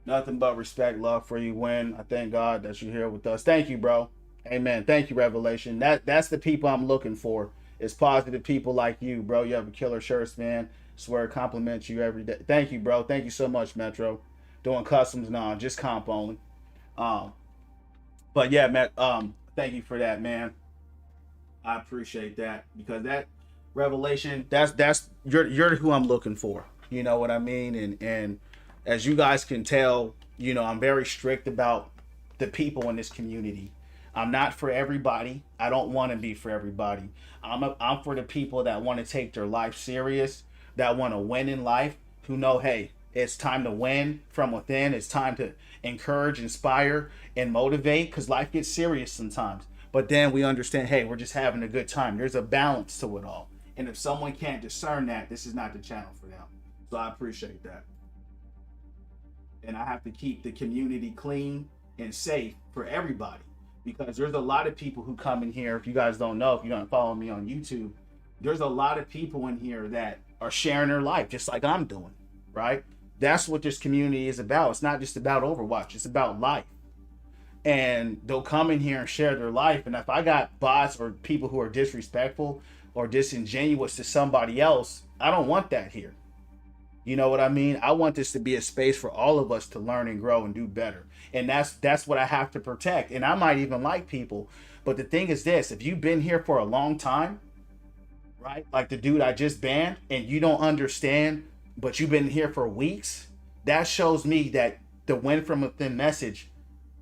Nothing but respect, love for you, Win. I thank God that you're here with us. Thank you, bro. Amen. Thank you, Revelation. That's the people I'm looking for. It's positive people like you, bro. You have a killer shirts, man. Swear compliment you every day. Thank you, bro. Thank you so much, Metro. Doing customs now, just comp only. Um, but yeah, Matt. Thank you for that, man. I appreciate that because that revelation, that's you're who I'm looking for. You know what I mean? And as you guys can tell, you know, I'm very strict about the people in this community. I'm not for everybody. I don't want to be for everybody. I'm for the people that want to take their life serious, that want to win in life, who know, hey, it's time to win from within. It's time to encourage, inspire, and motivate because life gets serious sometimes. But then we understand, hey, we're just having a good time. There's a balance to it all. And if someone can't discern that, this is not the channel for them. So I appreciate that. And I have to keep the community clean and safe for everybody because there's a lot of people who come in here. If you guys don't know, if you don't follow me on YouTube, there's a lot of people in here that are sharing their life just like I'm doing, right? That's what this community is about. It's not just about Overwatch, it's about life. And they'll come in here and share their life. And if I got bots or people who are disrespectful or disingenuous to somebody else, I don't want that here. You know what I mean? I want this to be a space for all of us to learn and grow and do better. And that's what I have to protect. And I might even like people. But the thing is this, if you've been here for a long time, right? Like the dude I just banned, and you don't understand, but you've been here for weeks, that shows me that the win from within message,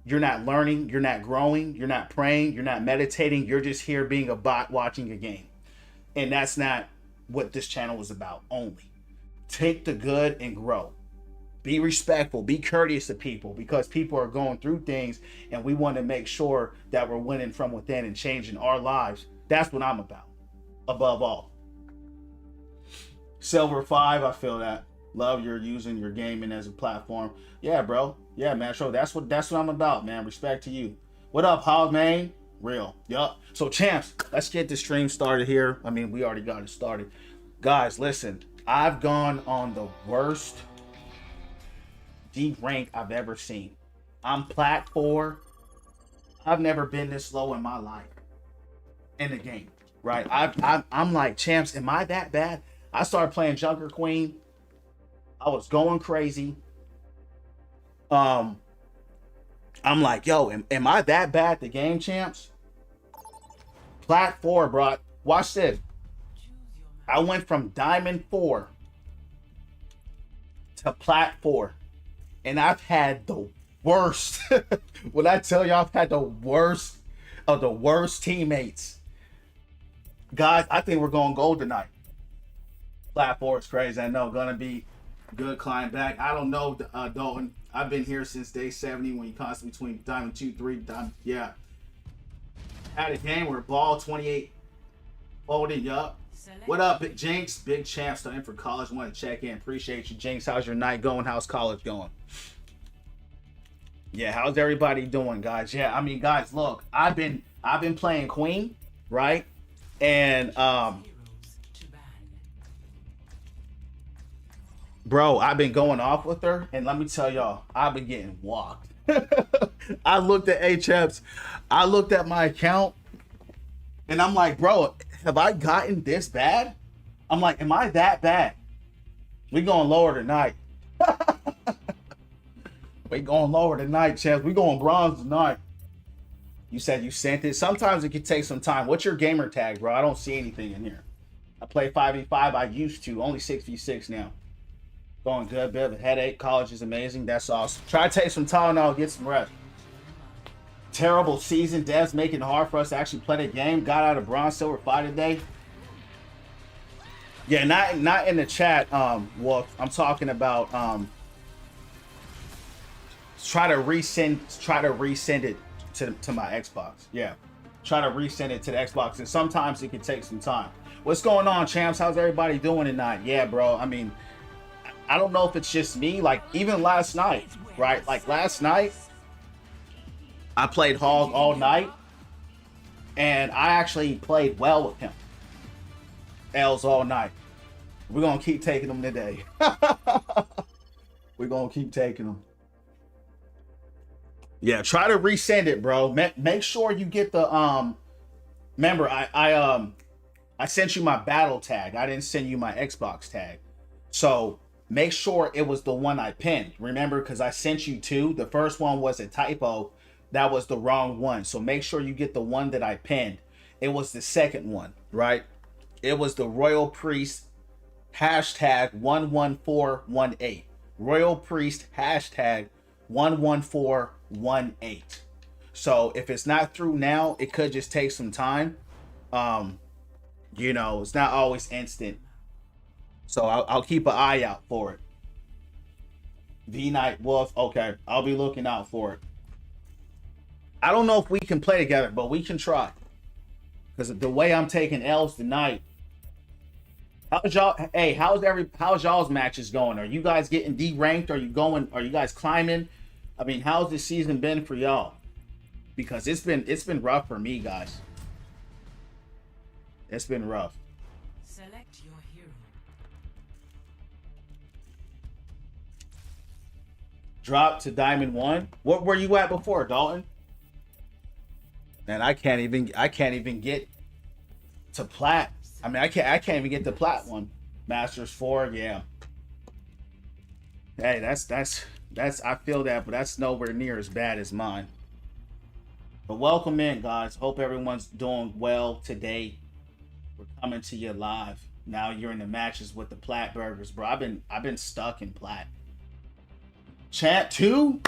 you're not learning, you're not growing, you're not praying, you're not meditating, you're just here being a bot watching a game. And that's not what this channel is about only. Take the good and grow. Be respectful, be courteous to people because people are going through things and we want to make sure that we're winning from within and changing our lives. That's what I'm about, above all. Silver 5, I feel that. Love you're using your gaming as a platform. Yeah, bro. Yeah, man. So that's what I'm about, man. Respect to you. What up, Hog man? Real. Yup. So champs, let's get the stream started here. I mean, we already got it started. Guys, listen. I've gone on the worst deep rank I've ever seen. I'm plat 4. I've never been this low in my life in the game, right? I'm like, champs, am I that bad? I started playing Junker Queen. I was going crazy. I'm like, yo, am I that bad at the game, champs? Plat 4, bro. Watch this. I went from Diamond 4 to Plat 4. And I've had the worst. When I tell you I've had the worst of the worst teammates. Guys, I think we're going gold tonight. Plat 4 is crazy. I know. Gonna be good climb back. I don't know, Dalton. I've been here since day 70 when you constantly between Diamond 2, 3, Diamond. Yeah. Had a game where ball 28 folded up. What up, Big Jinx? Big champ starting for college. Want to check in. Appreciate you, Jinx. How's your night going? How's college going? Yeah, how's everybody doing, guys? Yeah, I mean, guys, look, I've been playing Queen, right? And bro, I've been going off with her, and let me tell y'all, I've been getting walked. I looked at HFs, I looked at my account, and I'm like, bro, have I gotten this bad? I'm like, am I that bad? We going lower tonight. We going lower tonight, champs. We going bronze tonight. You said you sent it. Sometimes it can take some time. What's your gamer tag, bro? I don't see anything in here. I play 5v5. I used to. Only 6v6 now. Going good. Bit of a headache. College is amazing. That's awesome. Try to take some Tylenol. Get some rest. Terrible season. Devs making it hard for us to actually play the game. Got out of bronze, silver 5 today. Yeah, not in the chat, Wolf. I'm talking about try to resend it to my Xbox. Yeah. Try to resend it to the Xbox, and sometimes it can take some time. What's going on, champs? How's everybody doing tonight? Yeah, bro. I mean, I don't know if it's just me. Like, even last night, right? Like, last night, I played Hog all night, and I actually played well with him. L's all night. We're going to keep taking them today. We're going to keep taking them. Yeah, try to resend it, bro. Make sure you get the remember I sent you my battle tag. I didn't send you my Xbox tag. So make sure it was the one I pinned. Remember, because I sent you two. The first one was a typo. That was the wrong one. So make sure you get the one that I pinned. It was the second one, right? It was the Royal Priest hashtag 11418. Royal Priest hashtag 11418. So if it's not through now, it could just take some time. Um, it's not always instant. So I'll keep an eye out for it. V Night Wolf, okay. I'll be looking out for it. I don't know if we can play together, but we can try. Because the way I'm taking L's tonight. How's y'all? Hey, how's y'all's matches going? Are you guys getting D-ranked? Are you guys climbing? I mean, how's this season been for y'all? Because it's been rough for me, guys. It's been rough. Select your hero. Drop to Diamond 1. What were you at before, Dalton? Man, I can't even get to plat. I mean, I can't even get to plat 1. Masters 4, yeah. Hey, that's I feel that, but that's nowhere near as bad as mine. But welcome in, guys. Hope everyone's doing well today. We're coming to you live. Now you're in the matches with the Plat Burgers, bro. I've been stuck in Plat. Champ 2?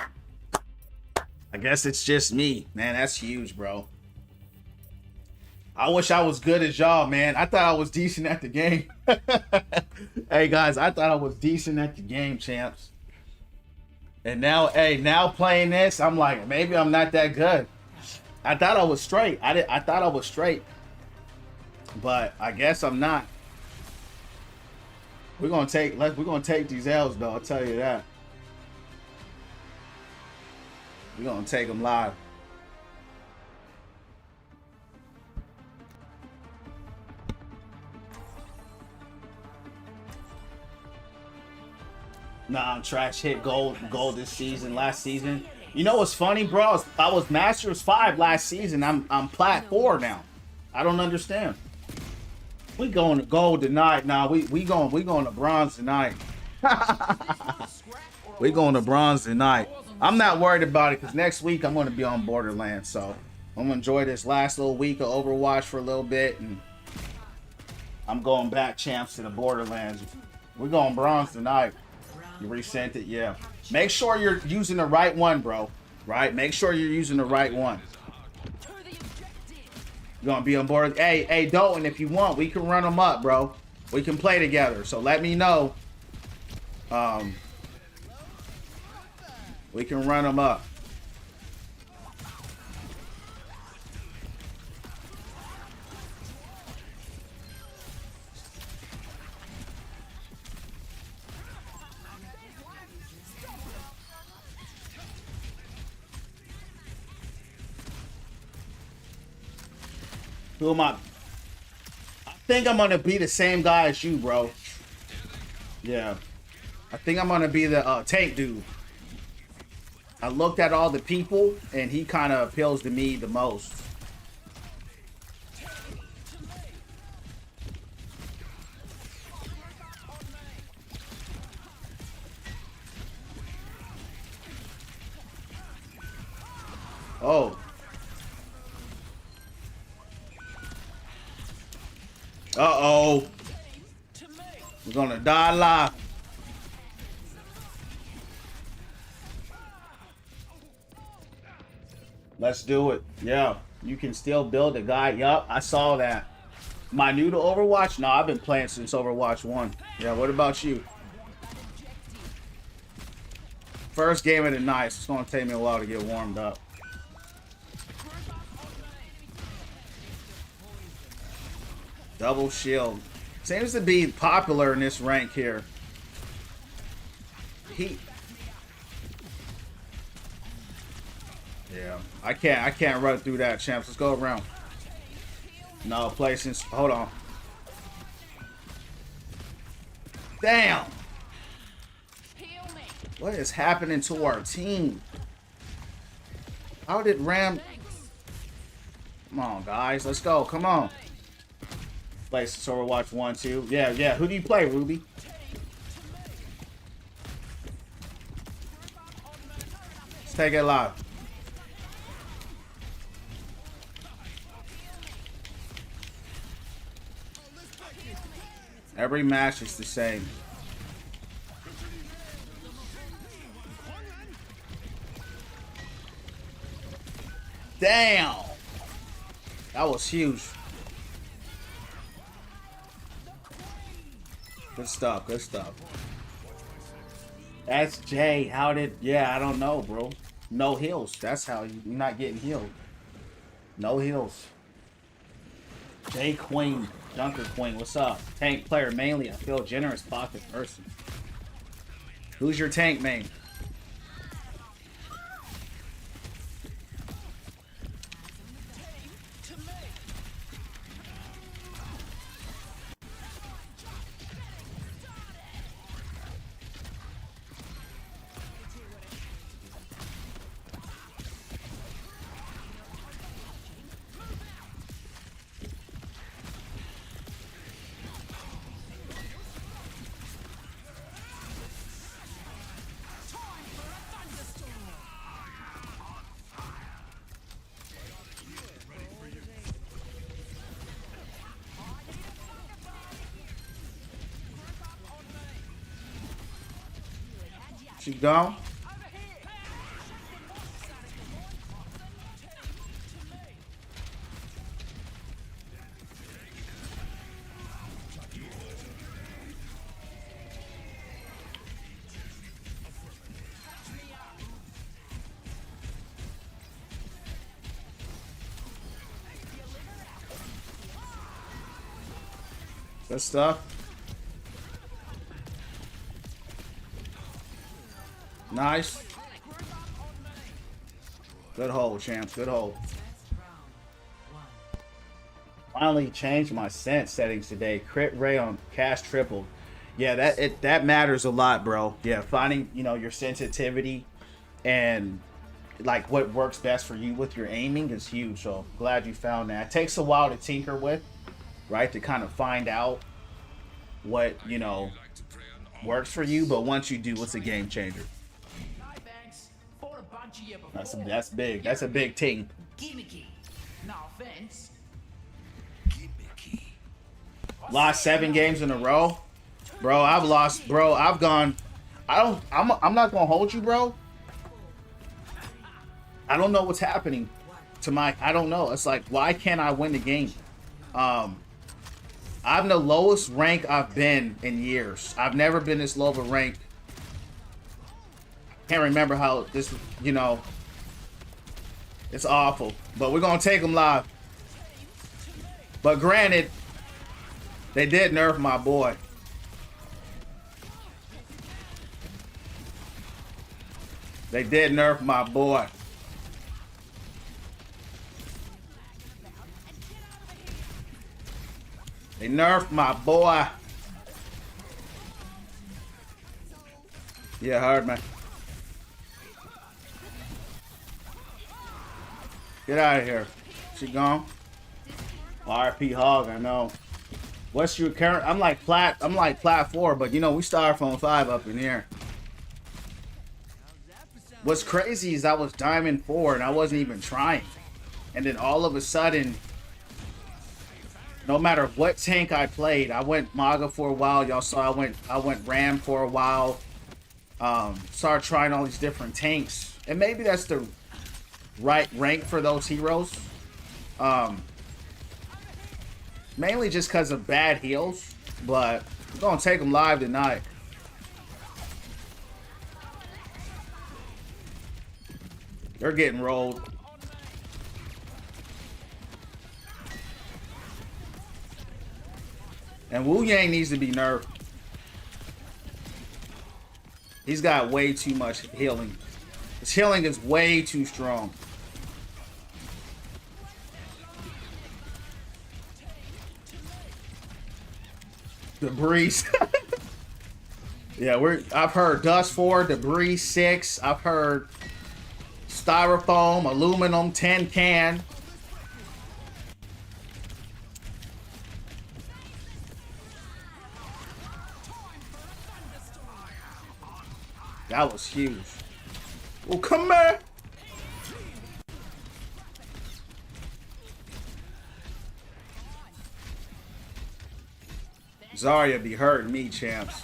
I guess it's just me. Man, that's huge, bro. I wish I was good as y'all, man. I thought I was decent at the game. Hey, guys, I thought I was decent at the game, champs. And now, hey, now playing this, I'm like, maybe I'm not that good. I thought I was straight. I thought I was straight. But I guess I'm not. We're gonna take these L's though, I'll tell you that. We're gonna take them live. Nah, I'm trash. Hit gold this season, last season. You know what's funny, bro? I was Masters 5 last season. I'm Plat 4 now. I don't understand. We going to gold tonight. Nah, we going to bronze tonight. We going to bronze tonight. I'm not worried about it because next week I'm going to be on Borderlands. So I'm going to enjoy this last little week of Overwatch for a little bit. And I'm going back, champs, to the Borderlands. We're going bronze tonight. You resent it, yeah. Make sure you're using the right one, bro. Right? Make sure you're using the right one. You're gonna be on board. Hey, Dalton, if you want, we can run them up, bro. We can play together. So let me know. We can run them up. Who am I? I think I'm gonna be the same guy as you, bro. Yeah. I think I'm gonna be the tank dude. I looked at all the people, and he kind of appeals to me the most. Oh. Uh-oh. We're gonna die live. Let's do it. Yeah. You can still build a guy. Yup, I saw that. Am I new to Overwatch? No, I've been playing since Overwatch 1. Yeah, what about you? First game of the night. It's gonna take me a while to get warmed up. Double shield. Seems to be popular in this rank here. Yeah. I can't run through that, champs. Let's go around. No, placings. Hold on. Damn. What is happening to our team? How did Ram... Come on, guys. Let's go. Come on. Play Overwatch 1, 2. Yeah, yeah. Who do you play, Ruby? Let's take it live. Every match is the same. Damn! That was huge. Good stuff, good stuff. That's Jay. How did... Yeah, I don't know, bro. No heals. That's how you're not getting healed. No heals. Jay Queen. Dunker Queen, what's up? Tank player mainly. I feel generous pocket person. Who's your tank main? She gone? Good stuff. Nice. Good hold, champs. Good hold. Finally changed my sense settings today. Crit rate on cast tripled. Yeah, that matters a lot, bro. Yeah, finding, you know, your sensitivity and like what works best for you with your aiming is huge. So glad you found that. It takes a while to tinker with, right? To kind of find out what, you know, works for you, but once you do, it's a game changer. That's big. That's a big team. Lost 7 games in a row, bro. I've lost, bro. I've gone. I'm not gonna hold you, bro. I don't know what's happening to my. I don't know. It's like, why can't I win the game? I'm the lowest rank I've been in years. I've never been this low of a rank. Can't remember how this, you know. It's awful, but we're gonna take them live. But granted, they did nerf my boy. They did nerf my boy. They nerfed my boy. Yeah, hard man. Get out of here. She gone? RP Hog, I know. What's your current? I'm like plat 4, but you know we styrofoam 5 up in here. What's crazy is I was diamond 4 and I wasn't even trying, and then all of a sudden, no matter what tank I played, I went Maga for a while. Y'all saw I went Ram for a while. Started trying all these different tanks, and maybe that's the right rank for those heroes. Mainly just because of bad heals, but we're gonna take them live tonight. They're getting rolled. And Wu Yang needs to be nerfed. He's got way too much healing. His healing is way too strong. Debris. Yeah, I've heard Dust 4, Debris 6. I've heard styrofoam, aluminum, tin can. That was huge. Oh, come here. Zarya be hurting me, champs.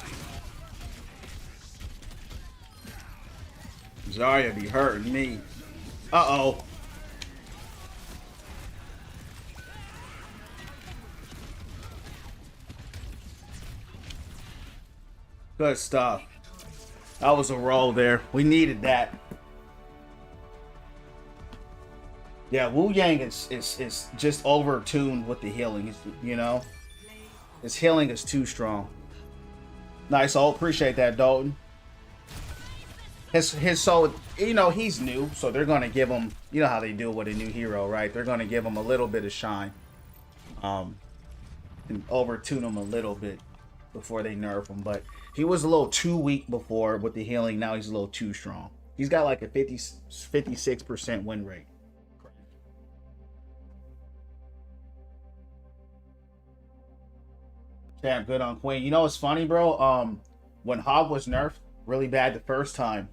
Zarya be hurting me. Uh-oh. Good stuff. That was a roll there. We needed that. Yeah, Wu Yang is just over-tuned with the healing, you know? His healing is too strong. Nice ult. Appreciate that, Dalton. His so, you know, he's new, so they're going to give him, you know how they do with a new hero, right? They're going to give him a little bit of shine. And over-tune him a little bit before they nerf him. But he was a little too weak before with the healing. Now he's a little too strong. He's got like a 56% win rate. Damn good on Queen. You know what's funny, bro? When Hog was nerfed really bad the first time,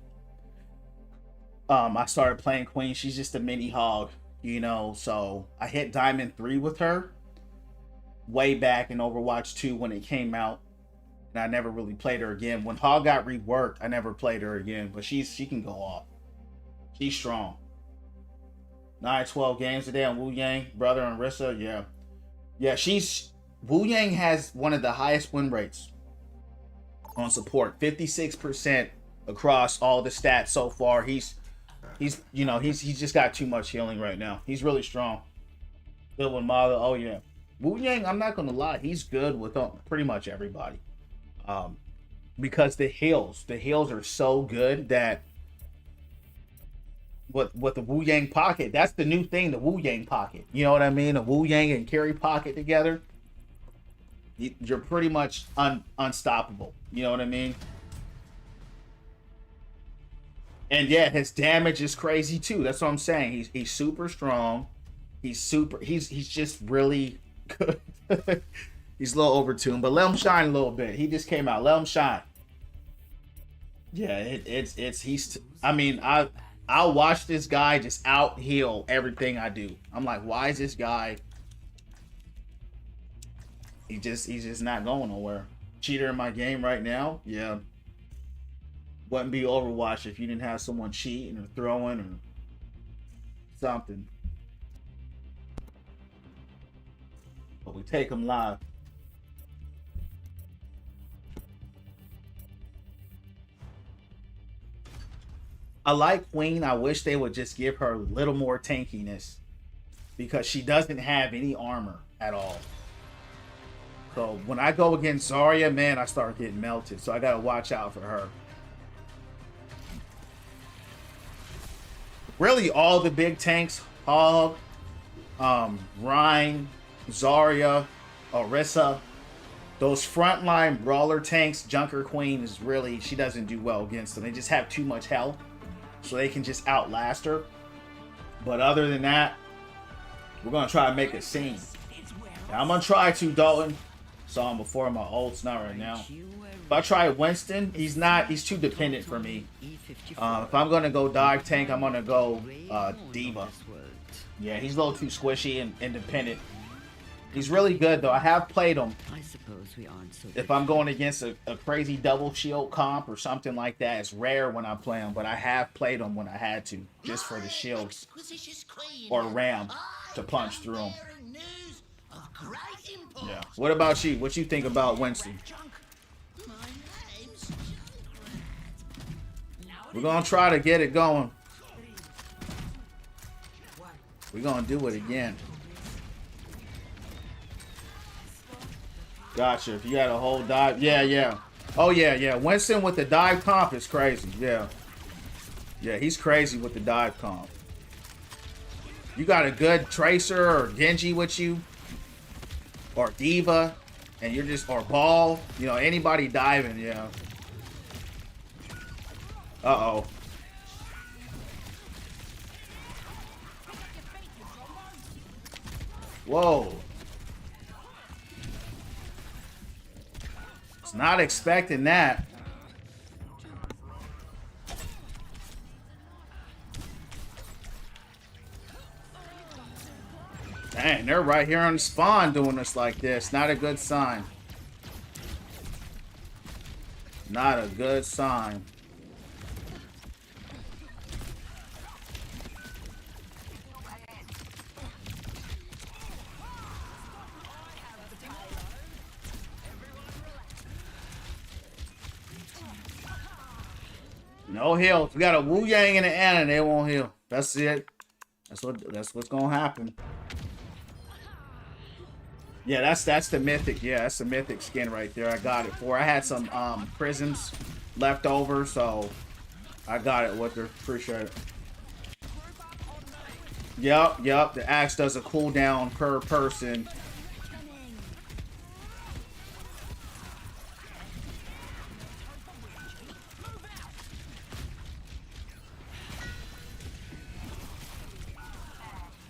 I started playing Queen. She's just a mini Hog, you know. So I hit Diamond 3 with her way back in Overwatch 2 when it came out, and I never really played her again. When Hog got reworked, I never played her again. But she can go off. She's strong. 9-12 games today on Wu Yang, brother and Rissa. Yeah. Wu Yang has one of the highest win rates on support, 56% across all the stats so far. He's just got too much healing right now. He's really strong. Good with Mala. Oh yeah, Wu Yang. I'm not gonna lie, he's good with pretty much everybody, because the heals are so good that with the Wu Yang pocket, that's the new thing. The Wu Yang pocket. You know what I mean? The Wu Yang and Carry pocket together. You're pretty much unstoppable. You know what I mean? And yeah, his damage is crazy too. That's what I'm saying. He's super strong. He's just really good. He's a little overtuned, but let him shine a little bit. He just came out. Let him shine. Yeah, I'll watch this guy just out heal everything I do. I'm like, why is this guy? He's just not going nowhere. Cheater in my game right now, yeah. Wouldn't be Overwatch if you didn't have someone cheating or throwing or something. But we take them live. I like Queen. I wish they would just give her a little more tankiness, because she doesn't have any armor at all. So when I go against Zarya, man, I start getting melted. So I gotta watch out for her. Really, all the big tanks, Hog, Rein, Zarya, Orisa, those frontline brawler tanks, Junker Queen is really, she doesn't do well against them. They just have too much health, so they can just outlast her. But other than that, we're gonna try to make a scene. Now, I'm gonna try to, Dalton. Saw him before my ult's not right now. If I try Winston, he's too dependent for me. If I'm gonna go dive tank, I'm gonna go Diva. Yeah, he's a little too squishy and independent. He's really good though. I have played him. If I'm going against a crazy double shield comp or something like that, it's rare when I play him, but I have played him when I had to, just for the shields or ram to punch through him. Yeah. What about you? What you think about Winston? We're gonna try to get it going. We're gonna do it again. Gotcha. If you got a whole dive, yeah. Oh yeah. Winston with the dive comp is crazy. Yeah, he's crazy with the dive comp. You got a good Tracer or Genji with you, or Diva, and you're just, or Ball, you know, anybody diving, yeah. Whoa. Was not expecting that. Dang, they're right here on the spawn doing us like this. Not a good sign. Not a good sign. No heals. We got a Wu Yang and an Ana, and they won't heal. That's it. That's what's gonna happen. Yeah, that's the mythic. Yeah, that's the mythic skin right there. I got it for. I had some prisons left over, so I got it with her. Appreciate it. Yep. The axe does a cooldown per person.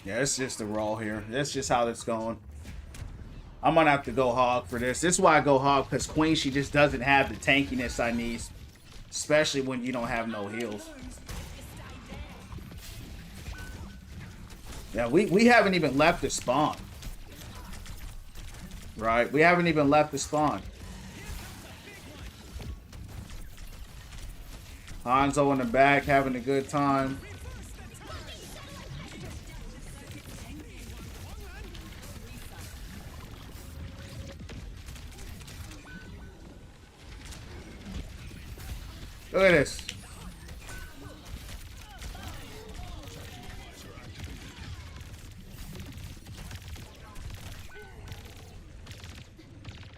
Yeah, it's just the roll here. That's just how it's going. I'm gonna have to go hog for this. This is why I go hog, because Queen, she just doesn't have the tankiness I need. Especially when you don't have no heals. Yeah, we haven't even left the spawn. Right? We haven't even left the spawn. Hanzo in the back having a good time. Look at this.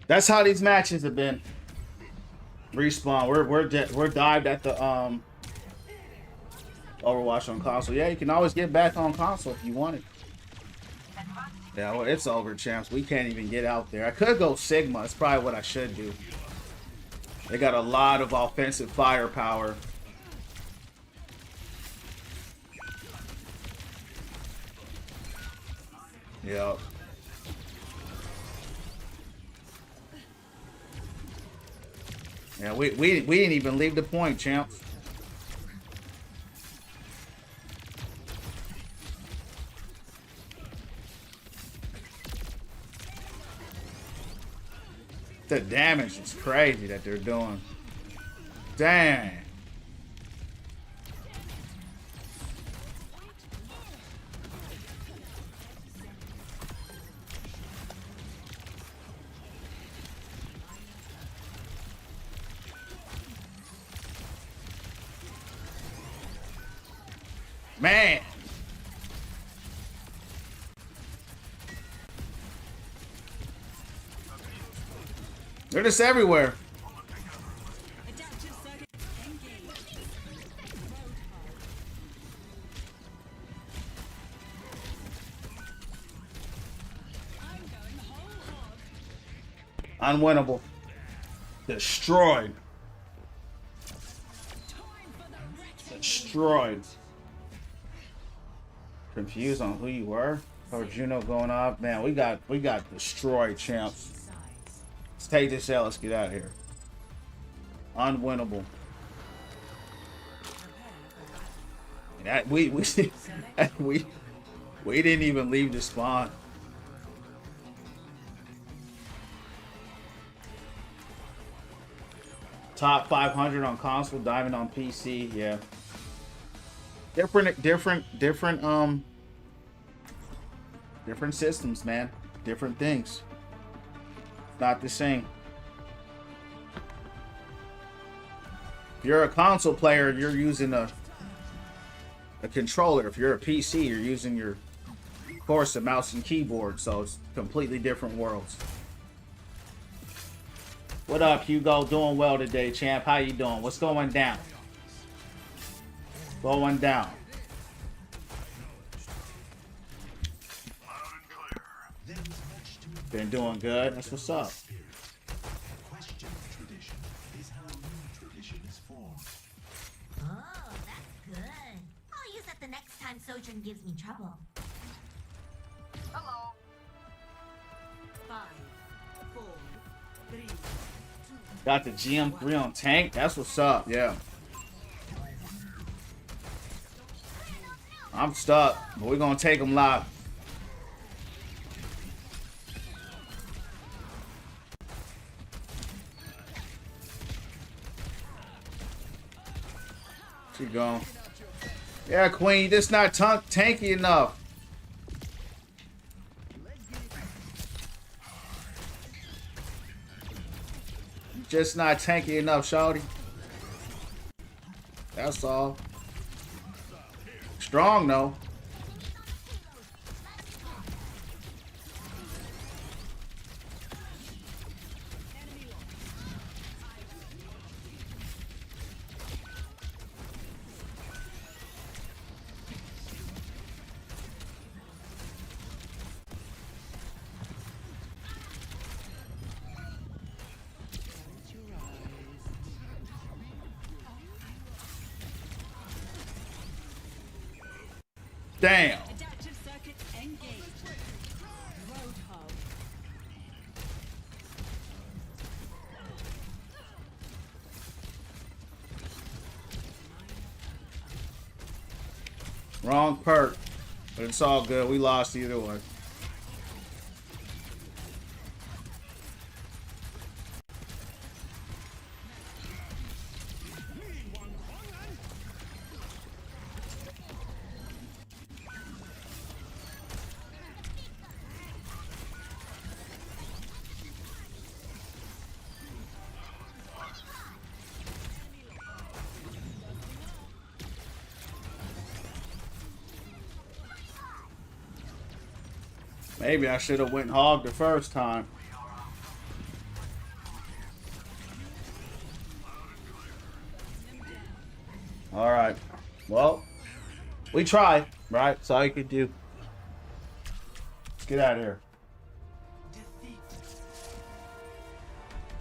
That's how these matches have been. Respawn. We're dived at the Overwatch on console. Yeah, you can always get back on console if you want it. Yeah, well, it's over, champs. We can't even get out there. I could go Sigma. It's probably what I should do. They got a lot of offensive firepower. Yep. Yeah, we didn't even leave the point, champs. The damage is crazy that they're doing. Dang. Man. They're just everywhere. Unwinnable. Destroyed. Destroyed. Confused on who you were? Or Juno going off? Man, we got destroyed, champs. Let's take this out. Let's get out of here. Unwinnable. That we didn't even leave the spawn. Top 500 on console, diamond on PC. Yeah. Different systems, man. Different things. Not the same. If you're a console player, you're using a controller. If you're a PC, you're using your, of course, a mouse and keyboard. So it's completely different worlds. What up, Hugo? Doing well today, champ. How you doing? What's going down? Going down. Been doing good. That's what's up. Oh, that's good. I'll use that the next time Sojourn gives me trouble. Hello. 5, 4, 3, 2. Got the GM3 on tank. That's what's up. Yeah. I'm stuck, but we're gonna take him live. Keep going. Yeah, Queen, you just not tanky enough. Just not tanky enough, shawty. That's all. Strong though. Damn. Adaptive circuit engaged. Roadhog. Wrong perk. But it's all good. We lost either way. Maybe I should have went hog the first time. All right. Well, we tried, right? That's all you could do. Let's get out of here.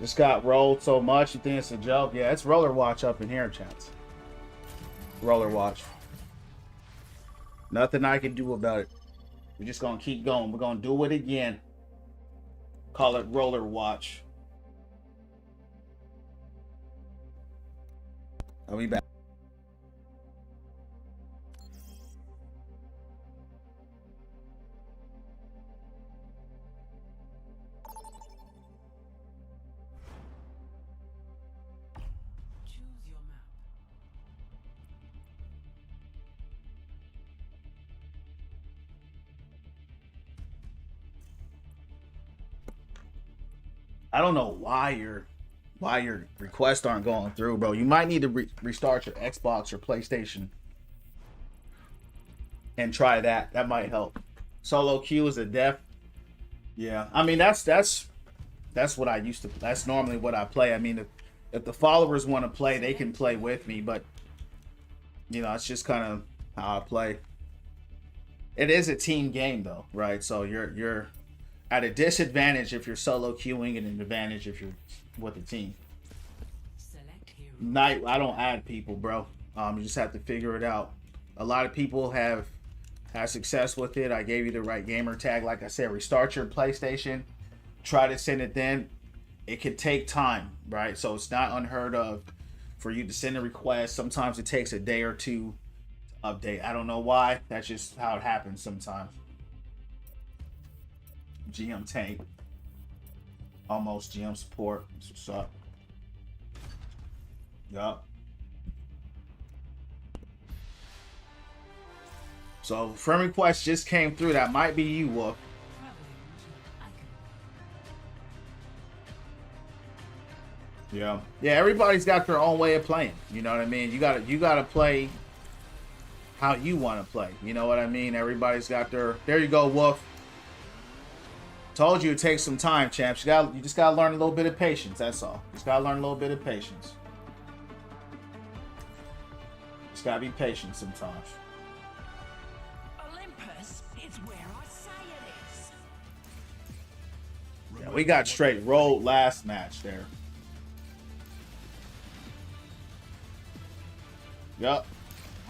Just got rolled so much, you think it's a joke? Yeah, it's roller watch up in here, chats. Roller watch. Nothing I can do about it. We're just gonna keep going. We're gonna do it again. Call it roller watch. I'll be back. Choose your map. I don't know why your requests aren't going through, bro. You might need to restart your Xbox or PlayStation and try that. That might help. Solo queue is a death. Yeah, I mean that's what I used to. That's normally what I play. I mean, if the followers want to play, they can play with me, but you know, it's just kind of how I play. It is a team game though, right? So you're at a disadvantage if you're solo queuing and an advantage if you're with a team. Select hero. Night, I don't add people, bro. You just have to figure it out. A lot of people have had success with it. I gave you the right gamer tag. Like I said, restart your PlayStation. Try to send it then. It could take time, right? So it's not unheard of for you to send a request. Sometimes it takes a day or two to update. I don't know why. That's just how it happens sometimes. GM tank. Almost GM support. That's what's up. Yup. So friend request just came through. That might be you, Wolf. Yeah. Yeah, everybody's got their own way of playing. You know what I mean? You gotta play how you want to play. You know what I mean? Everybody's got their. There you go, Wolf. Told you it takes some time, champs. You just gotta learn a little bit of patience. That's all. Just gotta learn a little bit of patience. Just gotta be patient sometimes. Olympus is where I say it is. Yeah, we got straight rolled last match there. Yup.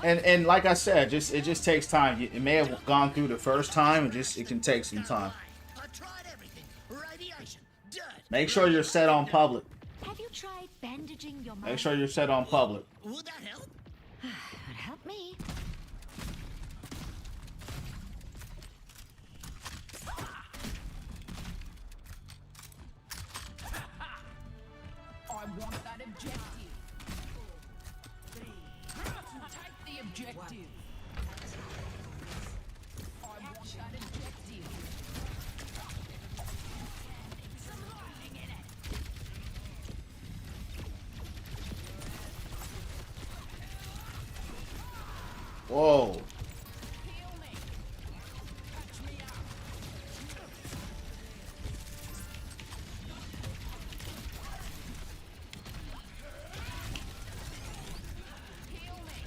And like I said, it just takes time. It may have gone through the first time, it can take some time. I tried everything. Right Make sure you're set on public. Have you tried bandaging your mind? Make sure you're set on public. Would that help? It helped me. I want that objective. Take the objective. I want that objective. Whoa. Heal me. Catch me up. Heal me.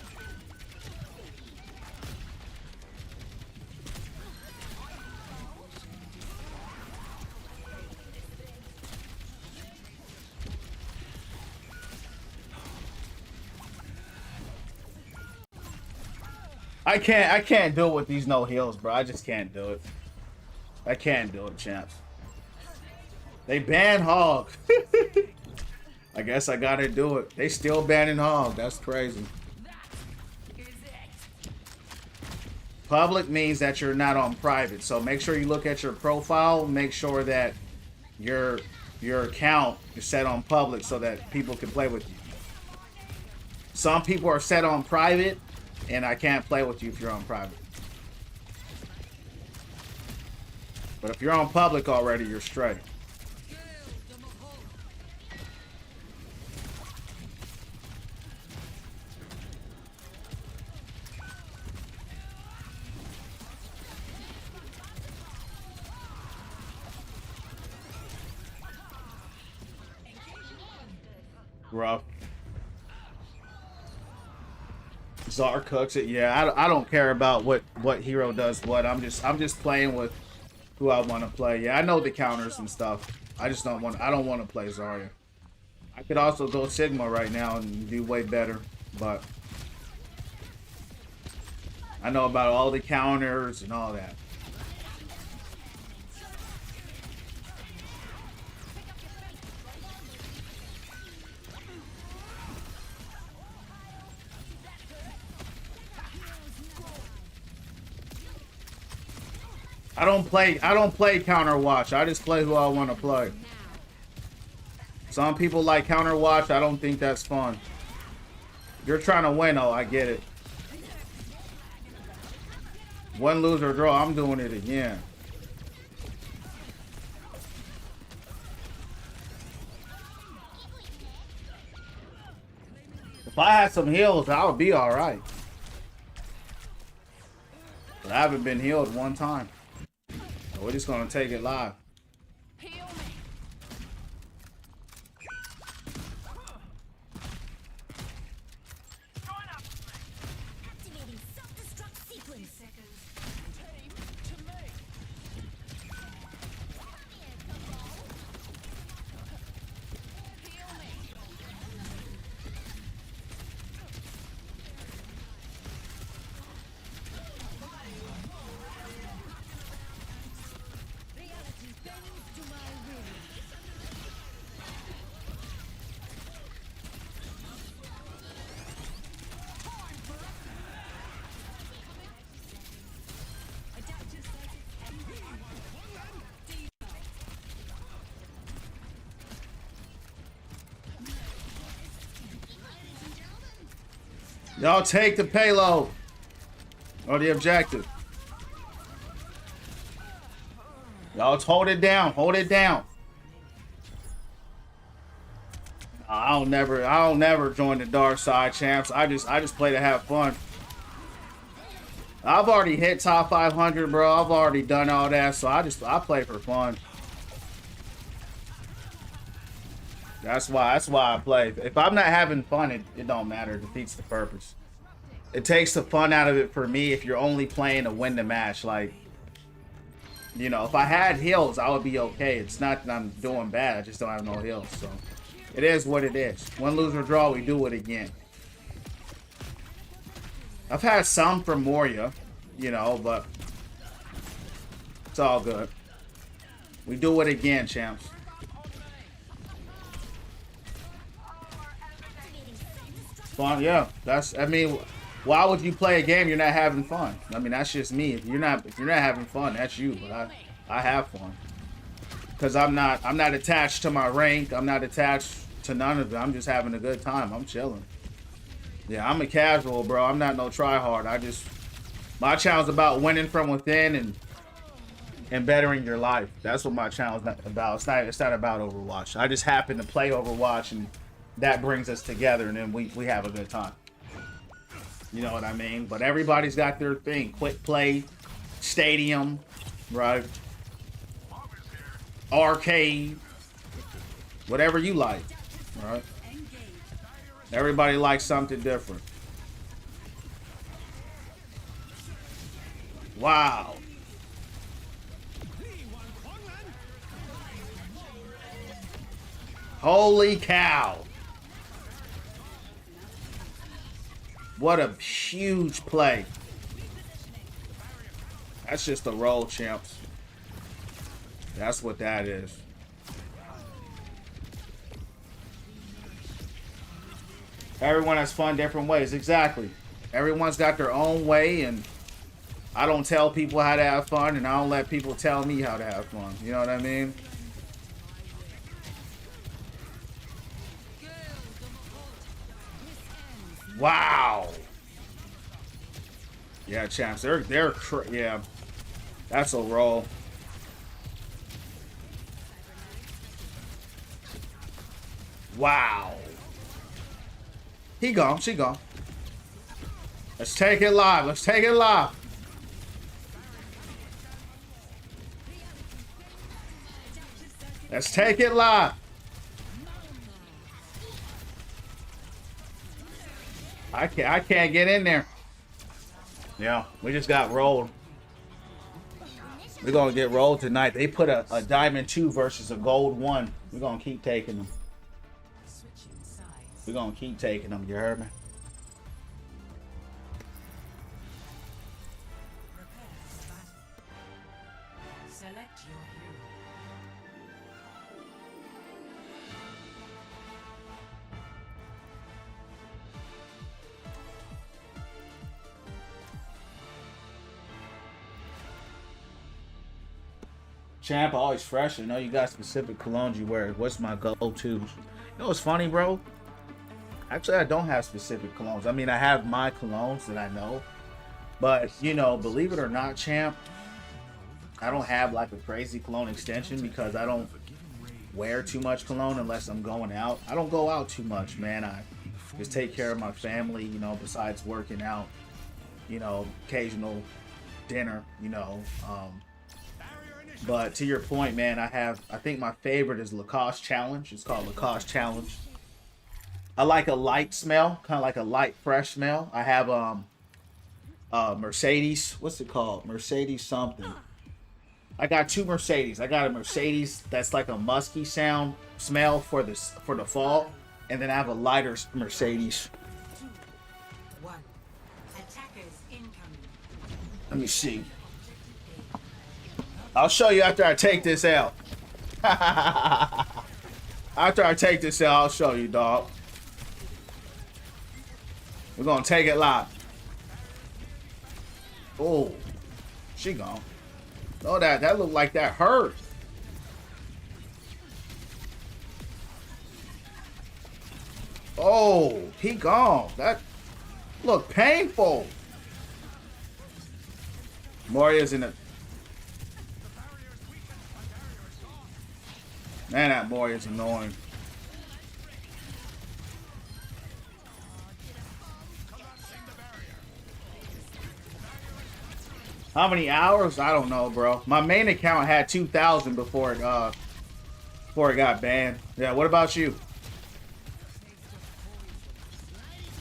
I can't do it with these no heals, bro. I just can't do it. I can't do it, champs. They banned Hog. I guess I gotta do it. They still banning Hog. That's crazy. That is it. Public means that you're not on private. So make sure you look at your profile. Make sure that your account is set on public so that people can play with you. Some people are set on private, and I can't play with you if you're on private. But if you're on public already, you're straight. Rough. Czar cooks it. Yeah, I don't care about what hero does what. I'm just playing with who I want to play. Yeah, I know the counters and stuff. I just don't want to play Zarya. I could also go Sigma right now and do way better, but I know about all the counters and all that. I don't play Counter Watch. I just play who I want to play. Some people like Counter Watch. I don't think that's fun. You're trying to win, oh, I get it. Win, lose, or draw. I'm doing it again. If I had some heals, I would be alright. But I haven't been healed one time. So we're just gonna take it live. Heal me. Activating self-destruct sequence. Team to me. Heal me. Reality bends to my will. Y'all take the payload or the objective. Y'all hold it down. Hold it down. I'll never join the dark side, champs. I just play to have fun. I've already hit top 500, bro. I've already done all that, so I play for fun. That's why I play. If I'm not having fun, it don't matter. It defeats the purpose. It takes the fun out of it for me if you're only playing to win the match. Like, you know, if I had heals, I would be okay. It's not that I'm doing bad. I just don't have no heals. So it is what it is. Win, lose, or draw, we do it again. I've had some from Moria, you know, but it's all good. We do it again, champs. Fun, yeah. I mean, why would you play a game you're not having fun? I mean, that's just me. If you're not having fun, that's you. But I have fun because I'm not attached to my rank. I'm not attached to none of it. I'm just having a good time. I'm chilling. Yeah, I'm a casual, bro. I'm not no try hard. My channel's about winning from within and bettering your life. That's what my channel's about. It's not about Overwatch. I just happen to play Overwatch, and that brings us together, and then we have a good time. You know what I mean? But everybody's got their thing. Quick play, stadium, right? Arcade, whatever you like, right? Everybody likes something different. Wow. Holy cow. What a huge play. That's just a roll, champs. That's what that is. Everyone has fun different ways. Exactly. Everyone's got their own way, and I don't tell people how to have fun, and I don't let people tell me how to have fun. You know what I mean? Wow. Yeah, champs. Yeah. That's a roll. Wow. He gone. She gone. Let's take it live. Let's take it live. Let's take it live. I can't get in there. Yeah, we just got rolled. We're gonna get rolled tonight. They put a diamond 2 versus a gold 1. We're gonna keep taking them. We're gonna keep taking them, you heard me? Select your hero. Champ, always fresh. I know you got specific colognes you wear. What's my go-tos? You know what's funny, bro? Actually, I don't have specific colognes. I mean, I have my colognes that I know. But, you know, believe it or not, champ, I don't have like a crazy cologne extension because I don't wear too much cologne unless I'm going out. I don't go out too much, man. I just take care of my family, you know, besides working out, you know, occasional dinner, you know. But to your point, man, I think my favorite is Lacoste Challenge. It's called Lacoste Challenge. I like a light smell, kind of like a light, fresh smell. I have Mercedes. What's it called? Mercedes something. I got 2 Mercedes. I got a Mercedes that's like a musky smell for the fall, and then I have a lighter Mercedes. 1. Attackers incoming. Let me see. I'll show you after I take this out. After I take this out, I'll show you, dog. We're gonna take it live. Oh, she gone. Oh, that looked like that hurt. Oh, he gone. That looked painful. Moria's in it. Man, that Moria's annoying. How many hours? I don't know, bro. My main account had 2,000 before it got banned. Yeah, what about you?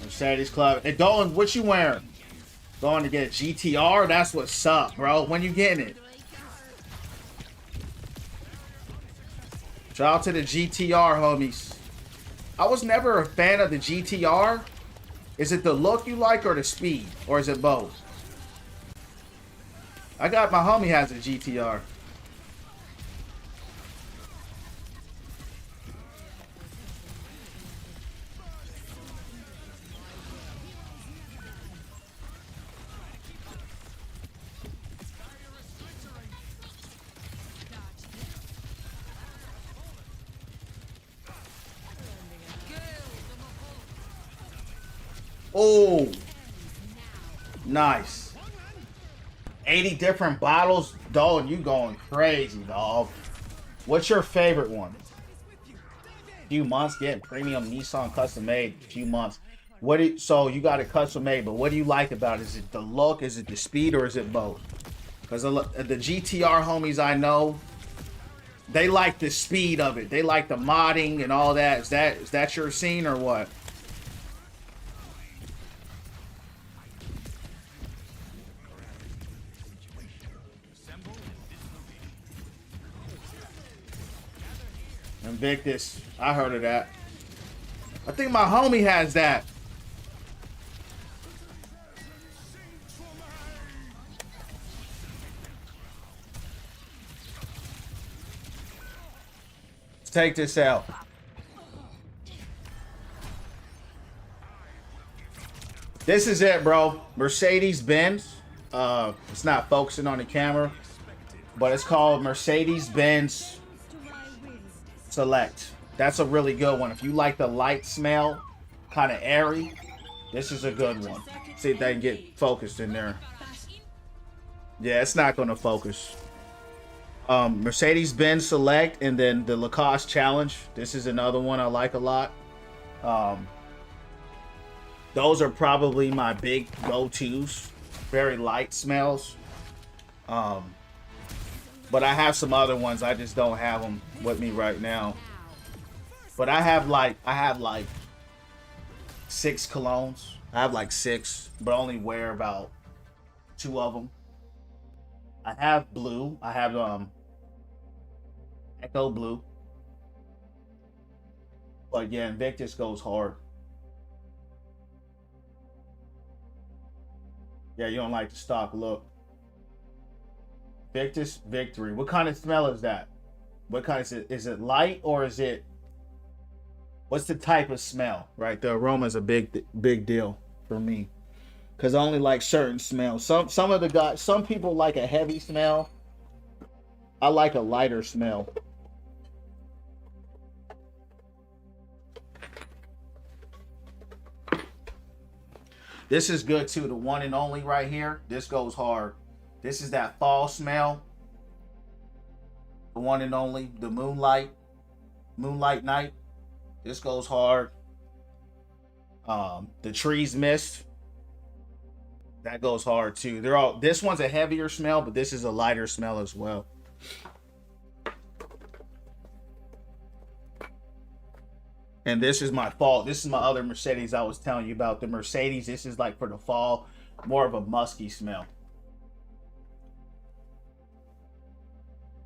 Mercedes Club. Hey, Dolan, what you wearing? Going to get a GTR? That's what's up, bro. When you getting it? Shout out to the GTR, homies. I was never a fan of the GTR. Is it the look you like or the speed? Or is it both? I got my homie has a GTR. Oh, nice. 80 different bottles? Dog, you going crazy, dog. What's your favorite one? Few months getting premium Nissan custom made. Few months. So you got it custom made, but what do you like about it? Is it the look? Is it the speed? Or is it both? Because the GTR homies I know, they like the speed of it. They like the modding and all that. Is that your scene or what? Invictus. I heard of that. I think my homie has that. Let's take this out. This is it, bro. Mercedes-Benz. It's not focusing on the camera, but it's called Mercedes-Benz Select. That's a really good one. If you like the light smell, kind of airy, this is a good one. See if they can get focused in there. Yeah, it's not going to focus. Mercedes-Benz Select, and then the Lacoste Challenge. This is another one I like a lot. Those are probably my big go-tos. Very light smells. But I have some other ones. I just don't have them with me right now. But I have like 6 colognes. I have like 6, but I only wear about 2 of them. I have blue. I have Echo Blue. But yeah, Invictus goes hard. Yeah, you don't like the stock look. Invictus Victory. What kind of smell is that? What kind is it light or is it? What's the type of smell? Right, the aroma is a big deal for me, because I only like certain smells. Some people like a heavy smell. I like a lighter smell. This is good too. The one and only right here. This goes hard. This is that fall smell. The one and only. The Moonlight Night. This goes hard. The Trees Mist. That goes hard too. This one's a heavier smell, but this is a lighter smell as well. And this is my fall. This is my other Mercedes I was telling you about. The Mercedes, this is like for the fall, more of a musky smell.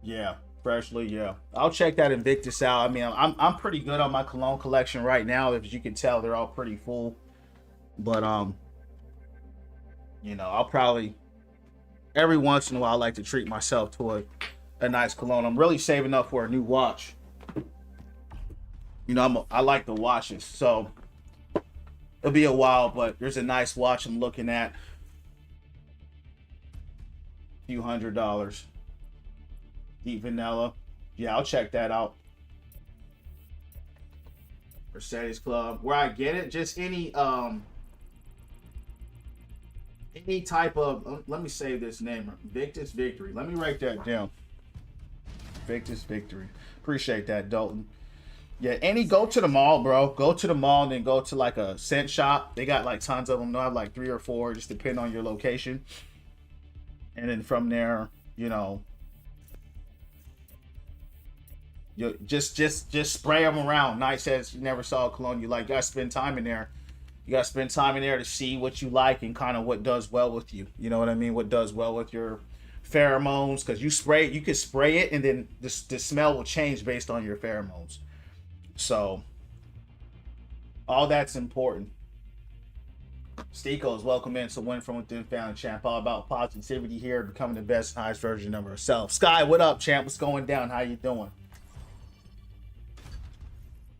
Yeah, freshly, yeah. I'll check that Invictus out. I mean, I'm pretty good on my cologne collection right now. As you can tell, they're all pretty full. But you know, I'll probably every once in a while I like to treat myself to a nice cologne. I'm really saving up for a new watch. You know, I like the watches, so it'll be a while, but there's a nice watch I'm looking at. A few $100. Deep Vanilla. Yeah, I'll check that out. Mercedes Club. Where I get it, just any type of, let me say this name, Victus Victory. Let me write that down. Victus Victory. Appreciate that, Dalton. Yeah, go to the mall, bro. Go to the mall and then go to like a scent shop. They got like tons of them. They'll have like 3 or 4, just depending on your location. And then from there, you know, you just spray them around. Nice as you never saw a cologne you like. You gotta spend time in there. You gotta spend time in there to see what you like and kind of what does well with you. You know what I mean? What does well with your pheromones? Because you could spray it and then the smell will change based on your pheromones. So, all that's important. Stico's welcome in to Win From Within Family Champ. All about positivity here, becoming the best and highest version of ourselves. Sky, what up, champ? What's going down? How you doing?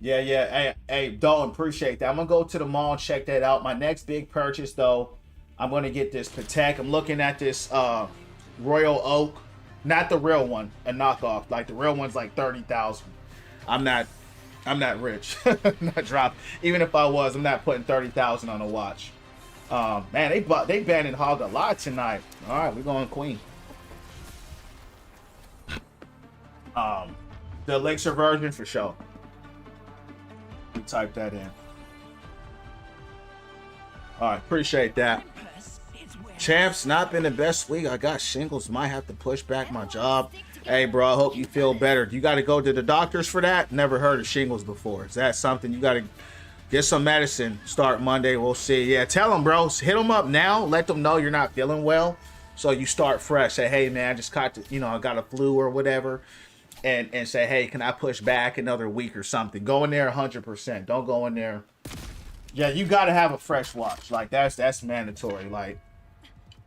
Yeah. Hey, Dalton, appreciate that. I'm going to go to the mall and check that out. My next big purchase, though, I'm going to get this Patek. I'm looking at this Royal Oak. Not the real one, a knockoff. Like, the real one's like $30,000. I'm not rich. I'm not dropping. Even if I was, I'm not putting $30,000 on a watch. Man, they banning Hog a lot tonight. All right, we're going Queen. The elixir version for sure. You type that in. All right, appreciate that. Champs, not been the best week. I got shingles. Might have to push back my job. Hey, bro, I hope you feel better. You got to go to the doctors for that? Never heard of shingles before. Is that something you got to get some medicine? Start Monday. We'll see. Yeah, tell them, bro. Hit them up now. Let them know you're not feeling well. So you start fresh. Say, hey, man, I just caught, I got a flu or whatever. And say, hey, can I push back another week or something? Go in there 100%. Don't go in there. Yeah, you got to have a fresh watch. Like, that's mandatory. Like,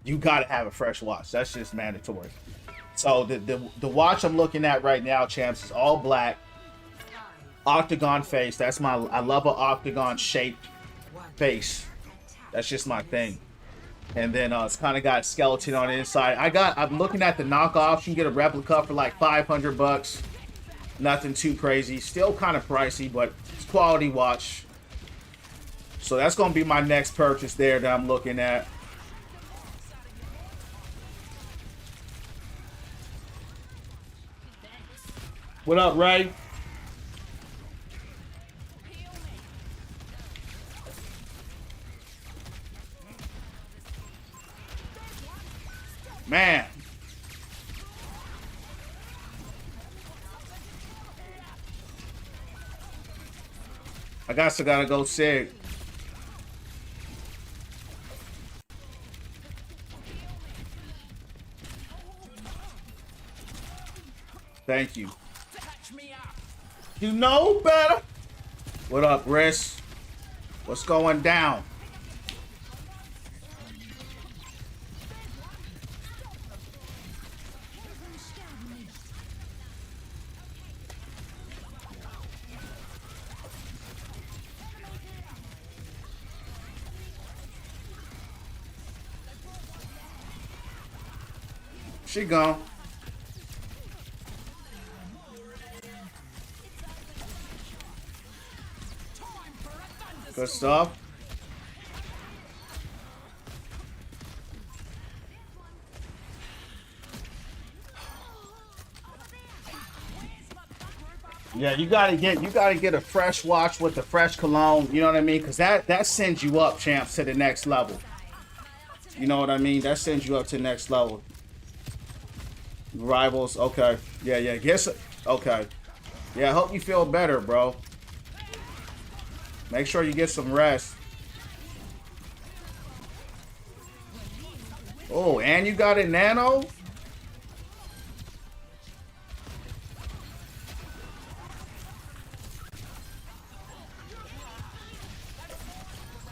you got to have a fresh watch. That's just mandatory. So the watch I'm looking at right now, champs, is all black. Octagon face. I love an octagon shaped face. That's just my thing. And then it's kind of got skeleton on the inside. I'm looking at the knockoffs. You can get a replica for like $500. Nothing too crazy. Still kind of pricey, but it's quality watch. So that's going to be my next purchase there that I'm looking at. What up, Ray? Man. I gotta go sig. Thank you. You know better. What up, Riss? What's going down? She gone. Good stuff. Yeah, you gotta get a fresh watch with a fresh cologne. You know what I mean? Because that sends you up, champs, to the next level. You know what I mean? That sends you up to the next level. Rivals, okay. Yeah. Guess okay. Yeah, I hope you feel better, bro. Make sure you get some rest. Oh, and you got a nano?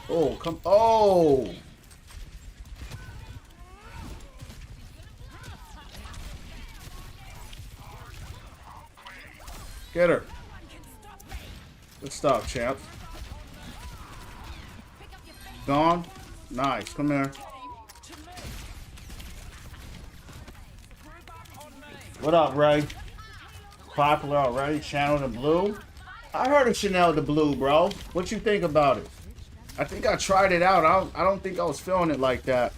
Oh, come. Oh. Get her. Good stuff, champ. Gone. Nice. Come here. What up, Ray? Popular already. Chanel the Blue. I heard of Chanel the Blue, bro. What you think about it? I think I tried it out. I don't think I was feeling it like that.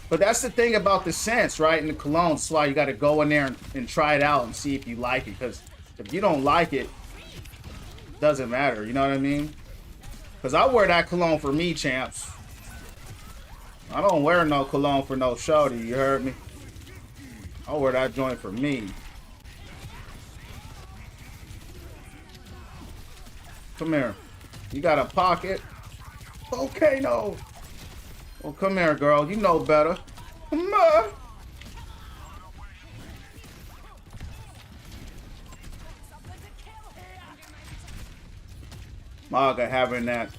But that's the thing about the scents, right? And the cologne. That's why you got to go in there and try it out and see if you like it. Because if you don't like it, it doesn't matter. You know what I mean? Because I wear that cologne for me, champs. I don't wear no cologne for no shorty. You heard me? I wear that joint for me. Come here. You got a pocket? Okay, no. Well, come here, girl. You know better. Come on. Maga having that.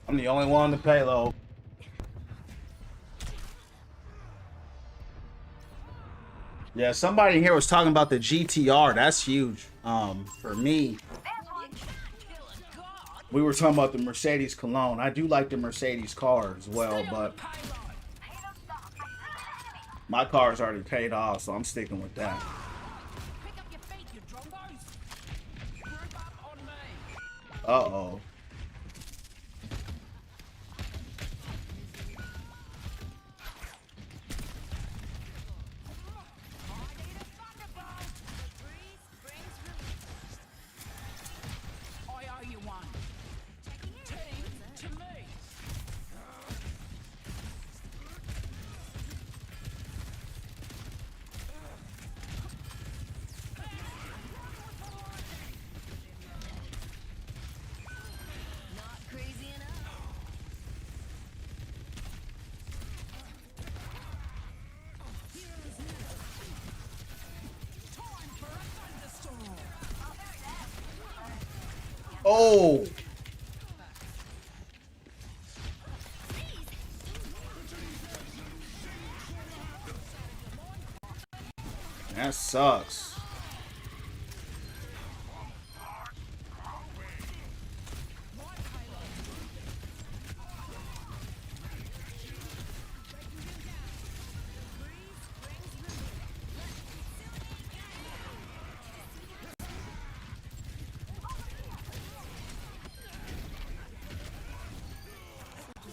I'm the only one on the payload. Yeah, somebody here was talking about the GTR. That's huge. For me, we were talking about the Mercedes Cologne. I do like the Mercedes car as well, but My car's already paid off, so I'm sticking with that. Pick up your feet, you drongos. Group up on me. Uh-oh. I owe you one. Team to me. Not crazy enough. Time for a thunderstorm. Oh! That sucks.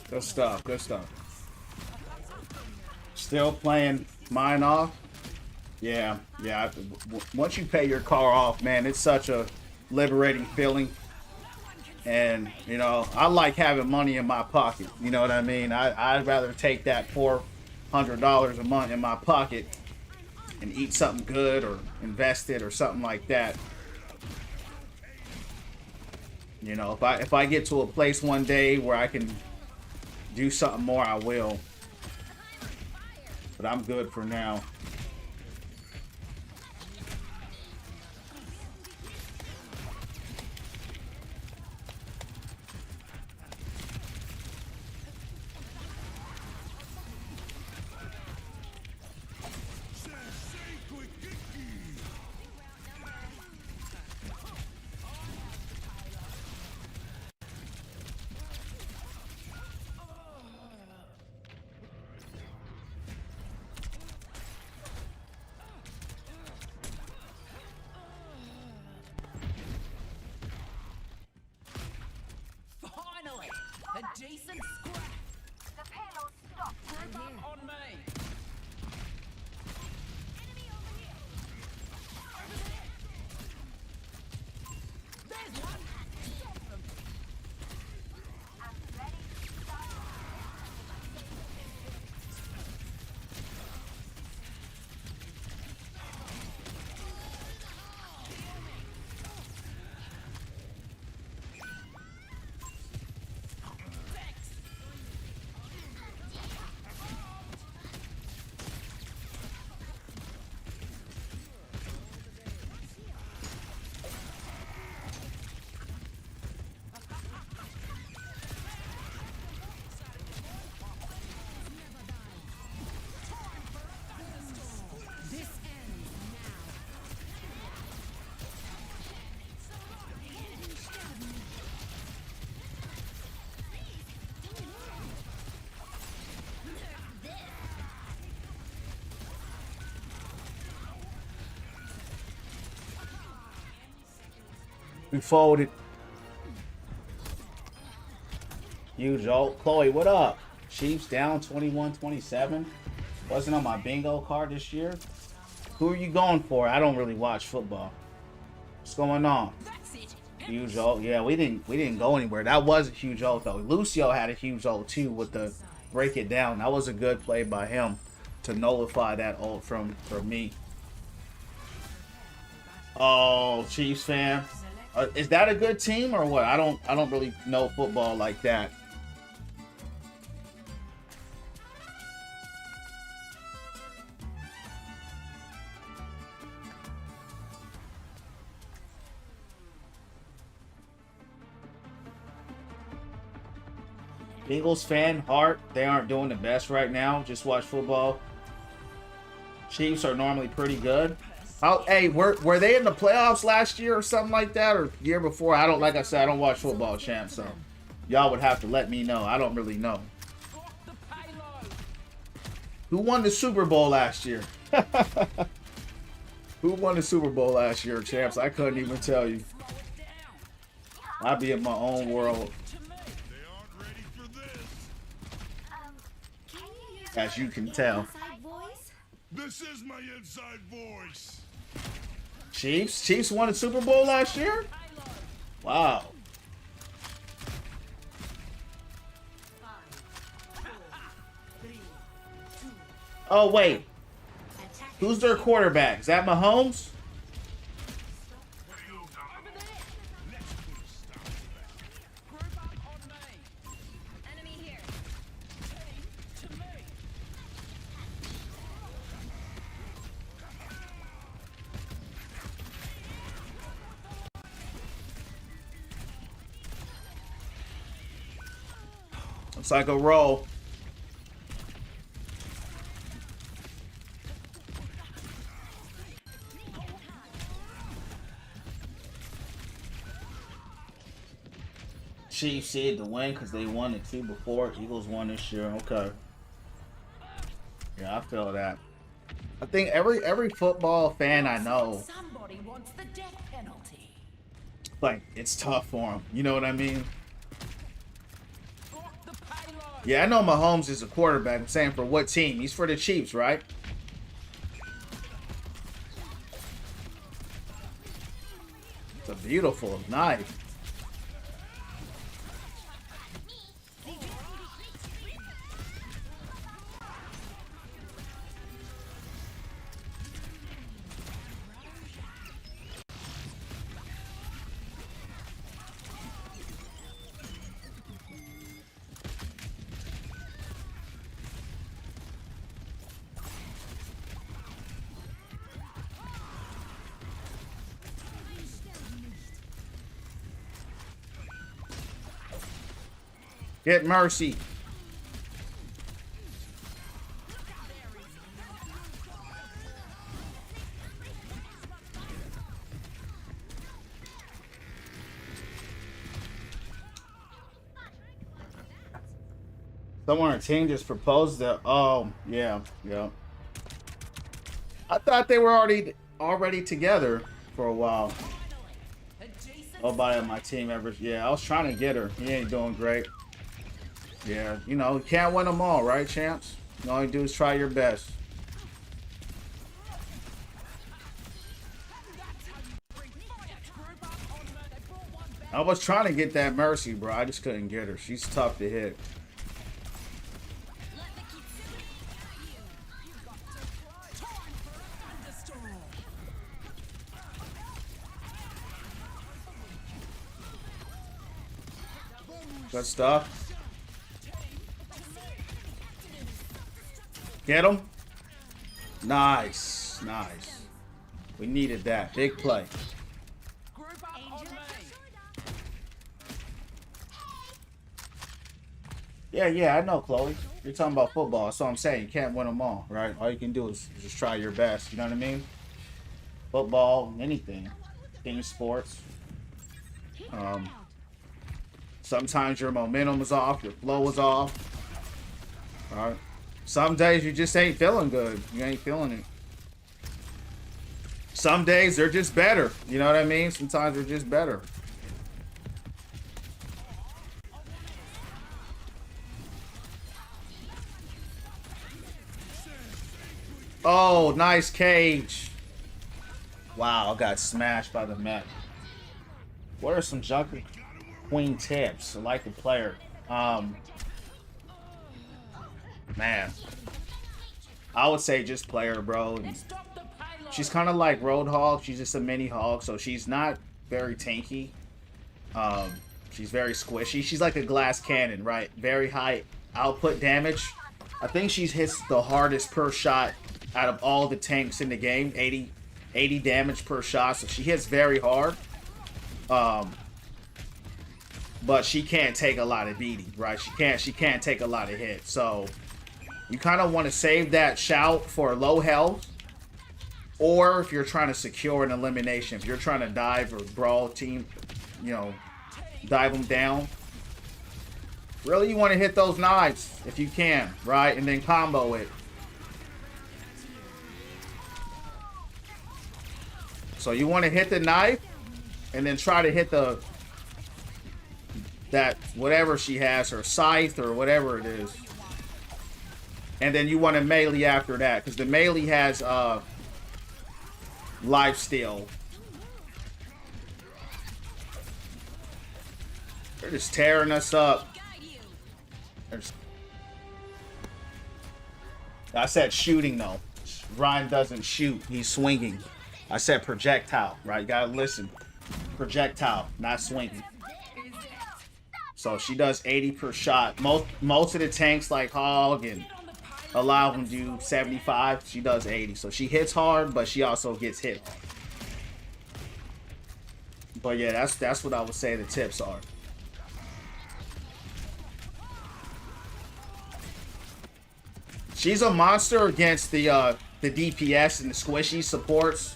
Good stuff, good stuff. Still playing mine off? Yeah, yeah. Once you pay your car off, man, it's such a liberating feeling. And, you know, I like having money in my pocket. You know what I mean? I'd rather take that $400 a month in my pocket and eat something good or invest it or something like that. You know, if I get to a place one day where I can do something more, I will. But I'm good for now. Finally, a decent scrap. The payload stopped. Group up on me. There's one. Stop them. I'm ready to start. We folded. Huge ult. Chloe, what up? Chiefs down 21-27. Wasn't on my bingo card this year. Who are you going for? I don't really watch football. What's going on? That's it. Huge ult. Yeah, we didn't go anywhere. That was a huge ult though. Lucio had a huge ult too with the break it down. That was a good play by him to nullify that ult from me. Oh, Chiefs fan. Is that a good team or what? I don't really know football like that. Eagles fan, heart, they aren't doing the best right now. Just watch football. Chiefs are normally pretty good. Hey, were they in the playoffs last year or something like that, or year before? I don't, like I said, I don't watch football, champ, so y'all would have to let me know. I don't really know. Got the payload. Who won the Super Bowl last year? Who won the Super Bowl last year, champs? I couldn't even tell you. I'd be in my own world, They aren't ready for this. Can you use as you can tell. inside voice? This is my inside voice. Chiefs won the Super Bowl last year? Wow. 5, 4, 3, 2. Oh, wait. Attackers Who's their quarterback? Is that Mahomes? Group up on me. Enemy here. Team to me. Looks like a roll. Chiefs said to win because they won the two before. Eagles won this year. Okay. Yeah, I feel that. I think every football fan I know, Somebody wants the death penalty. like, it's tough for them. You know what I mean? Block the payload. Yeah, I know Mahomes is a quarterback. I'm saying for what team? He's for the Chiefs, right? It's a beautiful knife. Get mercy. Someone on our team just proposed that. Oh, yeah, yeah. I thought they were already together for a while. Nobody on my team ever. Yeah, I was trying to get her. He ain't doing great. Yeah, you know, you can't win them all, right, champs? All you do is try your best. I was trying to get that Mercy, bro. I just couldn't get her. She's tough to hit. Good stuff. Get him. Nice. Nice. We needed that. Big play. Group up on me. Yeah, I know, Chloe. You're talking about football. That's what I'm saying. You can't win them all, right? All you can do is just try your best. You know what I mean? Football, anything. Team sports. Sometimes your momentum is off. Your flow is off. All right. Some days you just ain't feeling good. You ain't feeling it. Some days they're just better. You know what I mean? Sometimes they're just better. Oh, nice cage. Wow, I got smashed by the mech. What are some junker queen tips? I like the player. Man, I would say just play her, bro. Stop the payload. She's kind of like Roadhog. She's just a mini hog, so she's not very tanky. She's very squishy. She's like a glass cannon, right? Very high output damage. I think she hits the hardest per shot out of all the tanks in the game. 80 damage per shot, so she hits very hard. But she can't take a lot of beating, right? She can't take a lot of hits. So you kind of want to save that shout for low health, or if you're trying to secure an elimination, if you're trying to dive or brawl team, you know, dive them down. Really, you want to hit those knives if you can, right? And then combo it. So you want to hit the knife and then try to hit that whatever she has, her scythe or whatever it is. And then you want to melee after that, because the melee has life steal. They're just tearing us up. I said shooting though. Ryan doesn't shoot, he's swinging. I said projectile, right? You gotta listen. Projectile, not swinging. So she does 80 per shot. Most of the tanks like Hog and a lot of them do 75. She does 80. So she hits hard, but she also gets hit hard. But yeah, that's what I would say the tips are. She's a monster against the DPS and the squishy supports.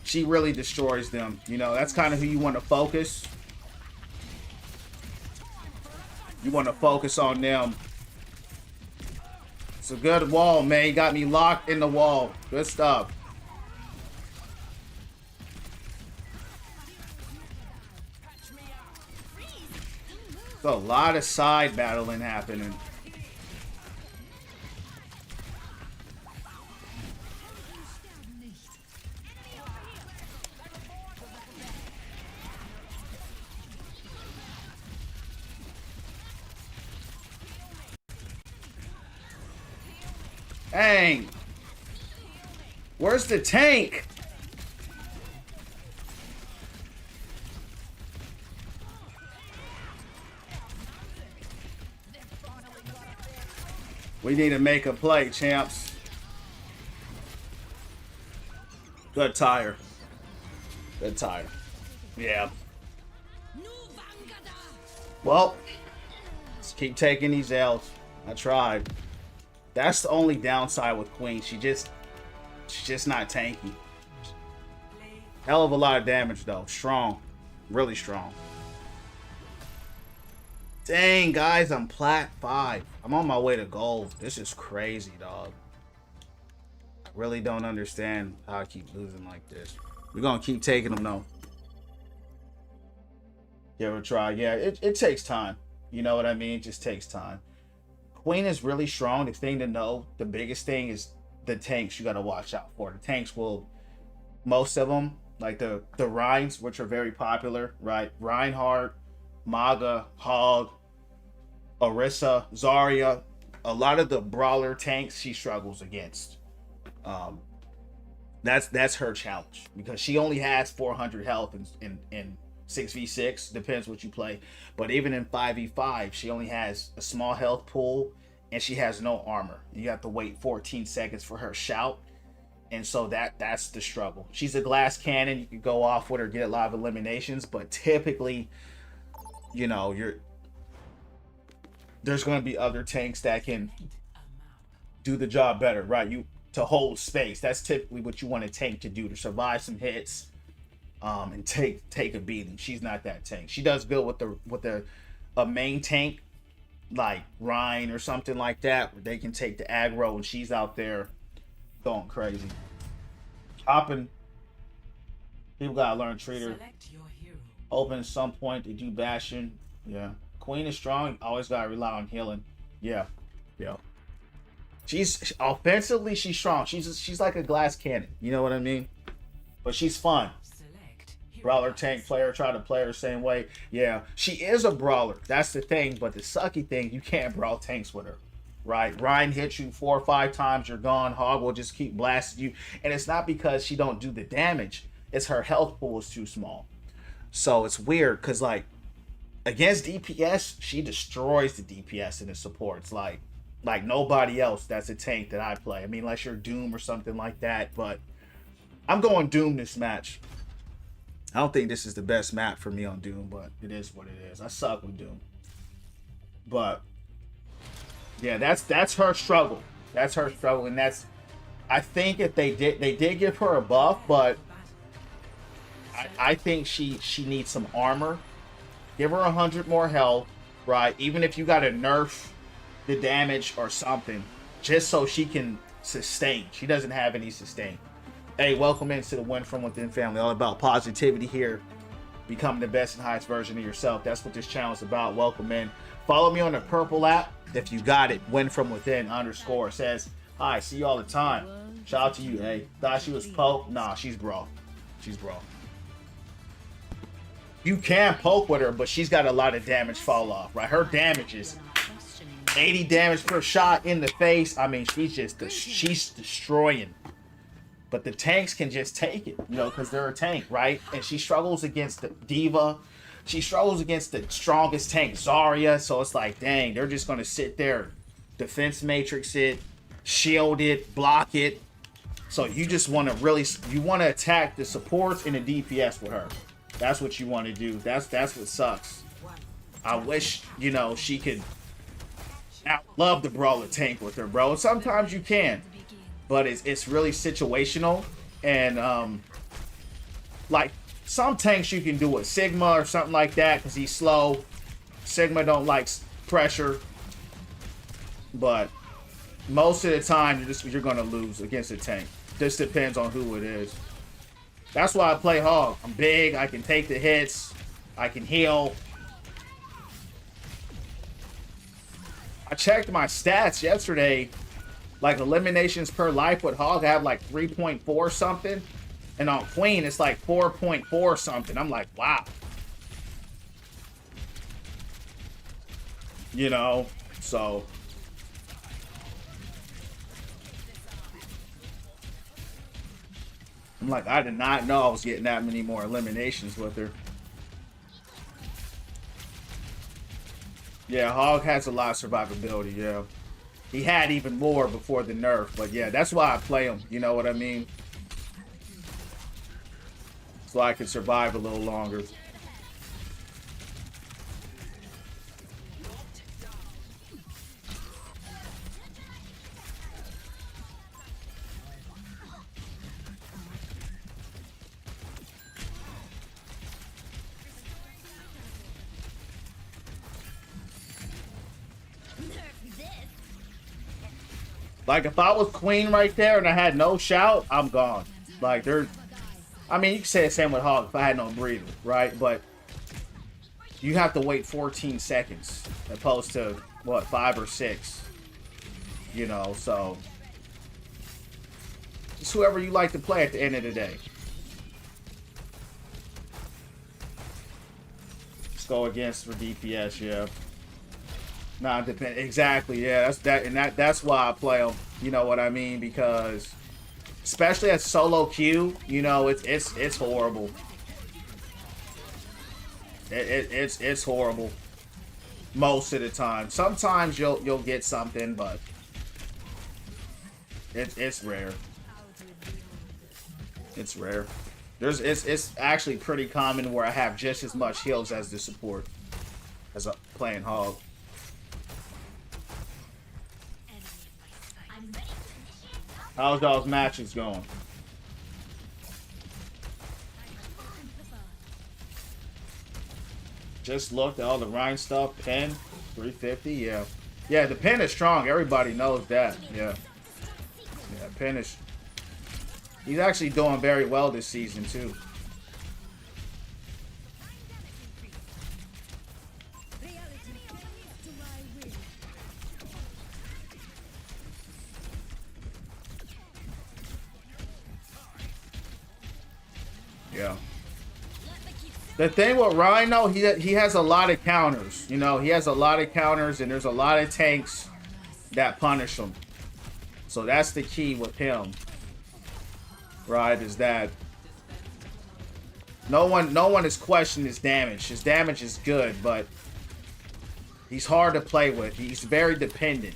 She really destroys them. You know, that's kind of who you want to focus. You want to focus on them. It's a good wall, man. You got me locked in the wall. Good stuff. There's a lot of side battling happening. Dang. Where's the tank? We need to make a play, champs. Good tire. Good tire. Yeah. Well, let's keep taking these L's. I tried. That's the only downside with Queen. She's just not tanky. Hell of a lot of damage though. Strong. Really strong. Dang, guys, I'm plat 5. I'm on my way to gold. This is crazy, dog. I really don't understand how I keep losing like this. We're gonna keep taking them though. Give it a try. Yeah, it takes time. You know what I mean? It just takes time. Queen is really strong. The thing to know, the biggest thing is the tanks you got to watch out for. The tanks will, most of them, like the Rhines, which are very popular, right? Reinhardt, Maga, Hog, Orisa, Zarya, a lot of the brawler tanks she struggles against. That's her challenge because she only has 400 health in 6v6, depends what you play. But even in 5v5, she only has a small health pool and she has no armor. You have to wait 14 seconds for her shout. And so that's the struggle. She's a glass cannon. You can go off with her, get a lot of eliminations, but typically, you know, there's going to be other tanks that can do the job better, right? To hold space. That's typically what you want a tank to do, to survive some hits. And take a beating. She's not that tank. She does good with a main tank like Ryan or something like that, where they can take the aggro and she's out there going crazy. Hopping. People gotta learn treater. Open at some point to do bashing. Yeah. Queen is strong. Always gotta rely on healing. Yeah. Yeah. She's offensively, she's strong. She's like a glass cannon. You know what I mean? But she's fun. Brawler tank player, try to play her same way. Yeah, she is a brawler. That's the thing. But the sucky thing, you can't brawl tanks with her, right? Ryan hits you 4 or 5 times, you're gone. Hog will just keep blasting you, and it's not because she don't do the damage. It's her health pool is too small. So it's weird because like against DPS, she destroys the DPS and the supports like nobody else. That's a tank that I play. I mean, unless you're Doom or something like that. But I'm going Doom this match. I don't think this is the best map for me on Doom, but it is what it is. I suck with Doom. But yeah, that's her struggle. That's her struggle, and I think if they did give her a buff, but I think she needs some armor. Give her 100 more health, right? Even if you gotta nerf the damage or something, just so she can sustain. She doesn't have any sustain. Hey, welcome into the Win From Within family. All about positivity here. Becoming the best and highest version of yourself. That's what this channel is about. Welcome in. Follow me on the purple app. If you got it, Win From Within _ says, hi, see you all the time. Shout out to you, hey. Thought she was poke? Nah, she's bro. She's bro. You can poke with her, but she's got a lot of damage fall off, right? Her damage is 80 damage per shot in the face. I mean, she's destroying. But the tanks can just take it, you know, because they're a tank, right? And she struggles against the Diva. She struggles against the strongest tank, Zarya. So it's like, dang, they're just going to sit there, defense matrix it, shield it, block it. So you just want to you want to attack the supports and the DPS with her. That's what you want to do. That's what sucks. I wish, you know, she could. I love to brawl a tank with her, bro. Sometimes you can. But it's really situational, and like some tanks you can do with Sigma or something like that because he's slow. Sigma don't like pressure, but most of the time you're gonna lose against a tank. Just depends on who it is. That's why I play Hog. I'm big. I can take the hits. I can heal. I checked my stats yesterday. Like eliminations per life with Hog, I have like 3.4 something. And on Queen, it's like 4.4 something. I'm like, wow. You know, so. I'm like, I did not know I was getting that many more eliminations with her. Yeah, Hog has a lot of survivability, yeah. He had even more before the nerf, but yeah, that's why I play him. You know what I mean? So I can survive a little longer. Like, if I was Queen right there and I had no shout, I'm gone. Like, I mean, you can say the same with Hog if I had no breather, right? But you have to wait 14 seconds opposed to, what, 5 or 6? You know, so. It's whoever you like to play at the end of the day. Let's go against for DPS, yeah. Nah, depend exactly. Yeah, that's why I play them. You know what I mean? Because especially at solo queue, you know, it's horrible. It's horrible most of the time. Sometimes you'll get something, but it's rare. It's rare. It's actually pretty common where I have just as much heals as the support as playing Hog. How's y'all's matches going? Just looked at all the Rhine stuff. Pen, 350, yeah. Yeah, the pen is strong. Everybody knows that. Yeah. Yeah, pen is. He's actually doing very well this season, too. Yeah. The thing with Rhino, he has a lot of counters. You know, he has a lot of counters, and there's a lot of tanks that punish him. So that's the key with him, right? Is that no one is questioning his damage. His damage is good, but he's hard to play with. He's very dependent.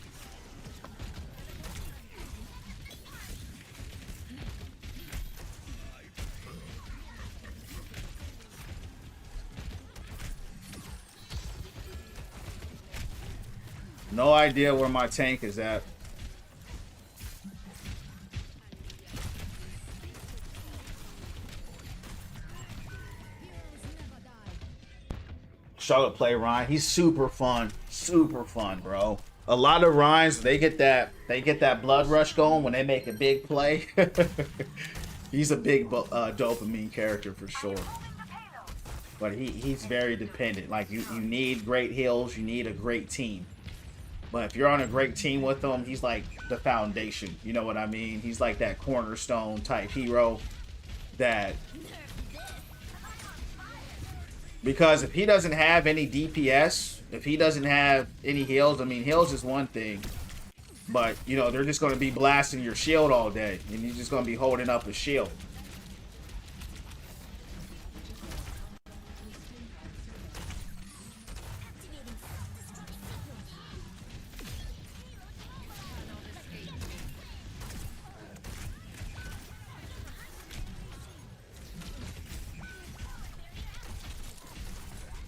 No idea where my tank is at. Struggle to play Ryan. He's super fun, bro. A lot of Ryans, they get that blood rush going when they make a big play. He's a big dopamine character for sure. Moving the payload. But he's very dependent. Like you need great heals, you need a great team. But if you're on a great team with him, he's like the foundation. You know what I mean? He's like that cornerstone type hero that, because if he doesn't have any DPS, if he doesn't have any heals, I mean, heals is one thing, but you know, they're just going to be blasting your shield all day, and you're just going to be holding up a shield.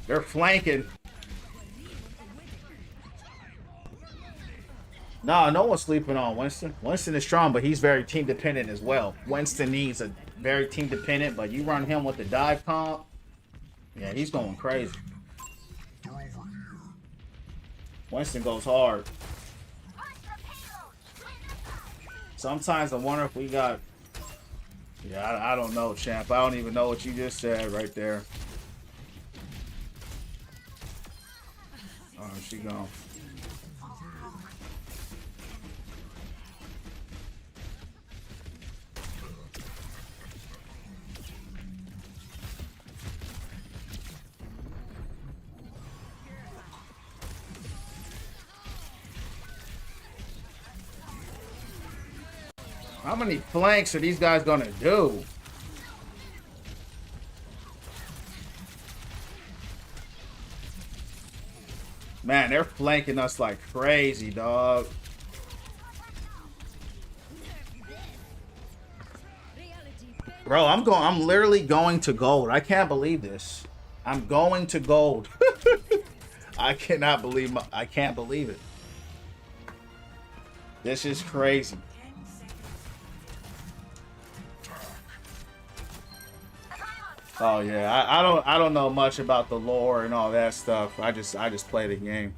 They're flanking. Nah, no one's sleeping on Winston. Winston is strong, but he's very team dependent as well. Winston needs a very team dependent, but you run him with the dive comp, yeah, he's going crazy. Winston goes hard. Sometimes I wonder if we got... Yeah, I don't know, champ. I don't even know what you just said right there. Oh, she gone. How many flanks are these guys gonna do? Man, they're flanking us like crazy, dog. Bro, I'm literally going to gold. I can't believe this. I'm going to gold. I can't believe it. This is crazy. Oh yeah, I don't know much about the lore and all that stuff. I just play the game.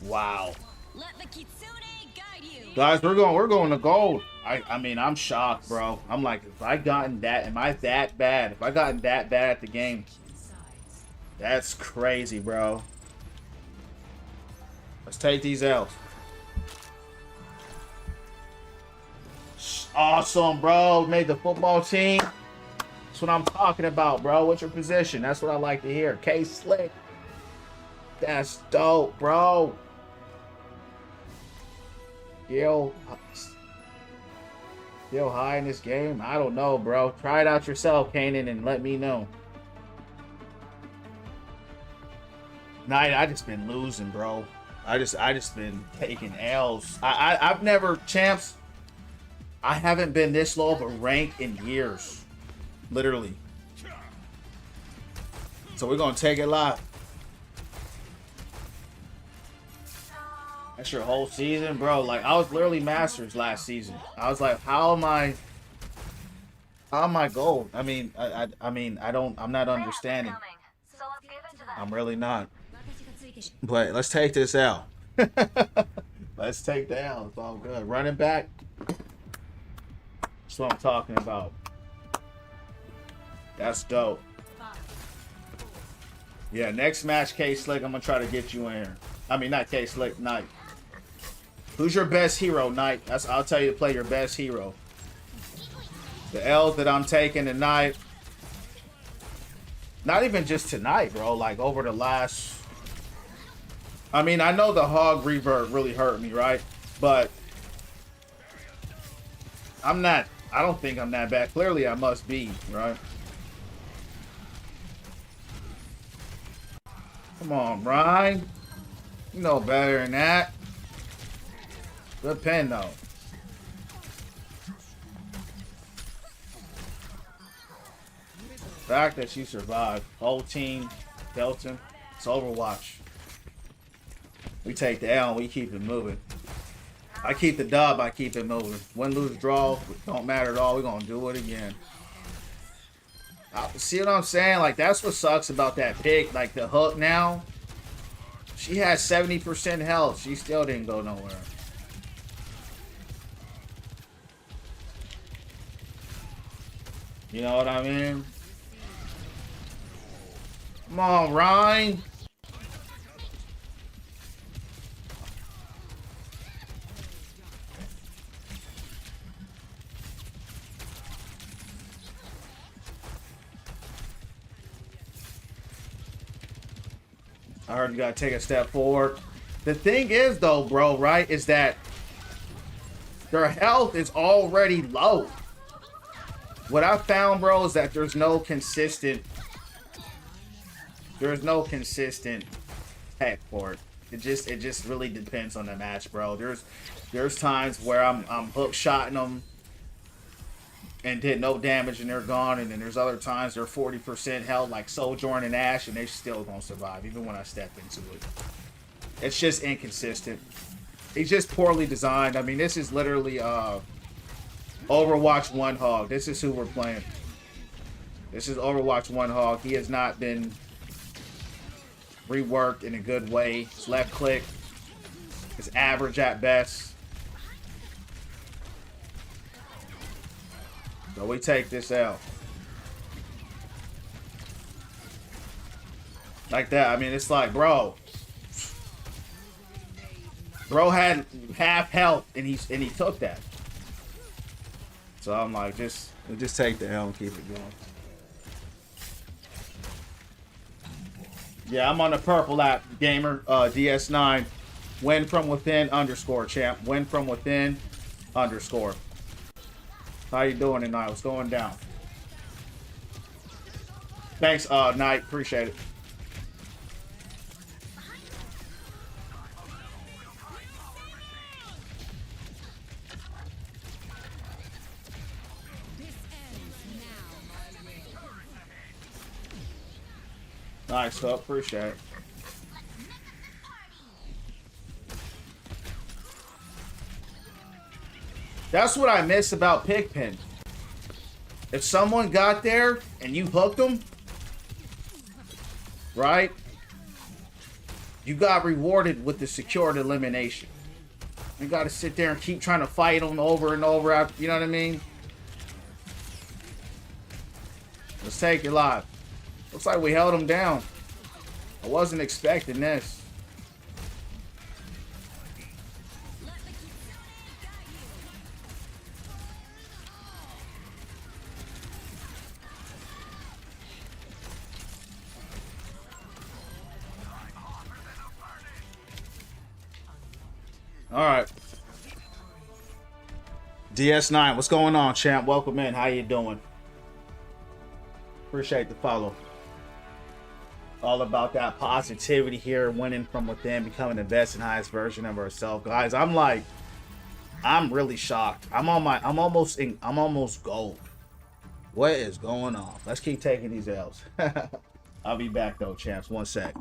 Wow. Let the Kitsune guide you. Guys, we're going to gold. I mean, I'm shocked, bro. I'm like, if I gotten that, am I that bad? If I gotten that bad at the game, that's crazy, bro. Let's take these L's. Awesome, bro. Made the football team. That's what I'm talking about, bro. What's your position? That's what I like to hear. K Slick. That's dope, bro. Still high in this game? I don't know, bro. Try it out yourself, Kanan, and let me know. Night, I just been losing, bro. I just been taking L's. I've never, champs, I haven't been this low of a rank in years. Literally. So we're gonna take it live. That's your whole season, bro. Like, I was literally Masters last season. I was like, how am I gold? I mean, I'm not understanding. So let's give it to them. I'm really not. But let's take this out. Let's take that out. It's all good. Running back. That's what I'm talking about. That's dope. Yeah, next match, K-Slick, I'm going to try to get you in here. I mean, not K-Slick, Knight. Who's your best hero, Knight? I'll tell you to play your best hero. The L's that I'm taking tonight. Not even just tonight, bro. Like, over the last... I mean, I know the hog reverb really hurt me, right? But... I don't think I'm that bad. Clearly, I must be, right? Come on, Brian. You know better than that. Good pen, though. The fact that you survived. Whole team, Delton. It's Overwatch. We take the L and we keep it moving. I keep the dub, I keep it moving. Win, lose, draw, don't matter at all. We're going to do it again. See what I'm saying? Like, that's what sucks about that pick. Like, the hook now. She has 70% health. She still didn't go nowhere. You know what I mean? Come on, Ryan. I heard you gotta take a step forward. The thing is, though, bro, right, is that their health is already low. What I found, bro, is that there's no consistent tech for it. It just really depends on the match, bro. There's times where I'm hook shotting them and did no damage and they're gone, and then there's other times they're 40% health like Sojourn and Ash and they still gonna survive even when I step into it. It's just inconsistent. He's just poorly designed. I mean, this is literally Overwatch 1 Hog. This is who we're playing. This is Overwatch 1 Hog. He has not been reworked in a good way. His left click is average at best. So we take this out. Like that. I mean, it's like, bro. Bro had half health and he took that. So I'm like, just take the L and keep it going. Yeah, I'm on the purple app, gamer, DS9. Win from within _ champ. Win from within _ How you doing tonight? What's going down? Thanks, Knight. Appreciate it. Nice, so appreciate it. That's what I miss about Pigpen. If someone got there and you hooked them, right? You got rewarded with the secured elimination. You got to sit there and keep trying to fight them over and over. You know what I mean? Let's take it live. Looks like we held them down. I wasn't expecting this. All right. DS9, what's going on, champ? Welcome in. How you doing? Appreciate the follow. All about that positivity here, winning from within, becoming the best and highest version of ourselves. Guys, I'm really shocked. I'm almost gold. What is going on? Let's keep taking these L's. I'll be back though, champs. One sec.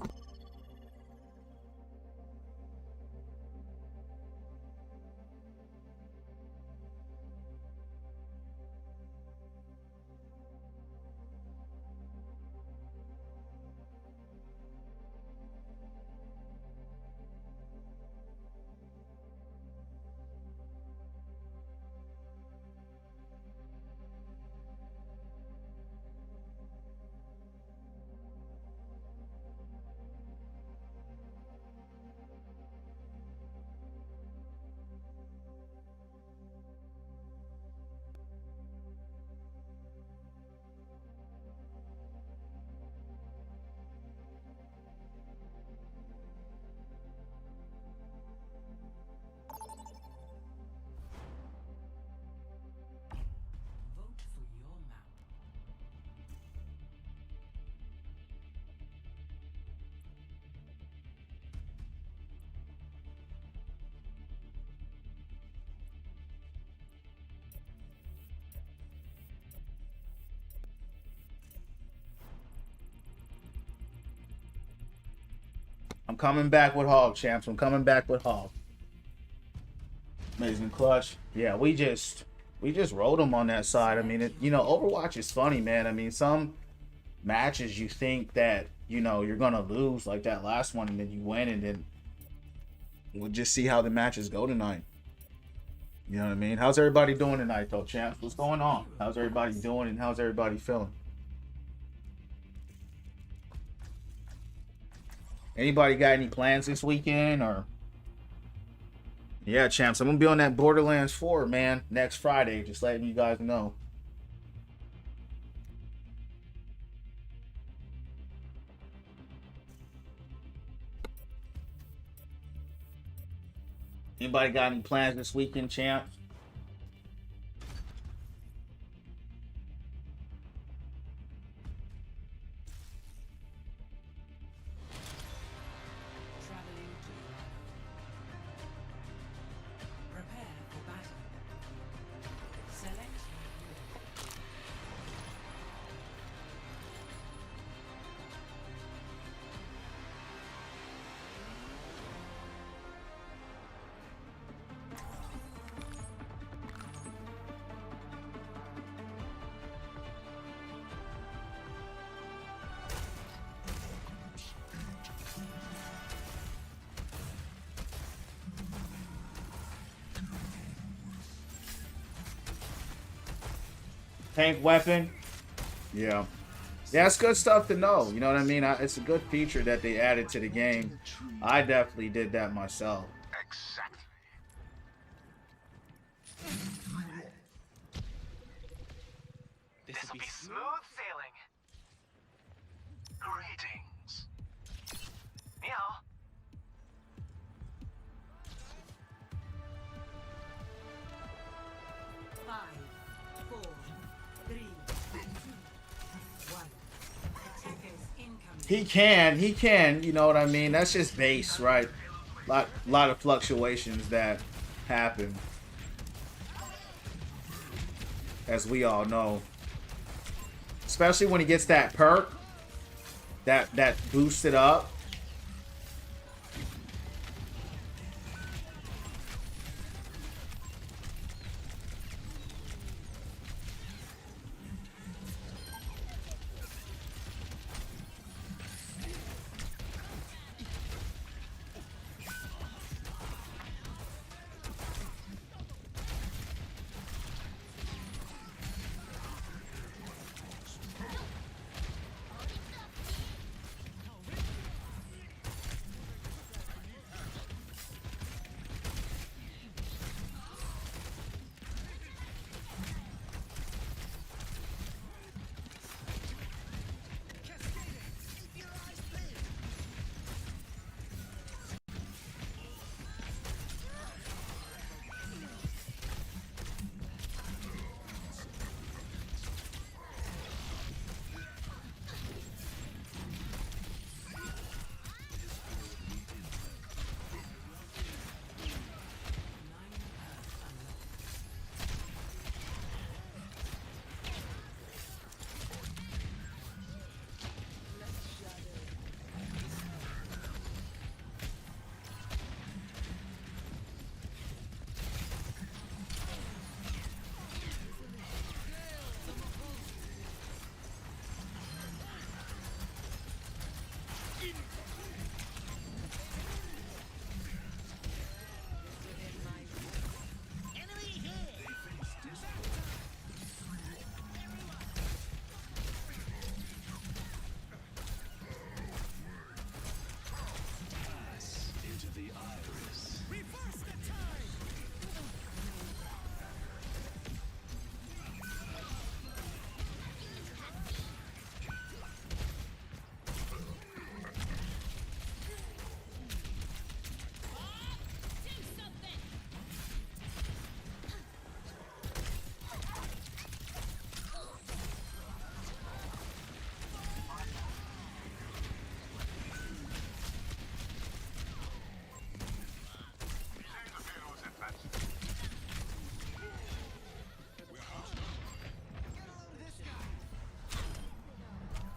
Vote for your map. I'm coming back with Hog, champs. I'm coming back with Hog. Amazing clutch. Yeah, we just rode them on that side. I mean, you know, Overwatch is funny, man. I mean, some matches you think that, you know, you're gonna lose, like that last one, and then you win, and then we'll just see how the matches go tonight. You know what I mean? How's everybody doing tonight, though, champs? What's going on? How's everybody doing, and how's everybody feeling? Anybody got any plans this weekend, or? Yeah, champs, I'm gonna be on that Borderlands 4, man, next Friday. Just letting you guys know. Anybody got any plans this weekend, champs? Traveling to. Prepare for battle. Select. Tank weapon. Yeah. Yeah, it's good stuff to know. You know what I mean? It's a good feature that they added to the game. I definitely did that myself. Exactly. This'll be Smooth sailing. Greetings. Meow. Five, four, three, two, one. Attackers incoming. He can, you know what I mean? That's just base, right? Lot of fluctuations that happen. As we all know. Especially when he gets that perk. That boosts it up.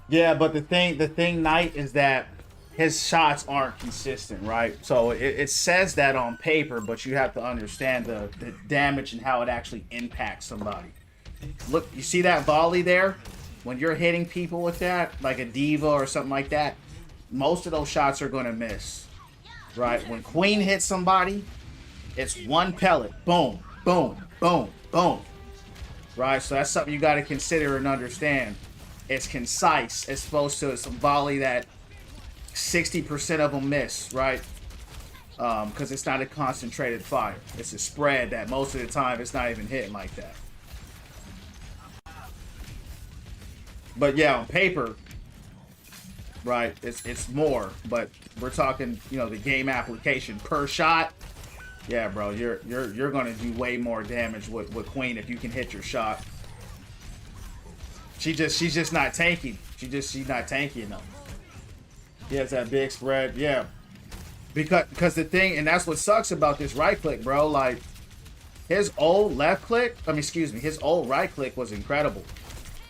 Yeah, but the thing, Knight, is that his shots aren't consistent, right? So it says that on paper, but you have to understand the damage and how it actually impacts somebody. Look, you see that volley there? When you're hitting people with that, like a diva or something like that, most of those shots are going to miss, right? When Queen hits somebody, it's one pellet, boom, boom, boom, boom. Right? So that's something you got to consider and understand. It's concise as opposed to some volley that 60% of them miss, right? Because it's not a concentrated fire. It's a spread that most of the time it's not even hitting like that. But yeah, on paper, right, it's more. But we're talking, you know, the game application per shot. Yeah, bro, you're gonna do way more damage with Queen if you can hit your shot. She's just not tanky. She's not tanky enough. He has that big spread, yeah. Because the thing, and that's what sucks about this right click, bro. Like his old left click, his old right click was incredible.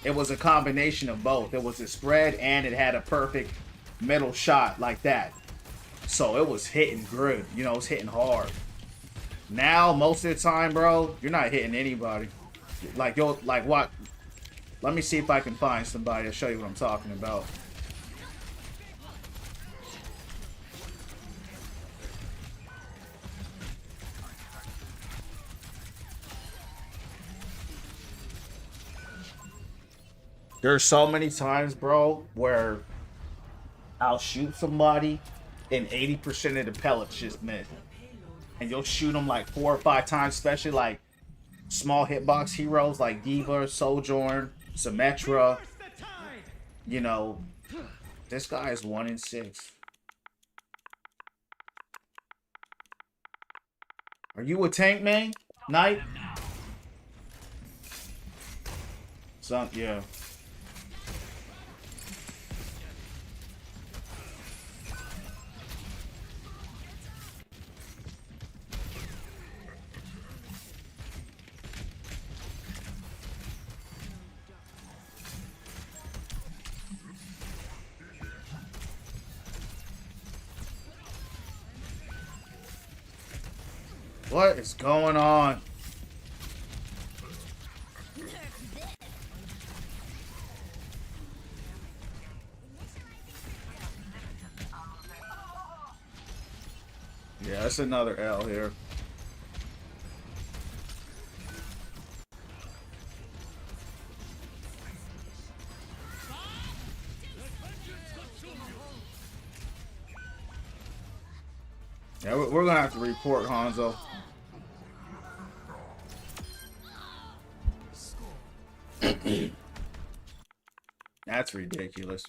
It was a combination of both. It was a spread and it had a perfect middle shot like that. So it was hitting good, you know, it was hitting hard. Now most of the time, bro, you're not hitting anybody. Like what? Let me see if I can find somebody to show you what I'm talking about. There's so many times, bro, where I'll shoot somebody and 80% of the pellets just miss. And you'll shoot them like 4 or 5 times, especially like small hitbox heroes like Diva, Sojourn, Symmetra. You know, this guy is 1 in 6. Are you a tank, man? Knight? Some, yeah. What is going on? Yeah, that's another L here. Yeah, we're gonna have to report Hanzo. That's ridiculous.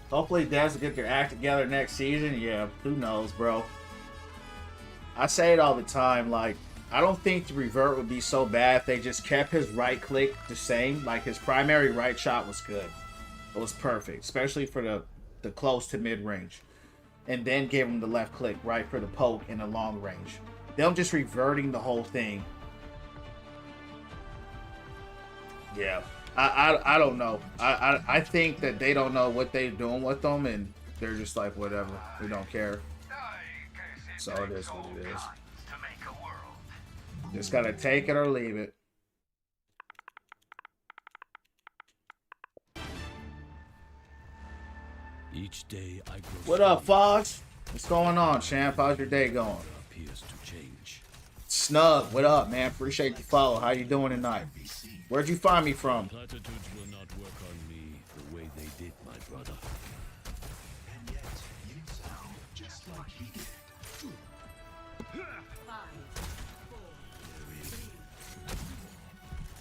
Hopefully Devs will get their act together next season. Yeah, who knows, bro. I say it all the time, like, I don't think the revert would be so bad if they just kept his right click the same. Like, his primary right shot was good. It was perfect, especially for the close to mid-range. And then gave him the left click, right, for the poke in the long range. Them just reverting the whole thing. Yeah. I don't know. I think that they don't know what they're doing with them, and they're just like, whatever. We don't care. So it is what it is. Just gotta take it or leave it. Each day I grow. What up, Fox? What's going on, champ? How's your day going? Appears to change. Snug, what up, man? Appreciate the follow. How you doing tonight? Where'd you find me from? Platitudes will not work on me the way they did my brother. And yet, you sound just like he did. 5, 4, 3,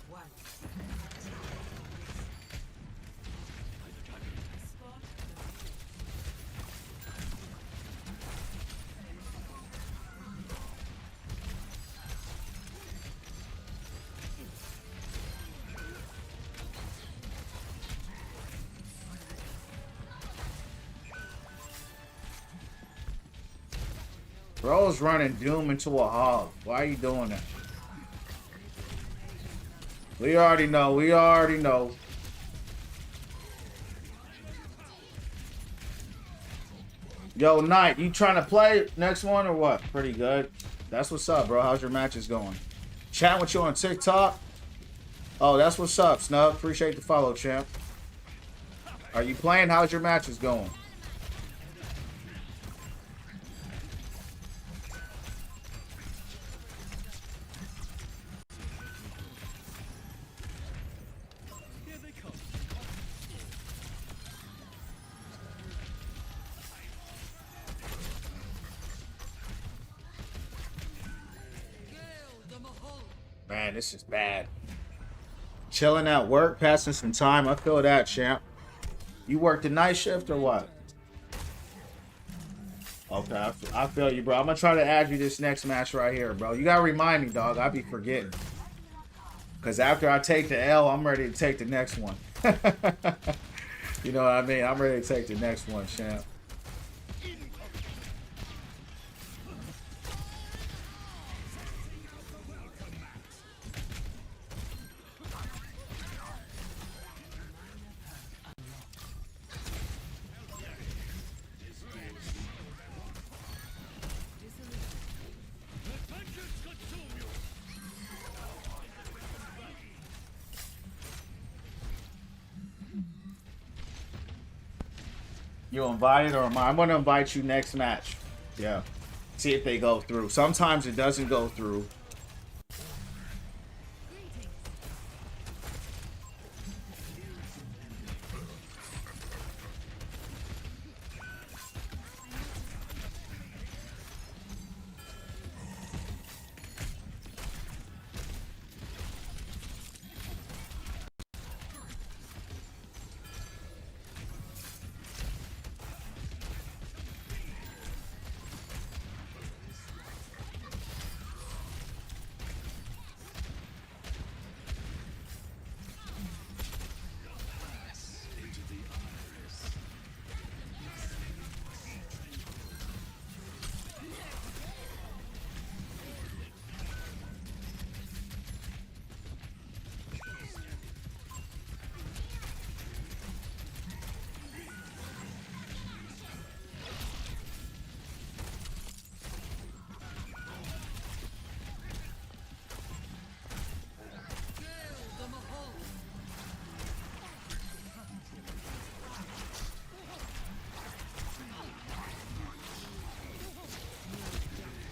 1. Bro's running Doom into a hog. Why are you doing that? We already know. We already know. Yo, Knight, you trying to play next one or what? Pretty good. That's what's up, bro. How's your matches going? Chat with you on TikTok? Oh, that's what's up, Snub. Appreciate the follow, champ. Are you playing? How's your matches going? Man, this is bad. Chilling at work, passing some time. I feel that, champ. You work the night shift or what? Okay, I feel you, bro. I'm gonna try to add you this next match right here, bro. You gotta remind me, dog. I be forgetting. Cause after I take the L, I'm ready to take the next one. You know what I mean? I'm ready to take the next one, champ. You invited or am I? I'm gonna invite you next match. Yeah. See if they go through. Sometimes it doesn't go through.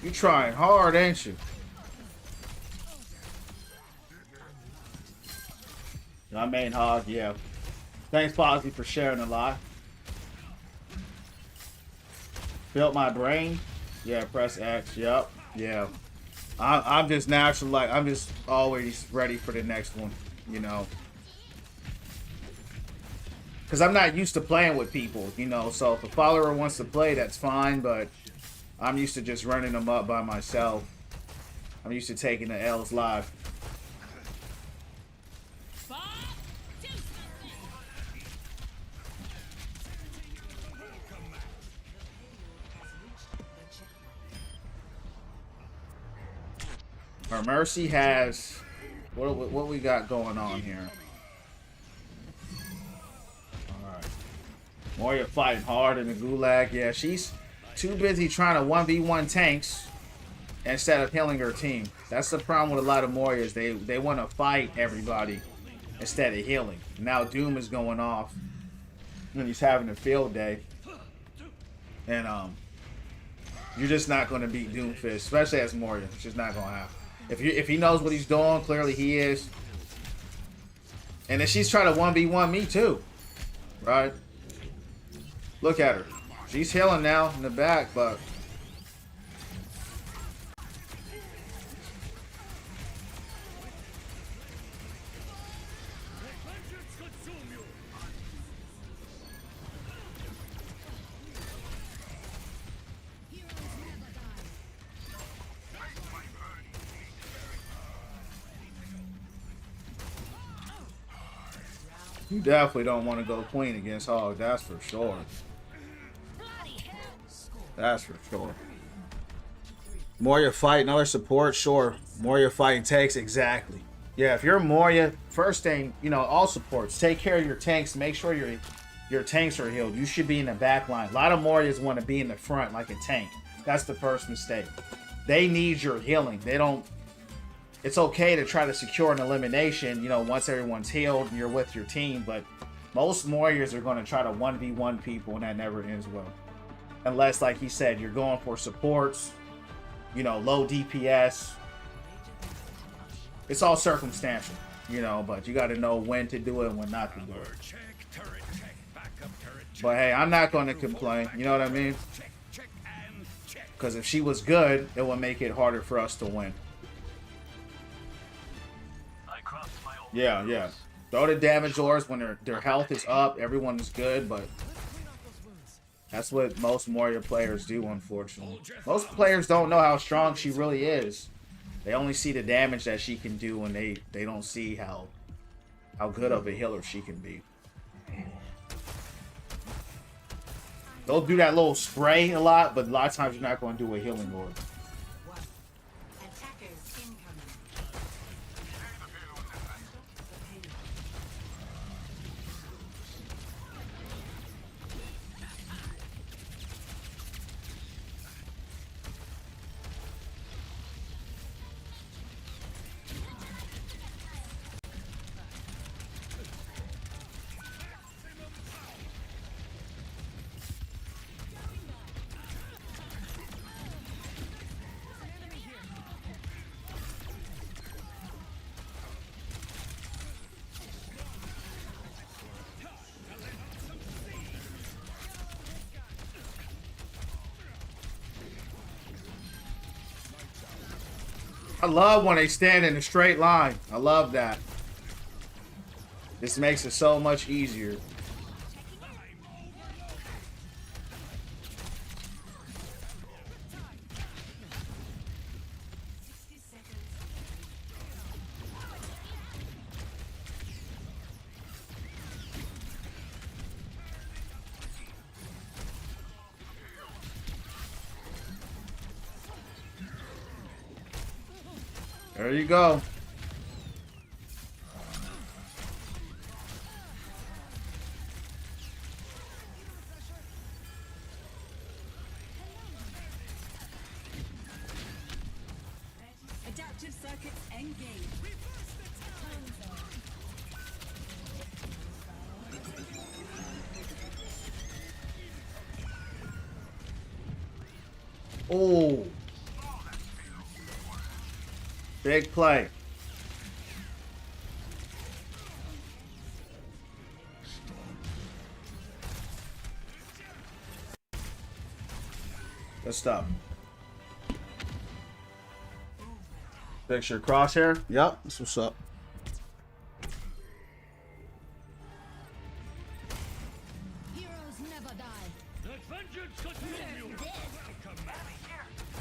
You trying hard, ain't you? My main hog, yeah. Thanks, Posy, for sharing a lot. Built my brain. Yeah, press X. Yep. Yeah. I'm just natural, like, I'm just always ready for the next one, you know. Because I'm not used to playing with people, you know. So if a follower wants to play, that's fine, but I'm used to just running them up by myself. I'm used to taking the L's live. Our Mercy has... What we got going on here? Alright. Moria fighting hard in the gulag. Yeah, she's too busy trying to 1v1 tanks instead of healing her team. That's the problem with a lot of Morias. They want to fight everybody instead of healing. Now Doom is going off and he's having a field day. And you're just not going to beat Doomfist, especially as Moria. It's just not going to happen. If he knows what he's doing, clearly he is. And then she's trying to 1v1 me too. Right? Look at her. She's healing now in the back, but... You definitely don't want to go queen against Hog, that's for sure. That's for sure. Moria fight, another support, sure. Moria fighting takes, exactly. Yeah, if you're Moria, first thing, you know, all supports, take care of your tanks, make sure your tanks are healed. You should be in the back line. A lot of Morias want to be in the front like a tank. That's the first mistake. They need your healing. They don't... It's okay to try to secure an elimination, you know, once everyone's healed and you're with your team, but Most warriors are going to try to 1v1 people, and that never ends well. Unless, like he said, you're going for supports, you know, low DPS. It's all circumstantial, you know, but you got to know when to do it and when not to do it. But hey, I'm not going to complain, you know what I mean? Because if she was good, it would make it harder for us to win. Yeah, yeah. Throw the damage ores when their health is up. Everyone is good, but that's what most warrior players do, unfortunately. Most players don't know how strong she really is. They only see the damage that she can do, and they don't see how good of a healer she can be. They'll do that little spray a lot, but a lot of times you're not going to do a healing orb. Attackers incoming. I love when they stand in a straight line. I love that. This makes it so much easier. There you go. Adaptive circuits engaged. Oh. Big play. Good stuff. Fix your crosshair. Yep, that's what's up. Heroes never die.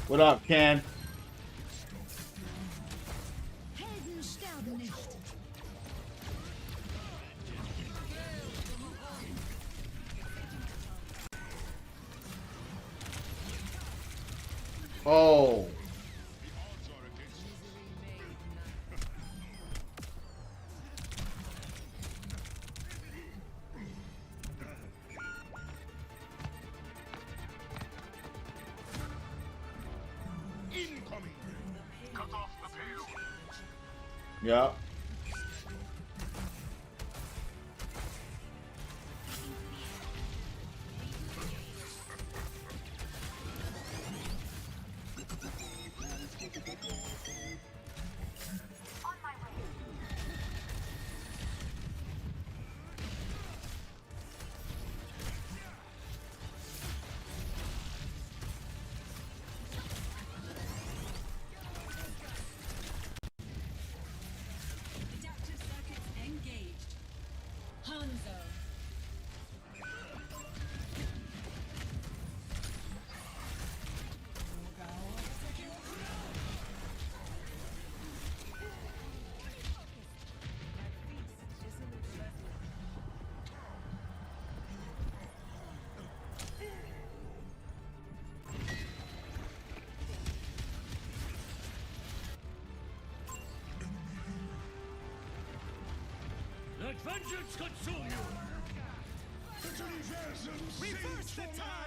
What up, Ken? Helden sterben nicht. Oh. Yeah. On my way. Adaptive circuits engaged. Hanzo. Let vengeance consume you!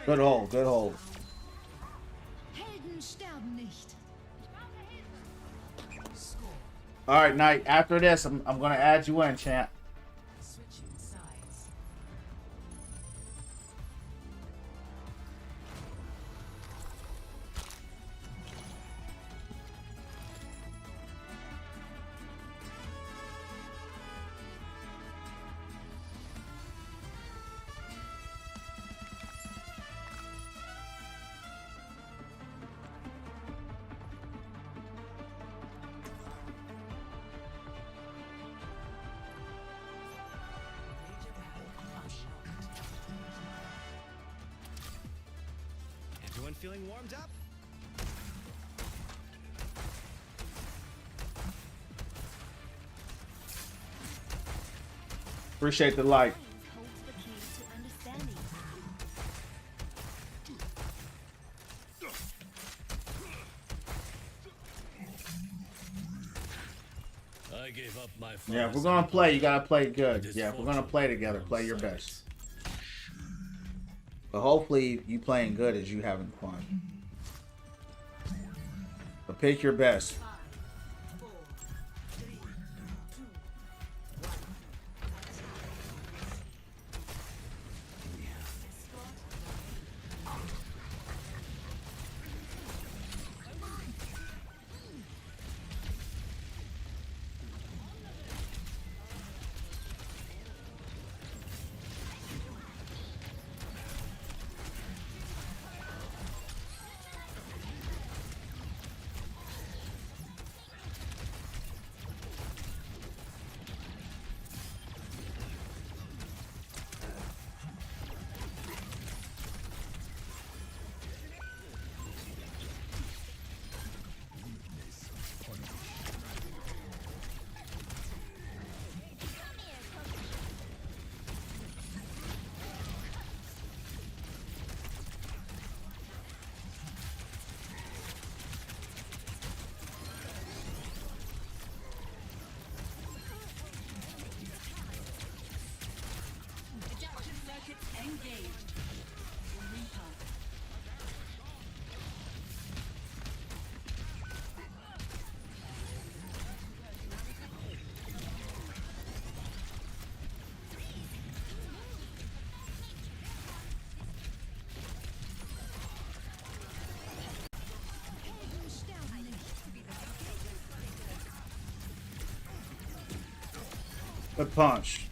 Good hold, good hold. Helden sterben nicht. All right, Knight. After this, I'm gonna add you in, champ. Switching sides. Everyone feeling warmed up? Appreciate the like. Holds the key to understanding. I gave up my Yeah, if we're father's gonna play, you empire. gotta play But good. his Yeah, if we're gonna fortune play together, on play your sides. best. But hopefully, you playing good as you having fun. But pick your best. 5, 4, 3, 2, 1. Ejection circuits engaged. Reaper. Helden sterben nicht. Good punch.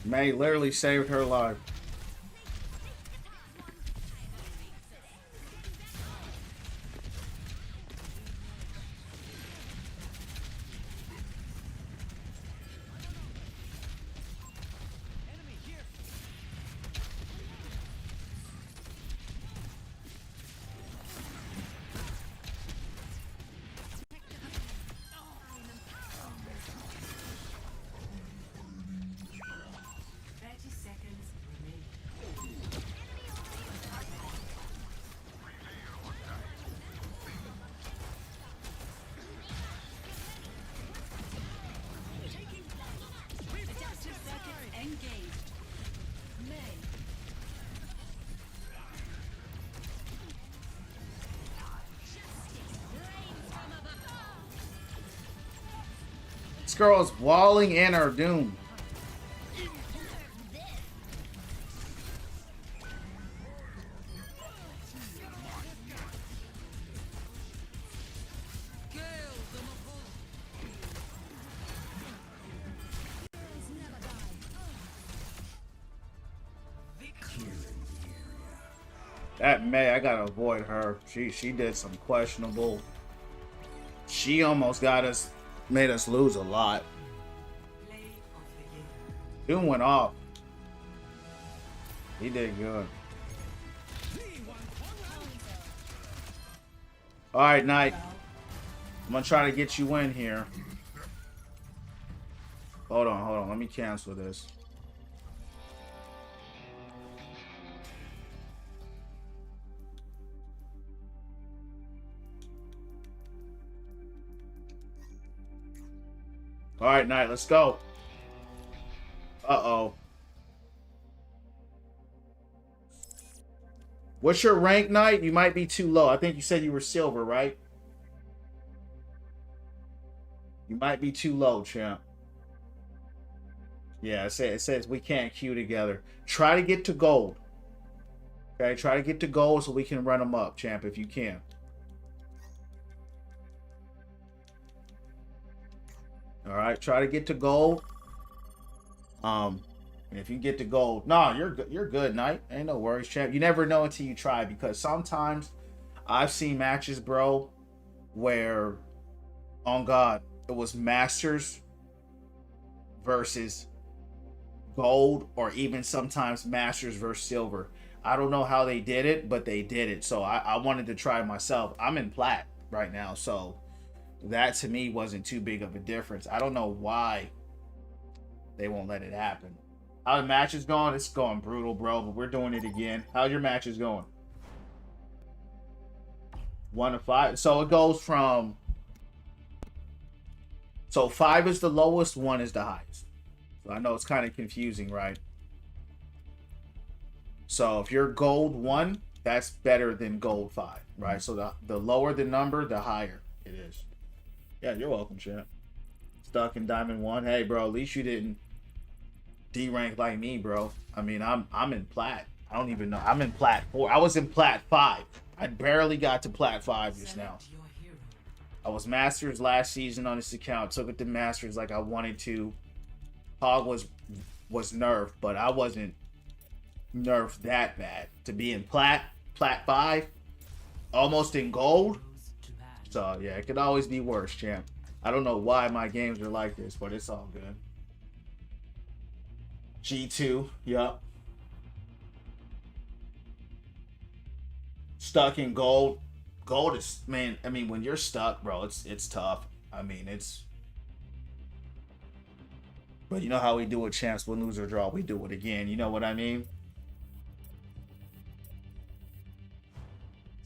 May literally saved her life. Enemy here. Seconds remaining. Adaptive circuits engaged. May. This girl is walling in her doom. That May, I gotta avoid her. She did some questionable. She almost got us, made us lose a lot. Play of the game. Doom went off. He did good. All right, Knight. I'm gonna try to get you in here. Hold on. Let me cancel this. All right, Knight, let's go. Uh-oh. What's your rank, Knight? You might be too low. I think you said you were silver, right? You might be too low, champ. Yeah, it says we can't queue together. Try to get to gold. Okay, try to get to gold so we can run them up, champ, if you can. All right, try to get to gold. If you get to gold, nah, you're good, Knight. Ain't no worries, champ. You never know until you try, because sometimes I've seen matches, bro, where, on God, it was Masters versus gold or even sometimes masters versus silver. I don't know how they did it, but they did it. So I wanted to try myself. I'm in plat right now, so that to me wasn't too big of a difference. I don't know why they won't let it happen. How the match is going? It's going brutal, bro, but we're doing it again. How's your matches going? 1 to 5. So it goes from, so 5 is the lowest, 1 is the highest. So I know it's kind of confusing, right? So if you're gold 1, that's better than gold 5, right? So the lower the number, the higher it is. Yeah, you're welcome, champ. Stuck in diamond 1. Hey, bro, at least you didn't D rank like me, bro. I mean, I'm in plat. I don't even know. I'm in plat 4. I was in plat 5. I barely got to plat 5 just now. Select your hero. I was masters last season on this account. Took it to masters like I wanted to. Hog was nerfed, but I wasn't nerfed that bad. To be in plat 5, almost in gold. Goes to bad. So yeah, it could always be worse, champ. I don't know why my games are like this, but it's all good. G2, yup. Stuck in gold. Gold is, man, I mean, when you're stuck, bro, it's tough. I mean, it's, but you know how we do it, champs, win, lose, or draw, we do it again. You know what I mean?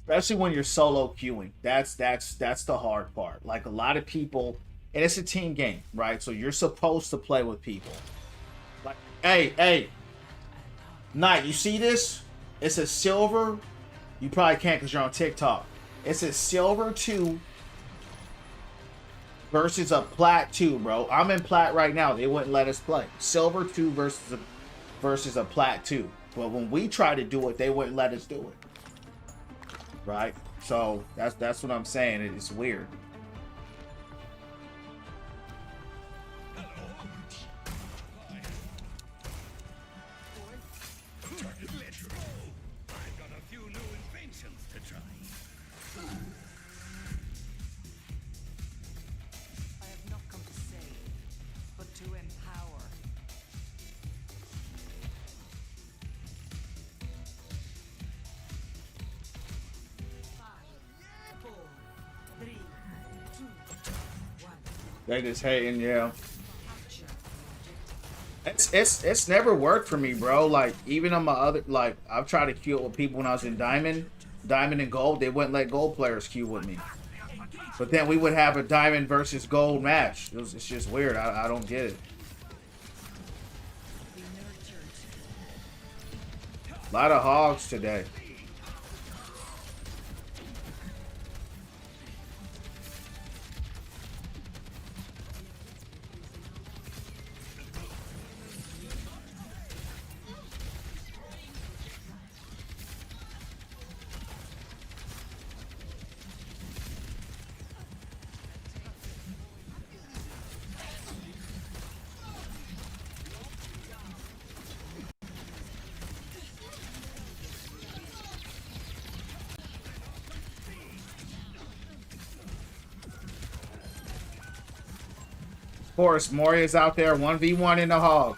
Especially when you're solo queuing. That's the hard part. Like a lot of people, and it's a team game, right? So you're supposed to play with people. Like, hey, Knight, you see this? It's a silver. You probably can't because you're on TikTok. It's a silver 2 versus a plat 2, bro. I'm in plat right now. They wouldn't let us play. Silver 2 versus a plat 2. But when we try to do it, they wouldn't let us do it. Right? So that's what I'm saying. It's weird. I've got a few new inventions to try. I have not come to save, but to empower. 5, 4, 3, 2, 1. They just hating, yeah. Capture. It's never worked for me, bro. Like even on my other, like I've tried to queue with people when I was in diamond and gold. They wouldn't let gold players queue with me. But then we would have a diamond versus gold match. It's just weird. I don't get it. Be nurtured. A lot of hogs today. Of course, Moria's out there 1v1 in the hog.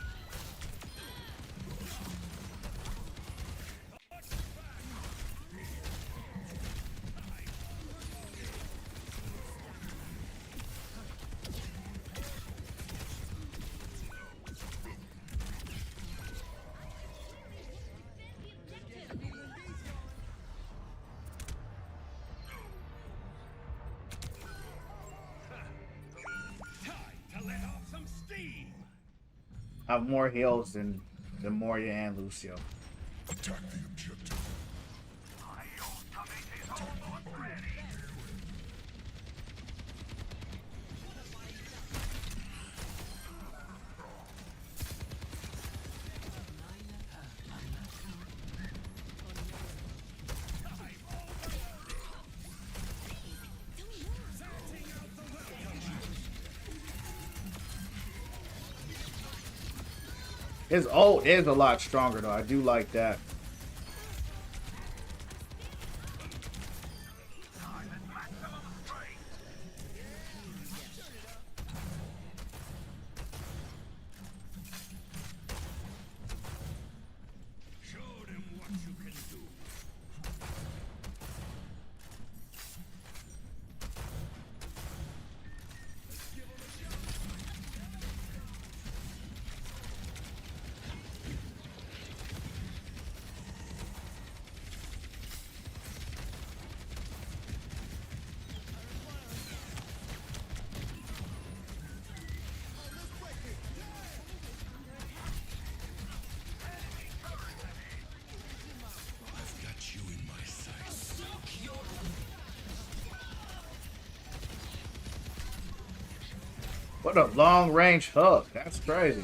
Time to let off some steam. I have more heals than Moria and Lucio. Attack the objective. His ult is a lot stronger though. I do like that. What a long range hook. That's crazy.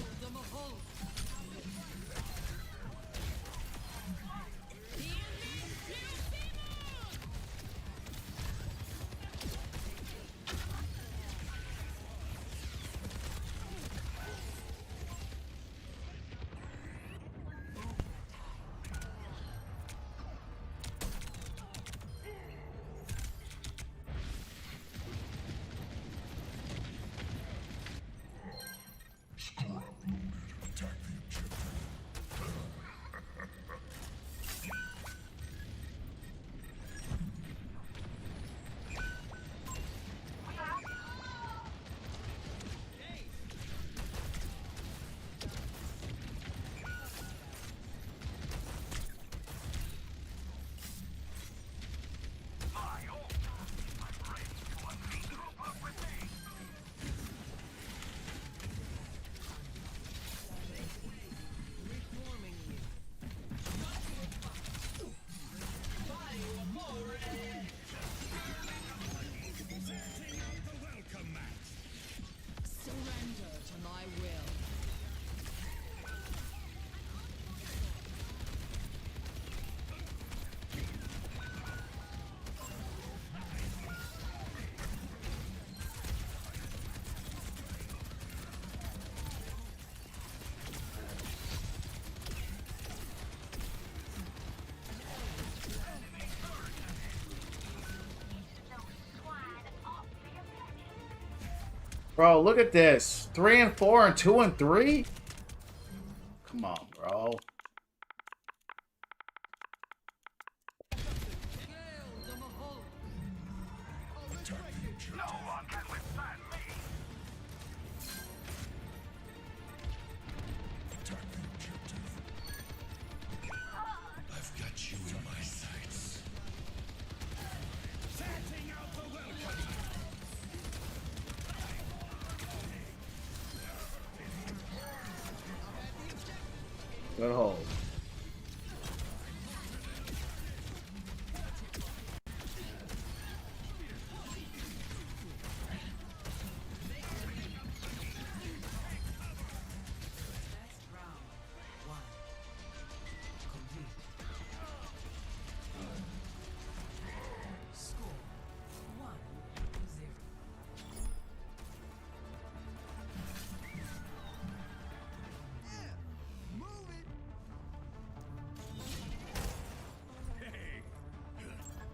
Surrender to my will. Bro, look at this. 3 and 4 and 2 and 3? Come on, bro. I've got you in my sights. Good hold.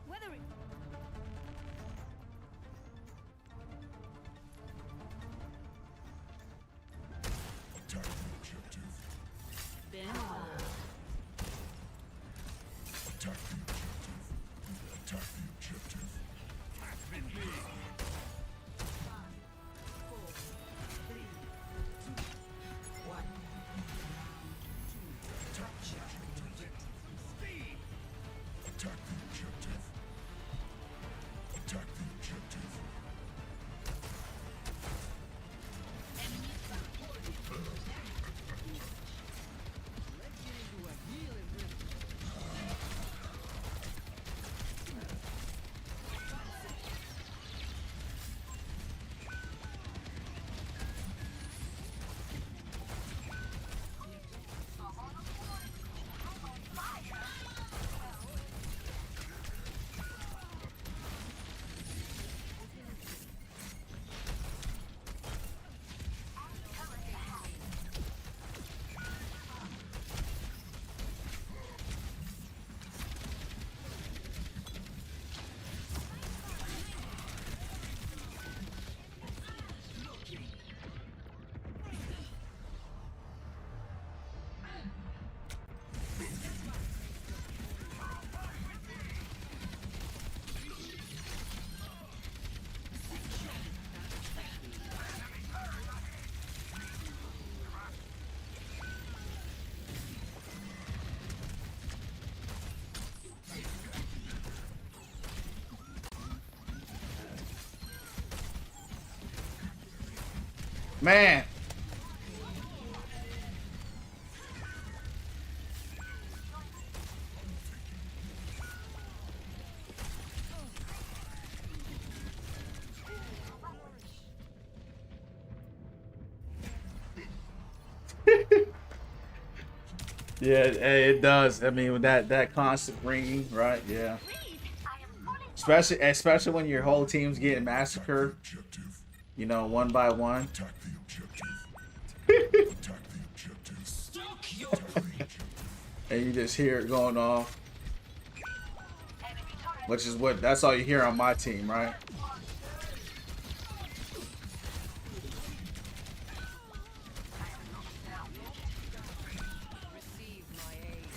Whether it been a while. Man. Yeah, it does. I mean, with that constant ringing, right? Yeah. Especially when your whole team's getting massacred, you know, one by one. And you just hear it going off. Which is that's all you hear on my team, right? Receive my aid.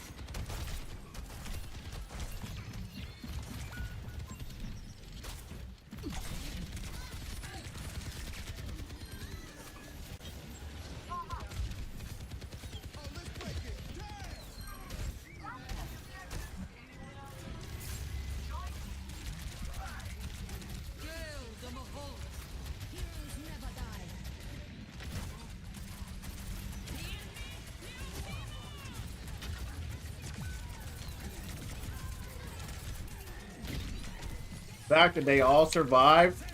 The fact that they all survived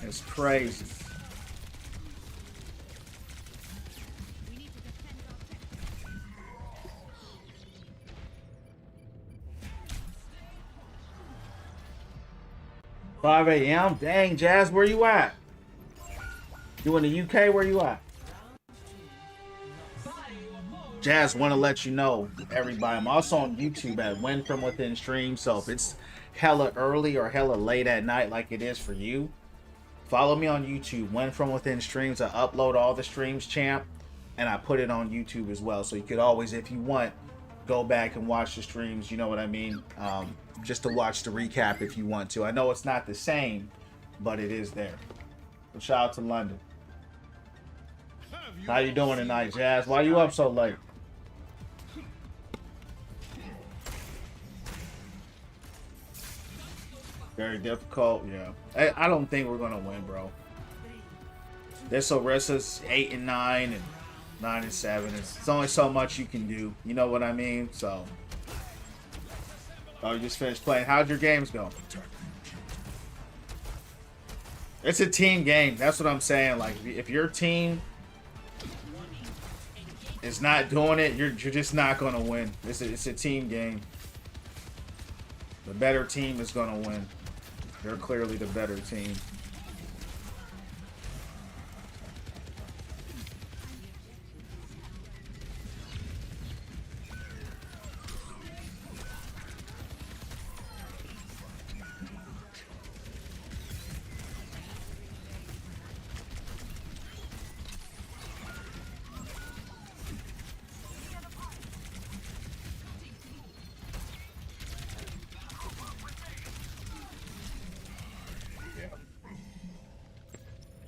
is crazy. "5 a.m. Dang, Jazz, where you at? You in the UK? Where you at?" Jazz, want to let you know, everybody, I'm also on YouTube at Win From Within Stream. So if it's hella early or hella late at night like it is for you, follow me on YouTube, Win From Within Streams. I upload all the streams, champ, and I put it on YouTube as well. So you could always, if you want, go back and watch the streams. You know what I mean? Just to watch the recap if you want to. I know it's not the same, but it is there. So shout out to London. How you doing tonight, Jazz? Why you up so late? Very difficult, yeah. I don't think we're gonna win, bro. This Orissa's 8-9 and 9-7. It's only so much you can do. You know what I mean? So, oh, you just finished playing. How'd your games go? It's a team game. That's what I'm saying. Like, if your team is not doing it, you're just not gonna win. It's a team game. The better team is gonna win. They're clearly the better team.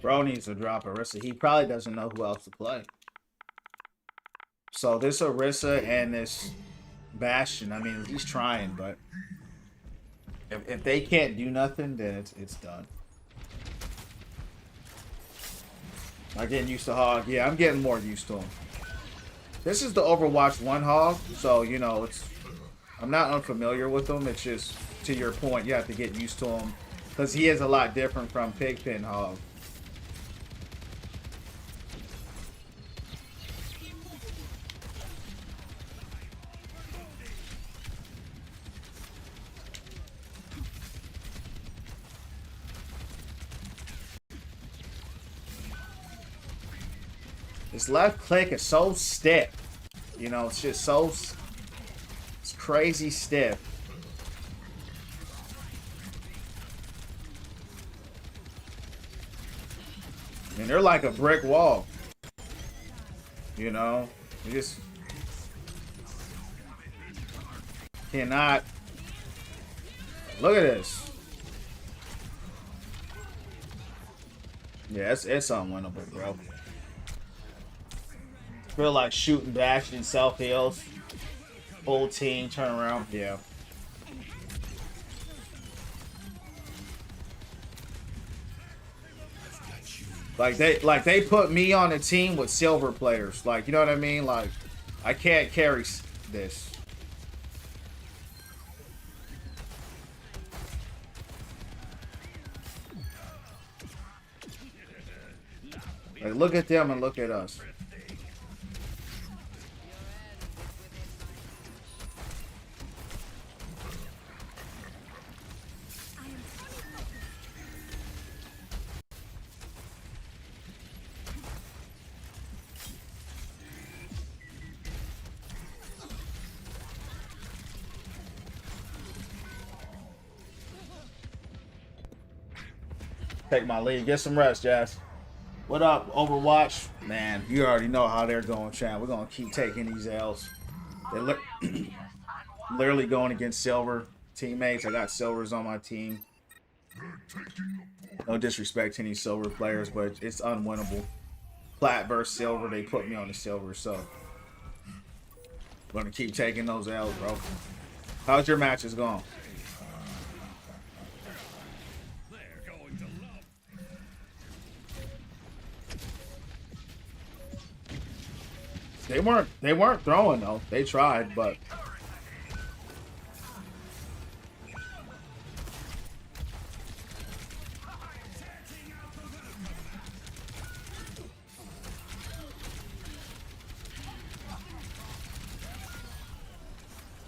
Bro needs to drop Orisa. He probably doesn't know who else to play. So this Orisa and this Bastion, I mean, he's trying, but if they can't do nothing, then it's done. I'm getting used to Hog. Yeah, I'm getting more used to him. This is the Overwatch 1 Hog, so, you know, I'm not unfamiliar with him. It's just, to your point, you have to get used to him. Because he is a lot different from Pigpen Hog. His left click is so stiff. You know, it's just so... It's crazy stiff. And they're like a brick wall. You know? You just... cannot... Look at this. Yeah, it's unwinnable, bro. Feel like shooting Bastion, self heals, full team, turn around. Yeah. Like they put me on a team with silver players. Like, you know what I mean? Like, I can't carry this. Like, look at them and look at us. take my lead. Get some rest, Jazz. What up, Overwatch? Man, you already know how they're going, Chan. We're going to keep taking these L's. They're literally going against silver teammates. I got silvers on my team. No disrespect to any silver players, but it's unwinnable. Plat versus silver, they put me on the silver, so I'm going to keep taking those L's, bro. How's your matches going? They weren't throwing though. They tried, but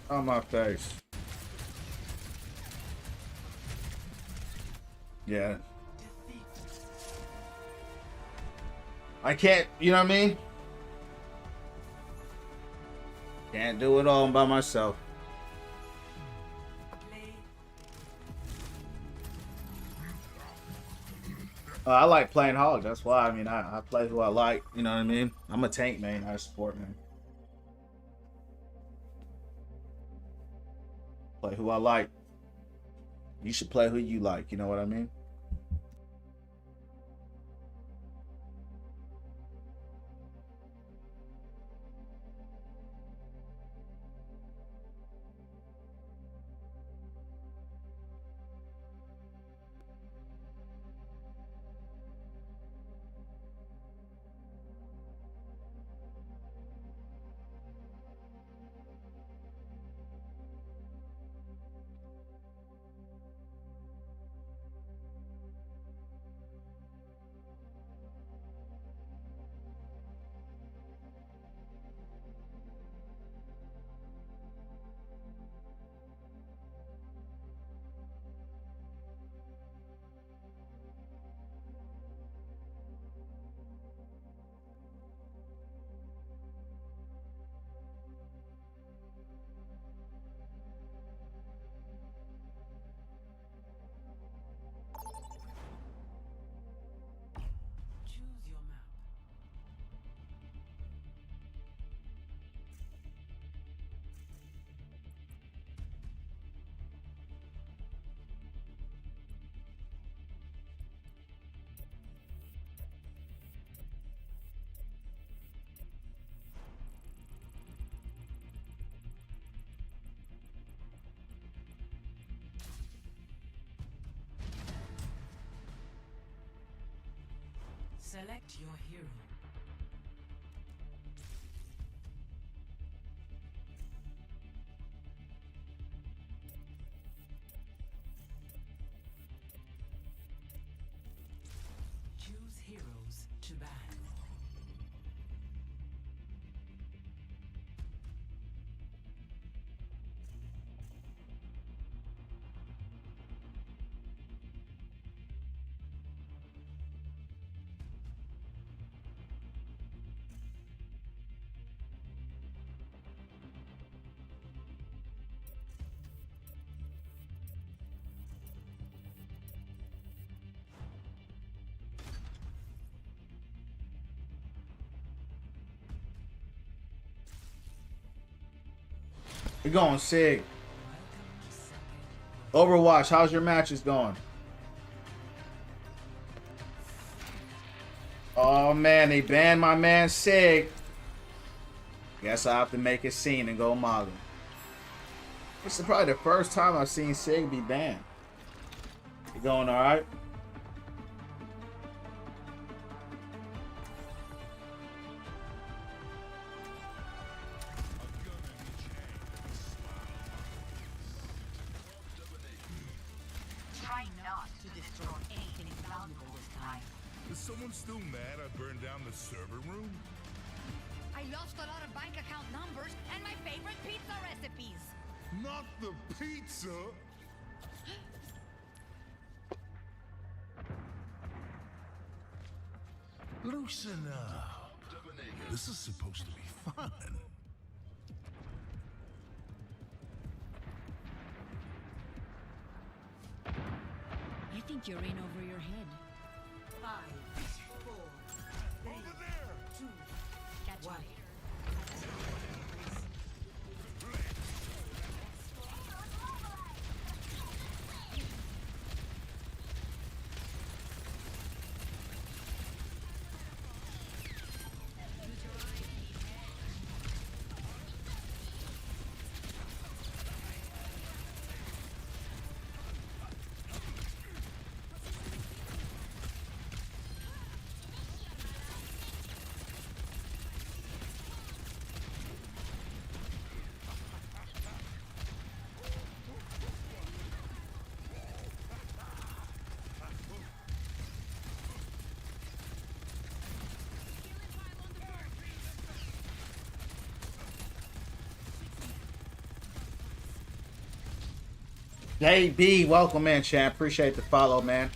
on my face. Yeah. I can't, you know what I mean? Can't do it all by myself. I like playing Hog. That's why. I mean, I play who I like. You know what I mean? I'm a tank main, not a support main. Play who I like. You should play who you like. You know what I mean? Choose your map. Select your hero. Choose heroes to ban. You're going Sig. Overwatch, how's your matches going? Oh man, they banned my man Sig. Guess I have to make a scene and go Maga. This is probably the first time I've seen Sig be banned. You going alright? Try not to destroy anything valuable this time. Is someone still mad I burned down the server room? I lost a lot of bank account numbers and my favorite pizza recipes. Not the pizza! Loosen up. This is supposed to be fun. I think you're in over your head. Catch you later. JB, welcome in, champ. Appreciate the follow, man.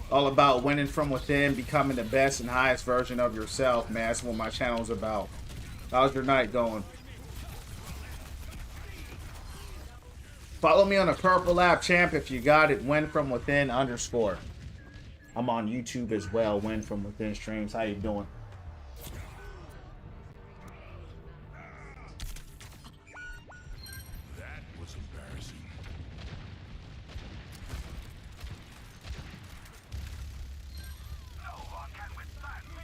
All about winning from within, becoming the best and highest version of yourself, man. That's what my channel's about. How's your night going? Follow me on the purple app, champ, if you got it. Win from within _ I'm on YouTube as well. Win from within streams. How you doing? That was embarrassing. No one can withstand me.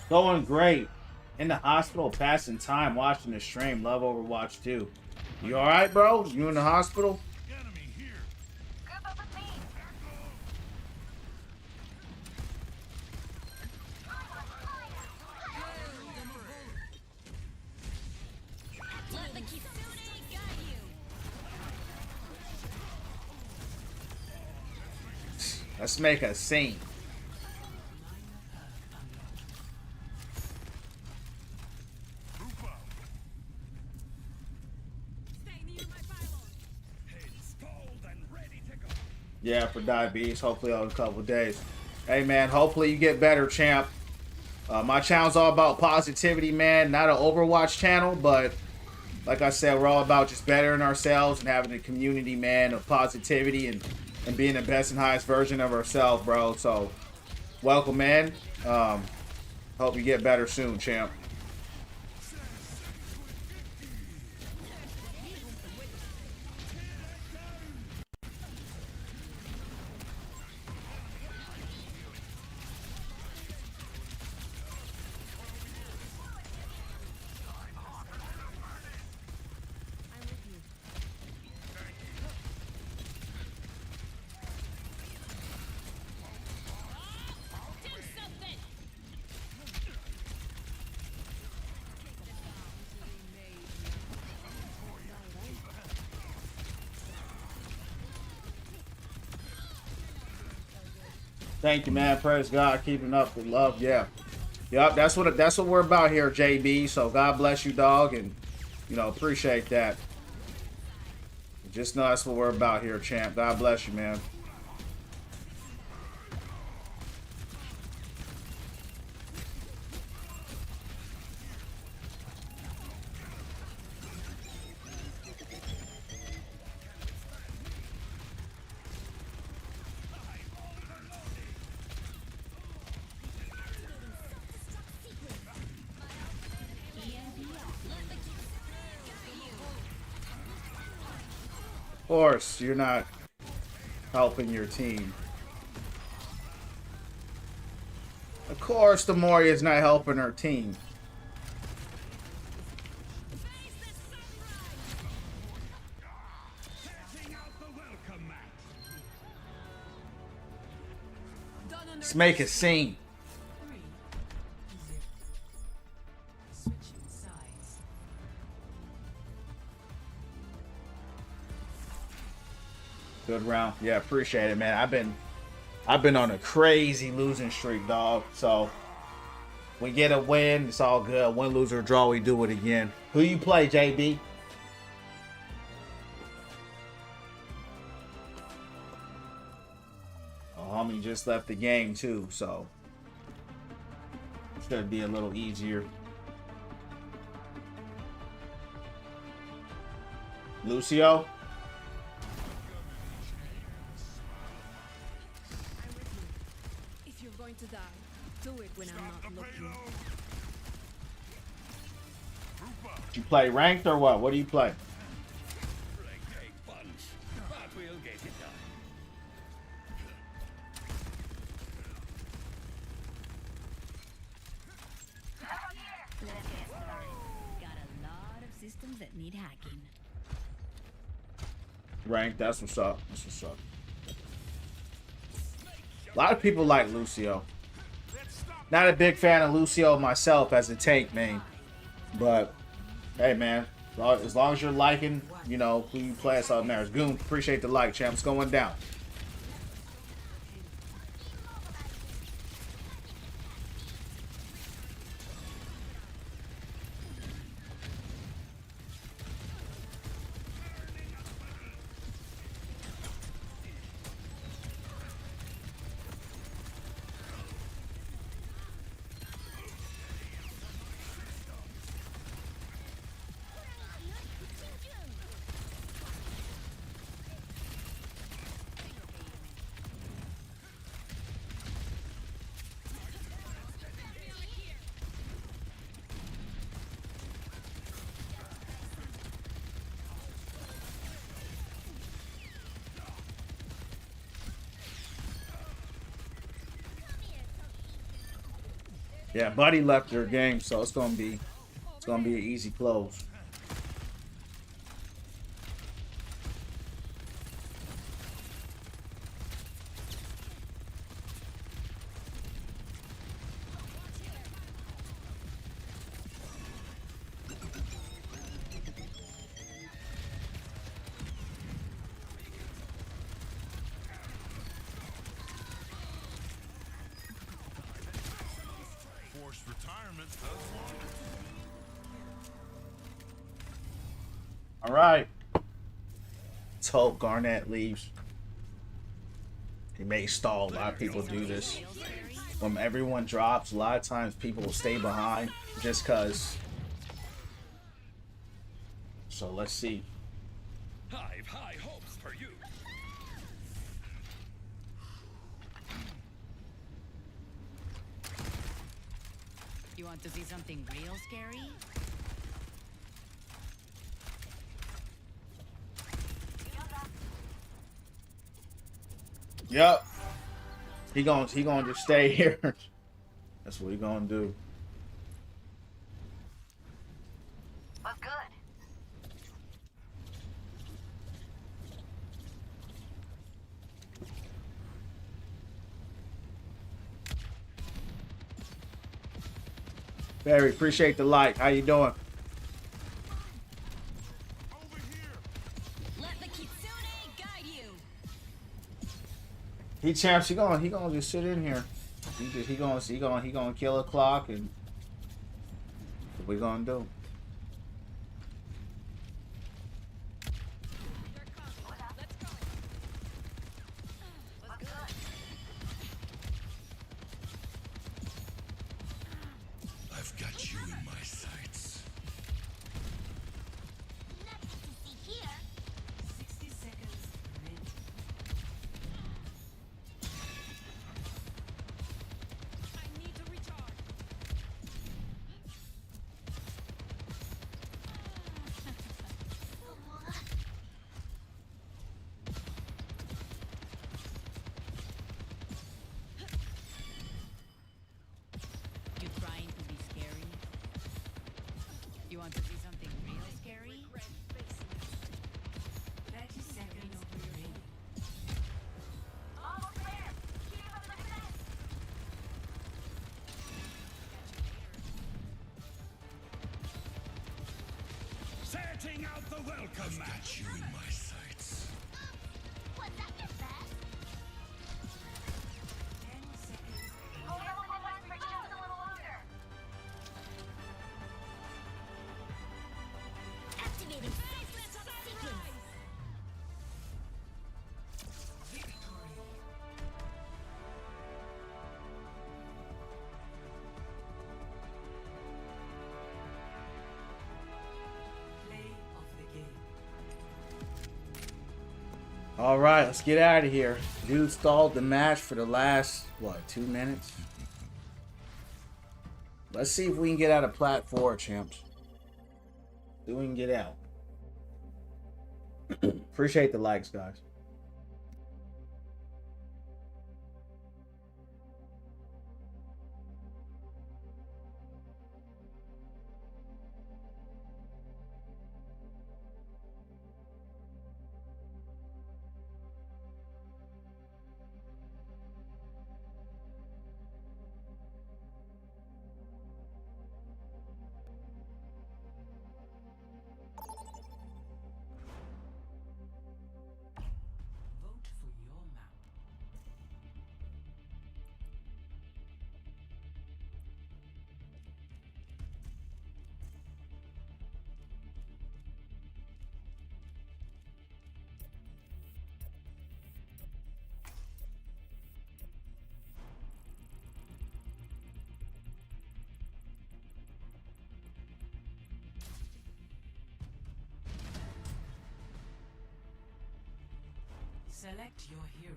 Going great. In the hospital, passing time, watching the stream. Love Overwatch too. You alright, bro? You in the hospital? Enemy here. Group up with me. Let the Kitsune guide you. Let's make a scene. Group up. Stay near my pylon. Heads cold and ready to go. Yeah, for diabetes. Hopefully in a couple days. Hey, man. Hopefully you get better, champ. My channel's all about positivity, man. Not an Overwatch channel, but like I said, we're all about just bettering ourselves and having a community, man, of positivity and being the best and highest version of ourselves, bro. So, welcome, man. Hope you get better soon, champ. Do something. Thank you, man. Praise God. Keeping up the love. Yeah. Yep, that's what we're about here, JB. So God bless you, dog, and appreciate that. Just know that's what we're about here, champ. God bless you, man. Of course, you're not helping your team. Of course, the Moria's not helping her team. Setting out the welcome mat. Let's make a scene. Switching sides. Good round. Yeah, appreciate it, man. I've been on a crazy losing streak, dog. So we get a win, it's all good. Win, lose, or draw, we do it again. Who you play, JB? Oh, homie just left the game too, so should be a little easier. Lucio? If you're going to die, do it when I'm not looking. You play ranked or what? What do you play? Got a lot of systems that need hacking. Ranked, that's what's up. That's what's up. A lot of people like Lucio. Not a big fan of Lucio myself as a tank main. But, hey man, as long as you're liking, you know, who you play, that's all that matters. Goon, appreciate the like, champ. It's going down. Yeah, Buddy left their game, so it's gonna be an easy close. Forced retirement. All right. Let's hope Garnett leaves. He may stall. A lot of people do this. When everyone drops, a lot of times people will stay behind just because. So let's see. I've high hopes for you. You want to see something real scary? Yep. He gonna just stay here. That's what he gonna do. What's good? Barry, appreciate the like. How you doing? Let the Kitsune guide you. He champs. He gonna just sit in here. He gonna kill a clock and what we gonna do? What's good? I've got you in my sights. 60 seconds. I need to recharge. You trying to be scary? You want to see something real scary? 30 seconds. Almost there. Keep up the fence. Setting out the welcome I've mat. got you in my sights. Hold on with the west for just a little longer. Activating sequence. All right, let's get out of here. Dude stalled the match for the last, what, 2 minutes? Let's see if we can get out of Plat 4, champs. See if we can get out. Appreciate the likes, guys. Vote for your map. Select your hero.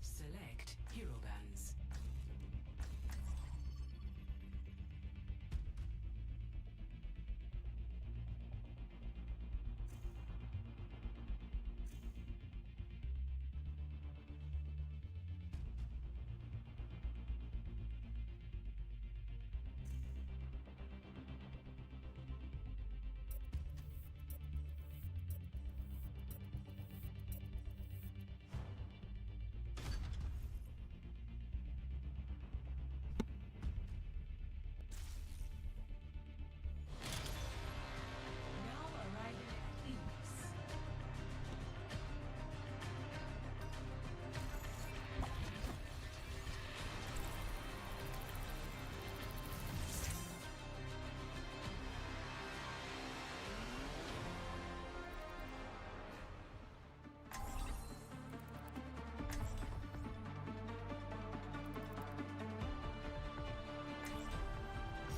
Select hero bands. Now arriving at Phoenix.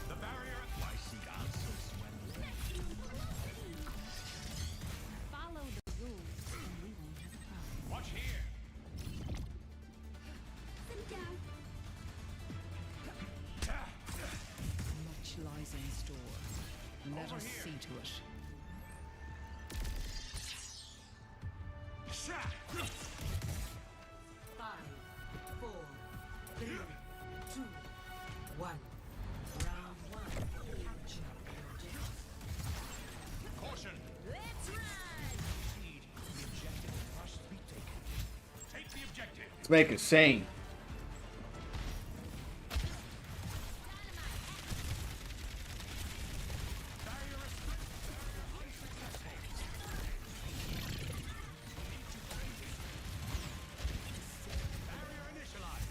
The barrier. Why seek answers when Follow the rules, and we won't have a problem. watch here. Much lies in store. Let us see to it. Five, four, three, two, one. Round one. Capture your objective. Caution. Let's ride! Proceed. The objective must be taken. Take the objective. Let's make a scene. Barrier initialized.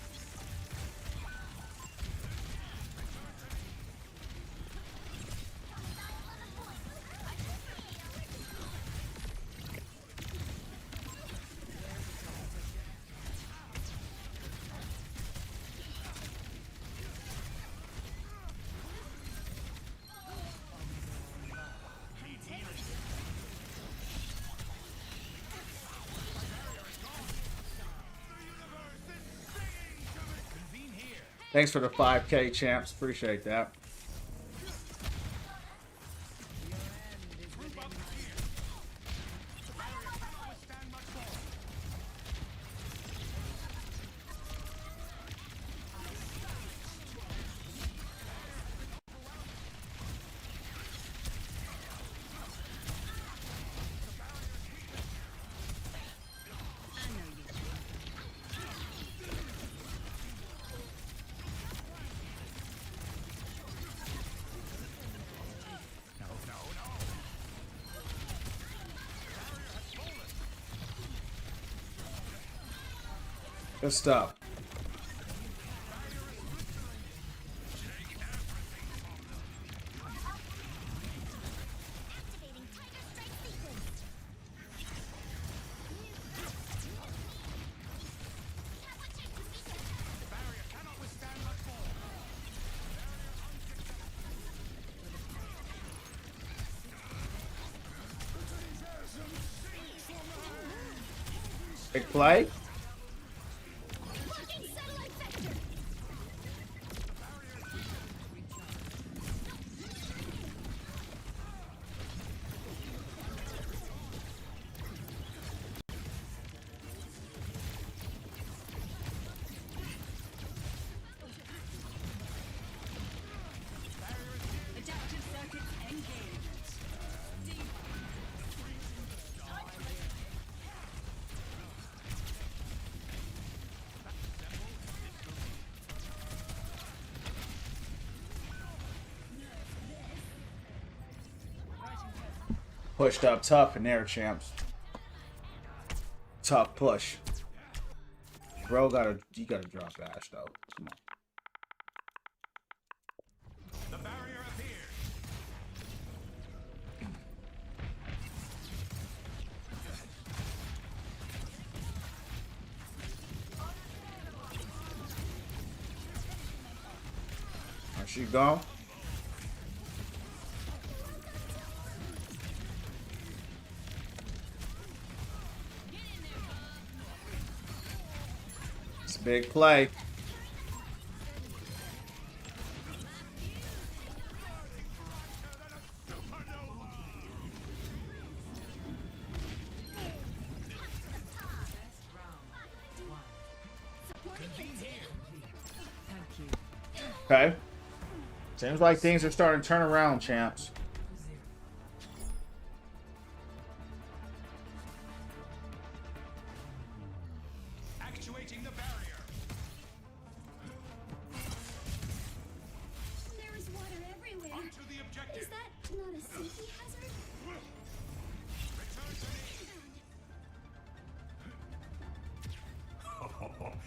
Thanks for the 5K, champs. Appreciate that. Good stuff. Big play. Adaptive circuits engaged. Pushed up tough in there, champs. Tough push. Bro, you gotta drop Ash though. Come on. The barrier appears. There she go. It's a big play. Okay. Seems like things are starting to turn around, champs. Actuating the barrier. There is water everywhere. Onto the objective. Is that not a safety hazard?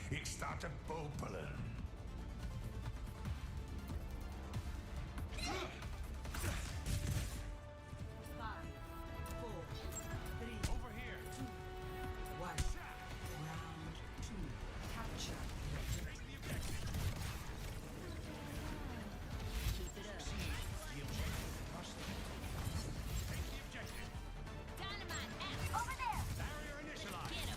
It started bubbling. Over here. Over there! Barrier initialized.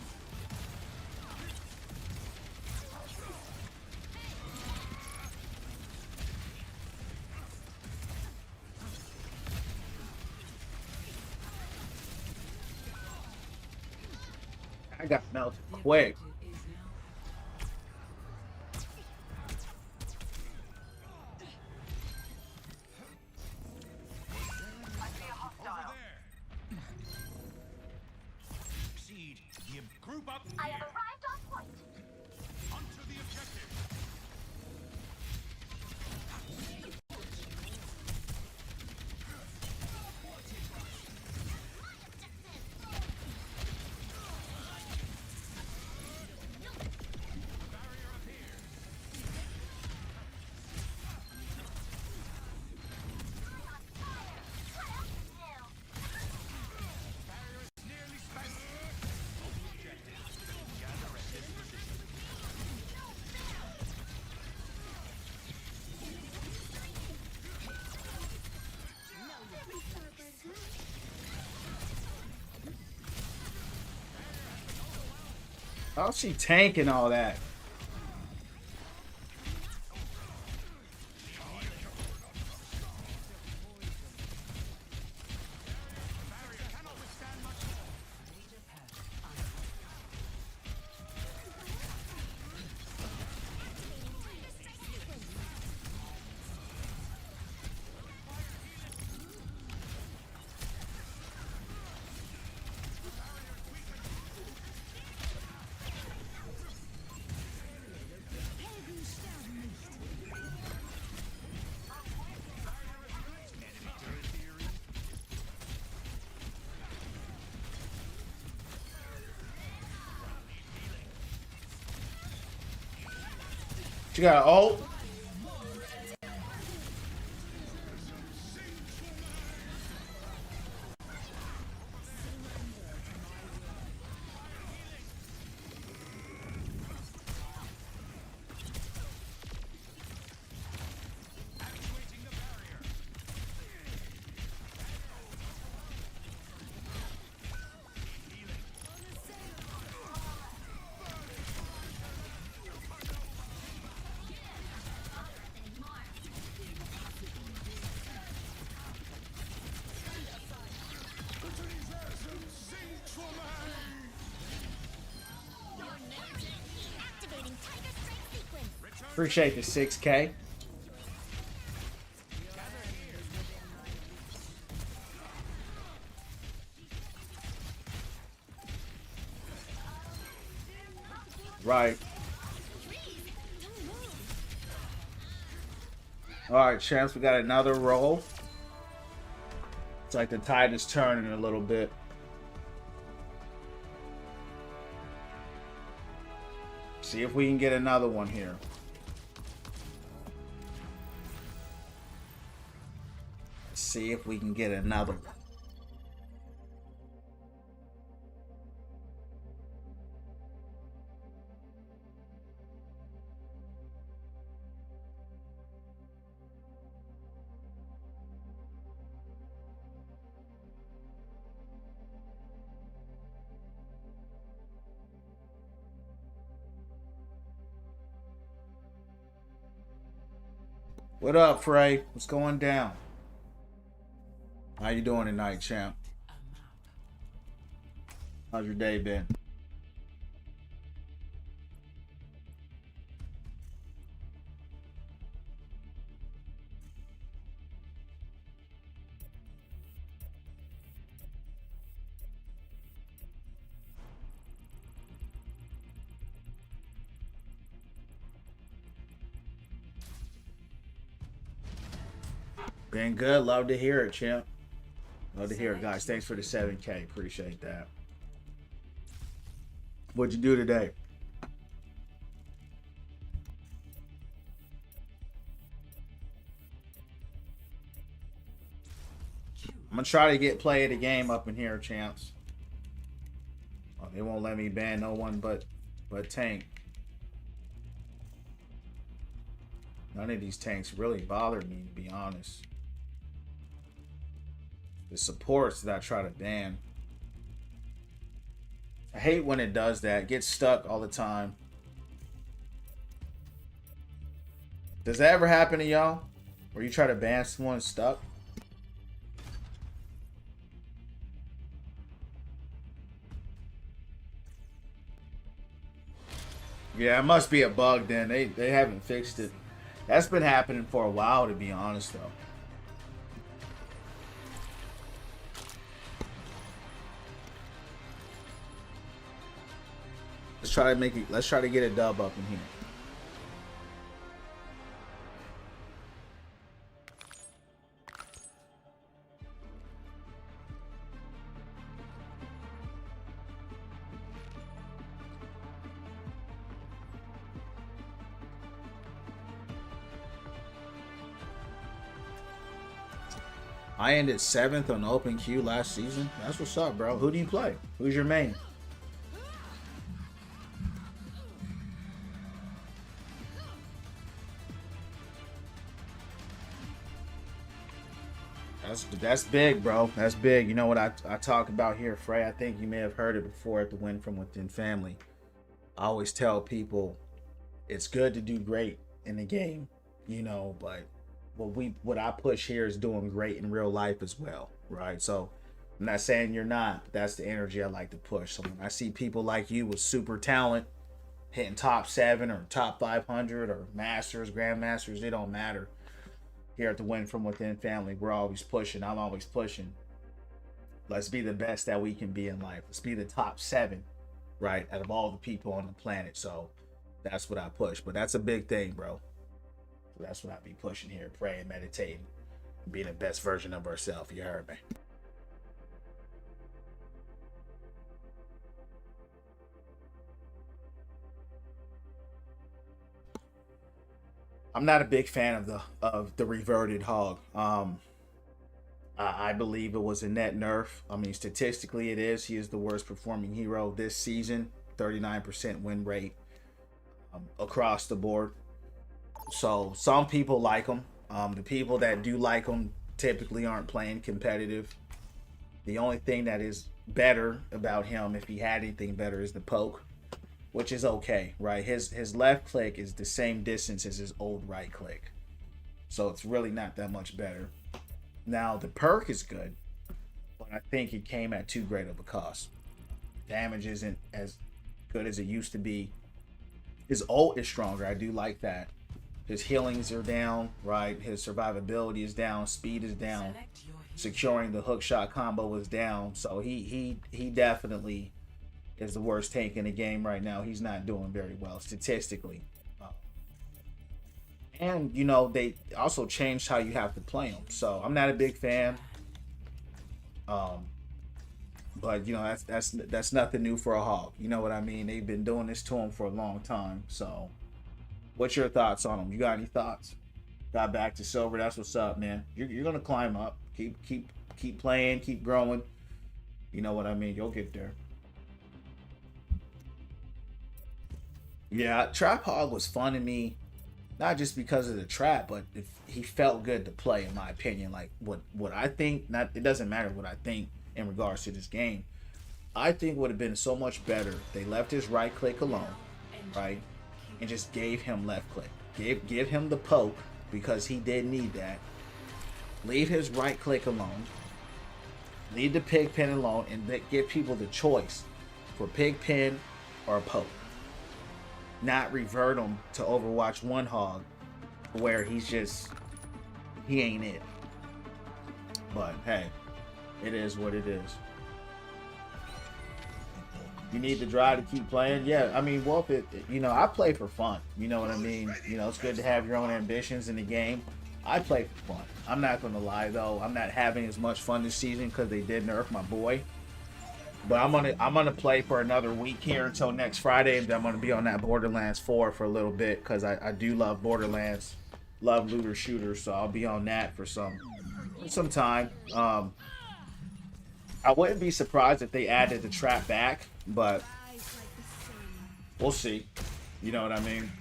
I got melted quick. Over there. Exceed. Group up I here. have arrived on point. Onto the objective. Barrier appears. Barrier is nearly spent. Objective. Gather at this position. How's she tanking all that? Barrier cannot withstand much more. She got an ult. Activating the barrier. Healing. Activating Tiger Strike sequence. Appreciate the 6K. Right. All right, champs, we got another roll. It's like the tide is turning a little bit. See if we can get another one here. See if we can get another one. What up, Frey? What's going down? How you doing tonight, champ? How's your day been? Been good. Love to hear it, champ. Love to hear it, guys. Thanks for the 7K. Appreciate that. What'd you do today? I'm gonna try to play the game up in here, champs. Oh, they won't let me ban no one but tank. None of these tanks really bothered me, to be honest. The supports that I try to ban. I hate when it does that. It gets stuck all the time. Does that ever happen to y'all? Where you try to ban someone stuck? Yeah, it must be a bug then. They haven't fixed it. That's been happening for a while, to be honest, though. Let's try to make it. Let's try to get a dub up in here. I ended 7th on Open Queue last season. That's what's up, bro. Who do you play? Who's your main? That's big, bro. That's big. You know what I talk about here, Frey? I think you may have heard it before at the Win From Within family. I always tell people it's good to do great in the game, you know, but what I push here is doing great in real life as well, right? So I'm not saying you're not, but that's the energy I like to push. So when I see people like you with super talent hitting top 7 or top 500 or masters, grandmasters, it don't matter. Here at the Win From Within family, we're always pushing. I'm always pushing. Let's be the best that we can be in life. Let's be the top 7, right, out of all the people on the planet. So that's what I push. But that's a big thing, bro. So that's what I be pushing here, praying, meditating, being the best version of ourselves. You heard me. I'm not a big fan of the reverted hog. I believe it was a net nerf. I mean, statistically, it is. He is the worst performing hero this season. 39% win rate across the board. So some people like him. The people that do like him typically aren't playing competitive. The only thing that is better about him, if he had anything better, is the poke, which is okay, right? His left click is the same distance as his old right click, so it's really not that much better. Now the perk is good, but I think it came at too great of a cost. Damage isn't as good as it used to be. His ult is stronger. I do like that. His healings are down, right? His survivability is down. Speed is down. Securing the hook shot combo is down. So he definitely is the worst tank in the game right now. He's not doing very well statistically. And you know, they also changed how you have to play him. So I'm not a big fan. But you know, that's nothing new for a hog. You know what I mean? They've been doing this to him for a long time. So what's your thoughts on him? You got any thoughts? Got back to silver. That's what's up, man. You're gonna climb up. Keep playing. Keep growing. You know what I mean? You'll get there. Yeah, Trap Hog was fun to me, not just because of the trap, but if he felt good to play, in my opinion. Like what I think, not it doesn't matter what I think in regards to this game. I think would have been so much better. They left his right click alone, right, and just gave him left click. Give him the poke because he did need that. Leave his right click alone. Leave the pig pin alone, and give people the choice for pig pin or poke. Not revert him to Overwatch 1 hog where he ain't it. But hey, it is what it is. You need the drive to keep playing. Yeah, I mean, well, you know, I play for fun. You know what I mean? You know, it's good to have your own ambitions in the game. I play for fun. I'm not gonna lie though, I'm not having as much fun this season because they did nerf my boy. But I'm gonna play for another week here until next Friday, and then I'm gonna be on that Borderlands 4 for a little bit because I do love Borderlands, love looter shooters, so I'll be on that for some time. I wouldn't be surprised if they added the trap back, but we'll see. You know what I mean?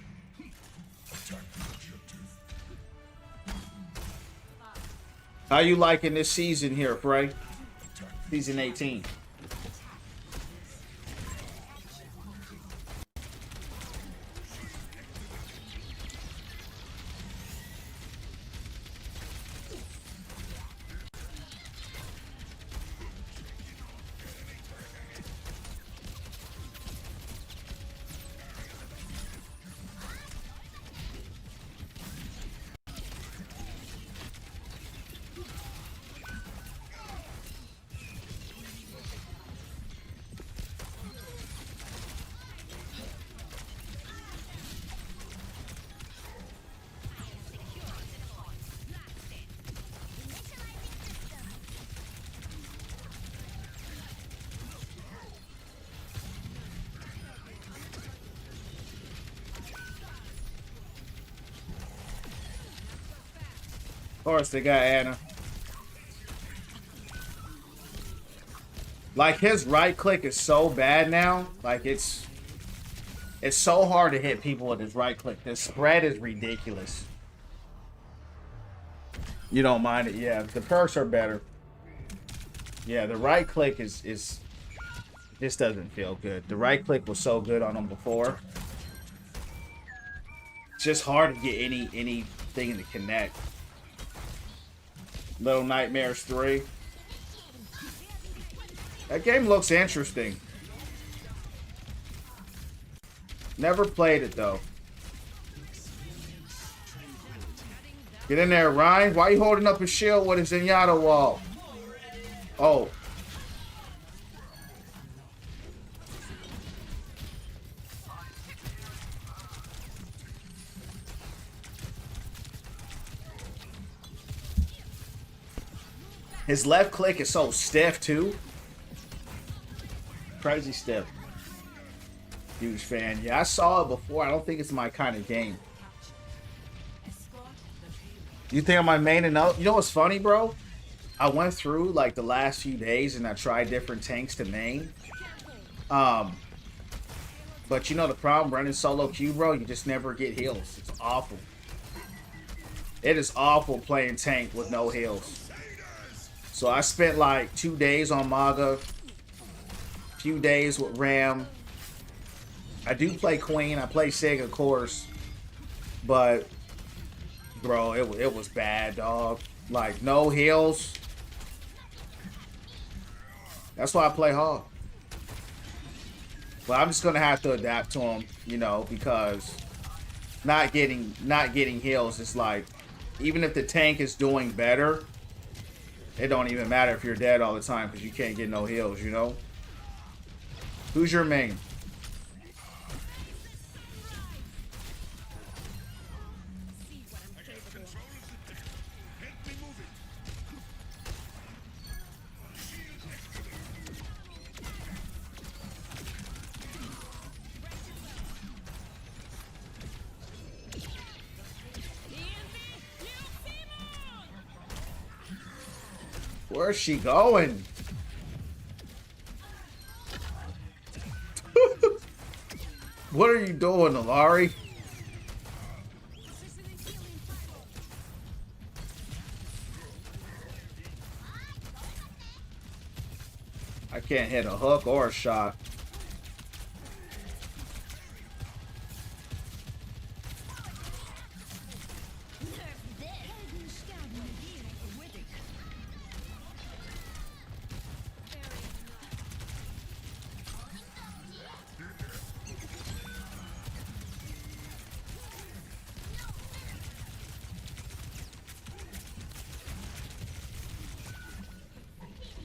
How you liking this season here, Frey? Season 18. Of course, they got Anna. Like, his right click is so bad now. Like, it's so hard to hit people with his right click. The spread is ridiculous. You don't mind it? Yeah, the perks are better. Yeah, the right click is this doesn't feel good. The right click was so good on him before. It's just hard to get anything to connect. Little Nightmares 3. That game looks interesting. Never played it though. Get in there, Ryan. Why are you holding up his shield with his Zenyatta wall? Oh. His left click is so stiff too. Crazy stiff. Huge fan. Yeah, I saw it before. I don't think it's my kind of game. You think I might main another? You know what's funny, bro? I went through like the last few days and I tried different tanks to main. But you know the problem running solo queue, bro? You just never get heals. It's awful. It is awful playing tank with no heals. So I spent like 2 days on Maga, few days with Ram. I do play Queen. I play Sig, of course. But, bro, it was bad, dog. Like, no heals. That's why I play Hog. But I'm just going to have to adapt to him, you know, because not getting heals is like, even if the tank is doing better, it don't even matter if you're dead all the time because you can't get no heals, you know? Who's your main? Where's she going? What are you doing, Alari? I can't hit a hook or a shot.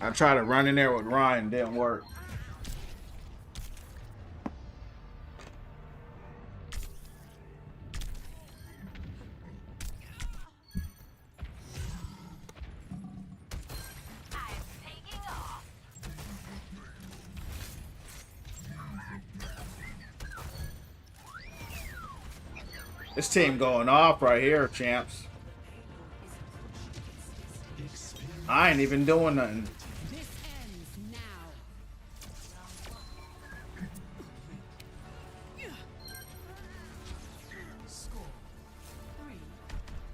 I tried to run in there with Ryan, didn't work. This team going off right here, champs. I ain't even doing nothing. This ends now.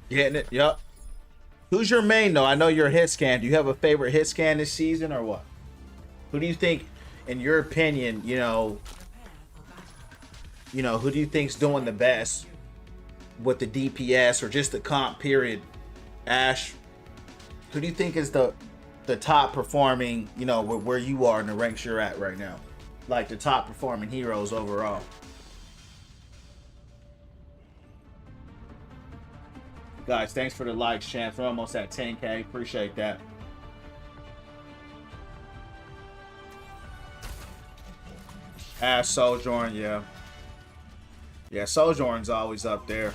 Getting it, yup. Who's your main though? I know you're a hit scan. Do you have a favorite hit scan this season or what? Who do you think, in your opinion, you know, who do you think's doing the best with the DPS or just the comp period? Ash, who do you think is the top performing, you know, where you are in the ranks you're at right now? Like the top performing heroes overall. Guys, thanks for the likes, champs. We're almost at 10K. Appreciate that. Ash, Sojourn, yeah. Yeah, Sojourn's always up there.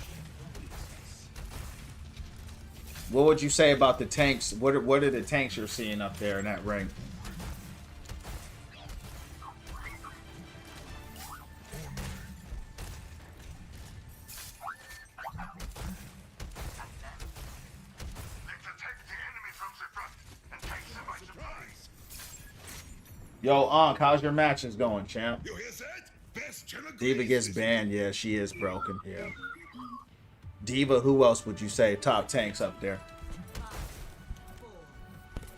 What would you say about the tanks? What are the tanks you're seeing up there in that ring? Yo, Ankh, how's your matches going, champ? Diva gets banned. Yeah, she is broken. Yeah. Diva, who else would you say top tanks up there? 5, 4,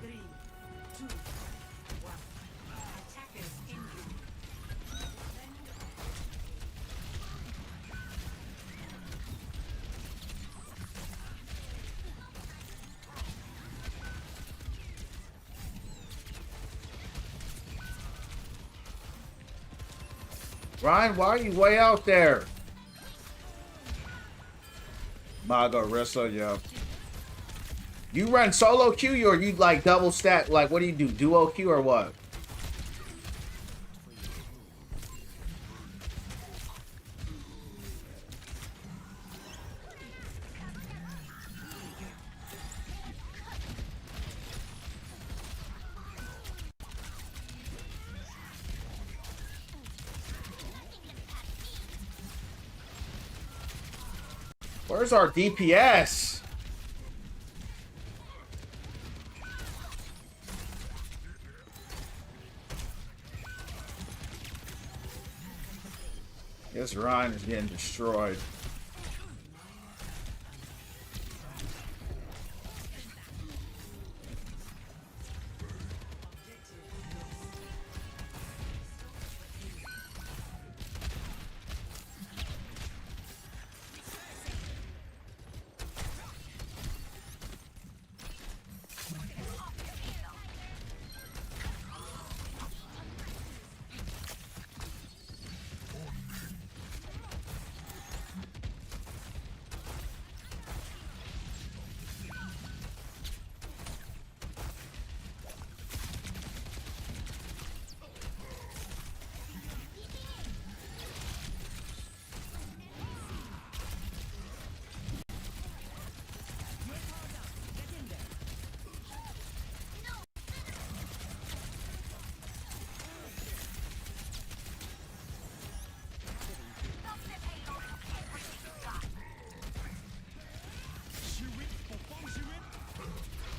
3, 2, 1. Attackers injured. Ryan, why are you way out there? Maga, Rissa, yeah. You run solo queue or you like double stack? Like, what do you do? Duo queue or what? Where's our DPS? This Ryan is getting destroyed.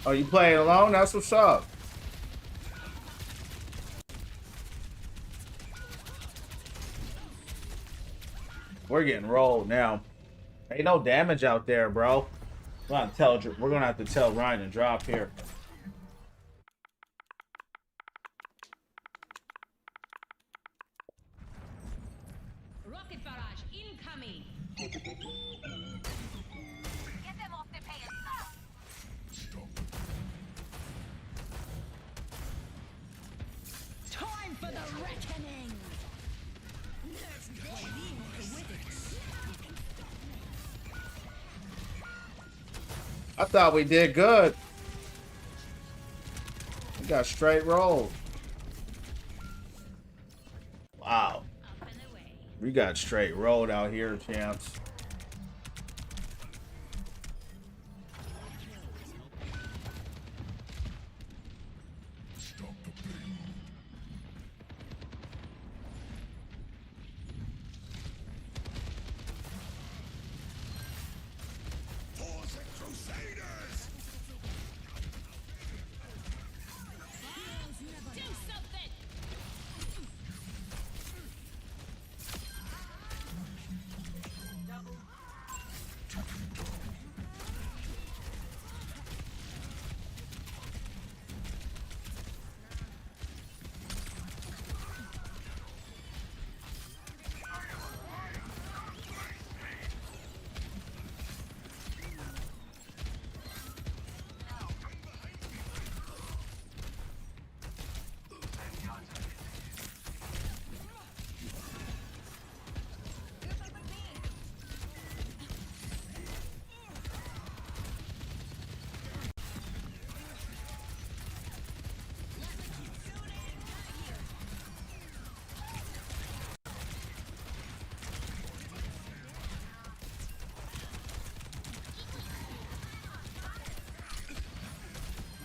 Oh, you playing alone? That's what's up. We're getting rolled now. Ain't no damage out there, bro. We're gonna have to tell Ryan to drop here. Rocket barrage incoming. Get them off the pants. Time for the reckoning. I thought we did good. We got straight rolled. Wow. Up and away. We got straight rolled out here, champs. Do something.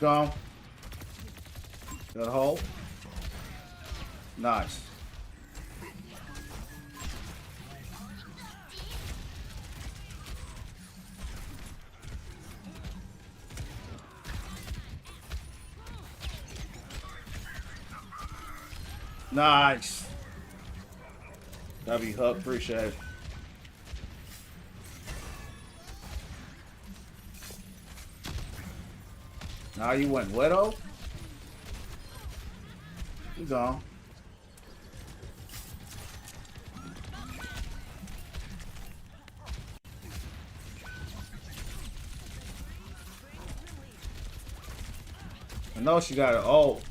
Go. Good hole. Nice. Nice. W hook, appreciate it. Now you went Widow? You gone. I know she got an ult.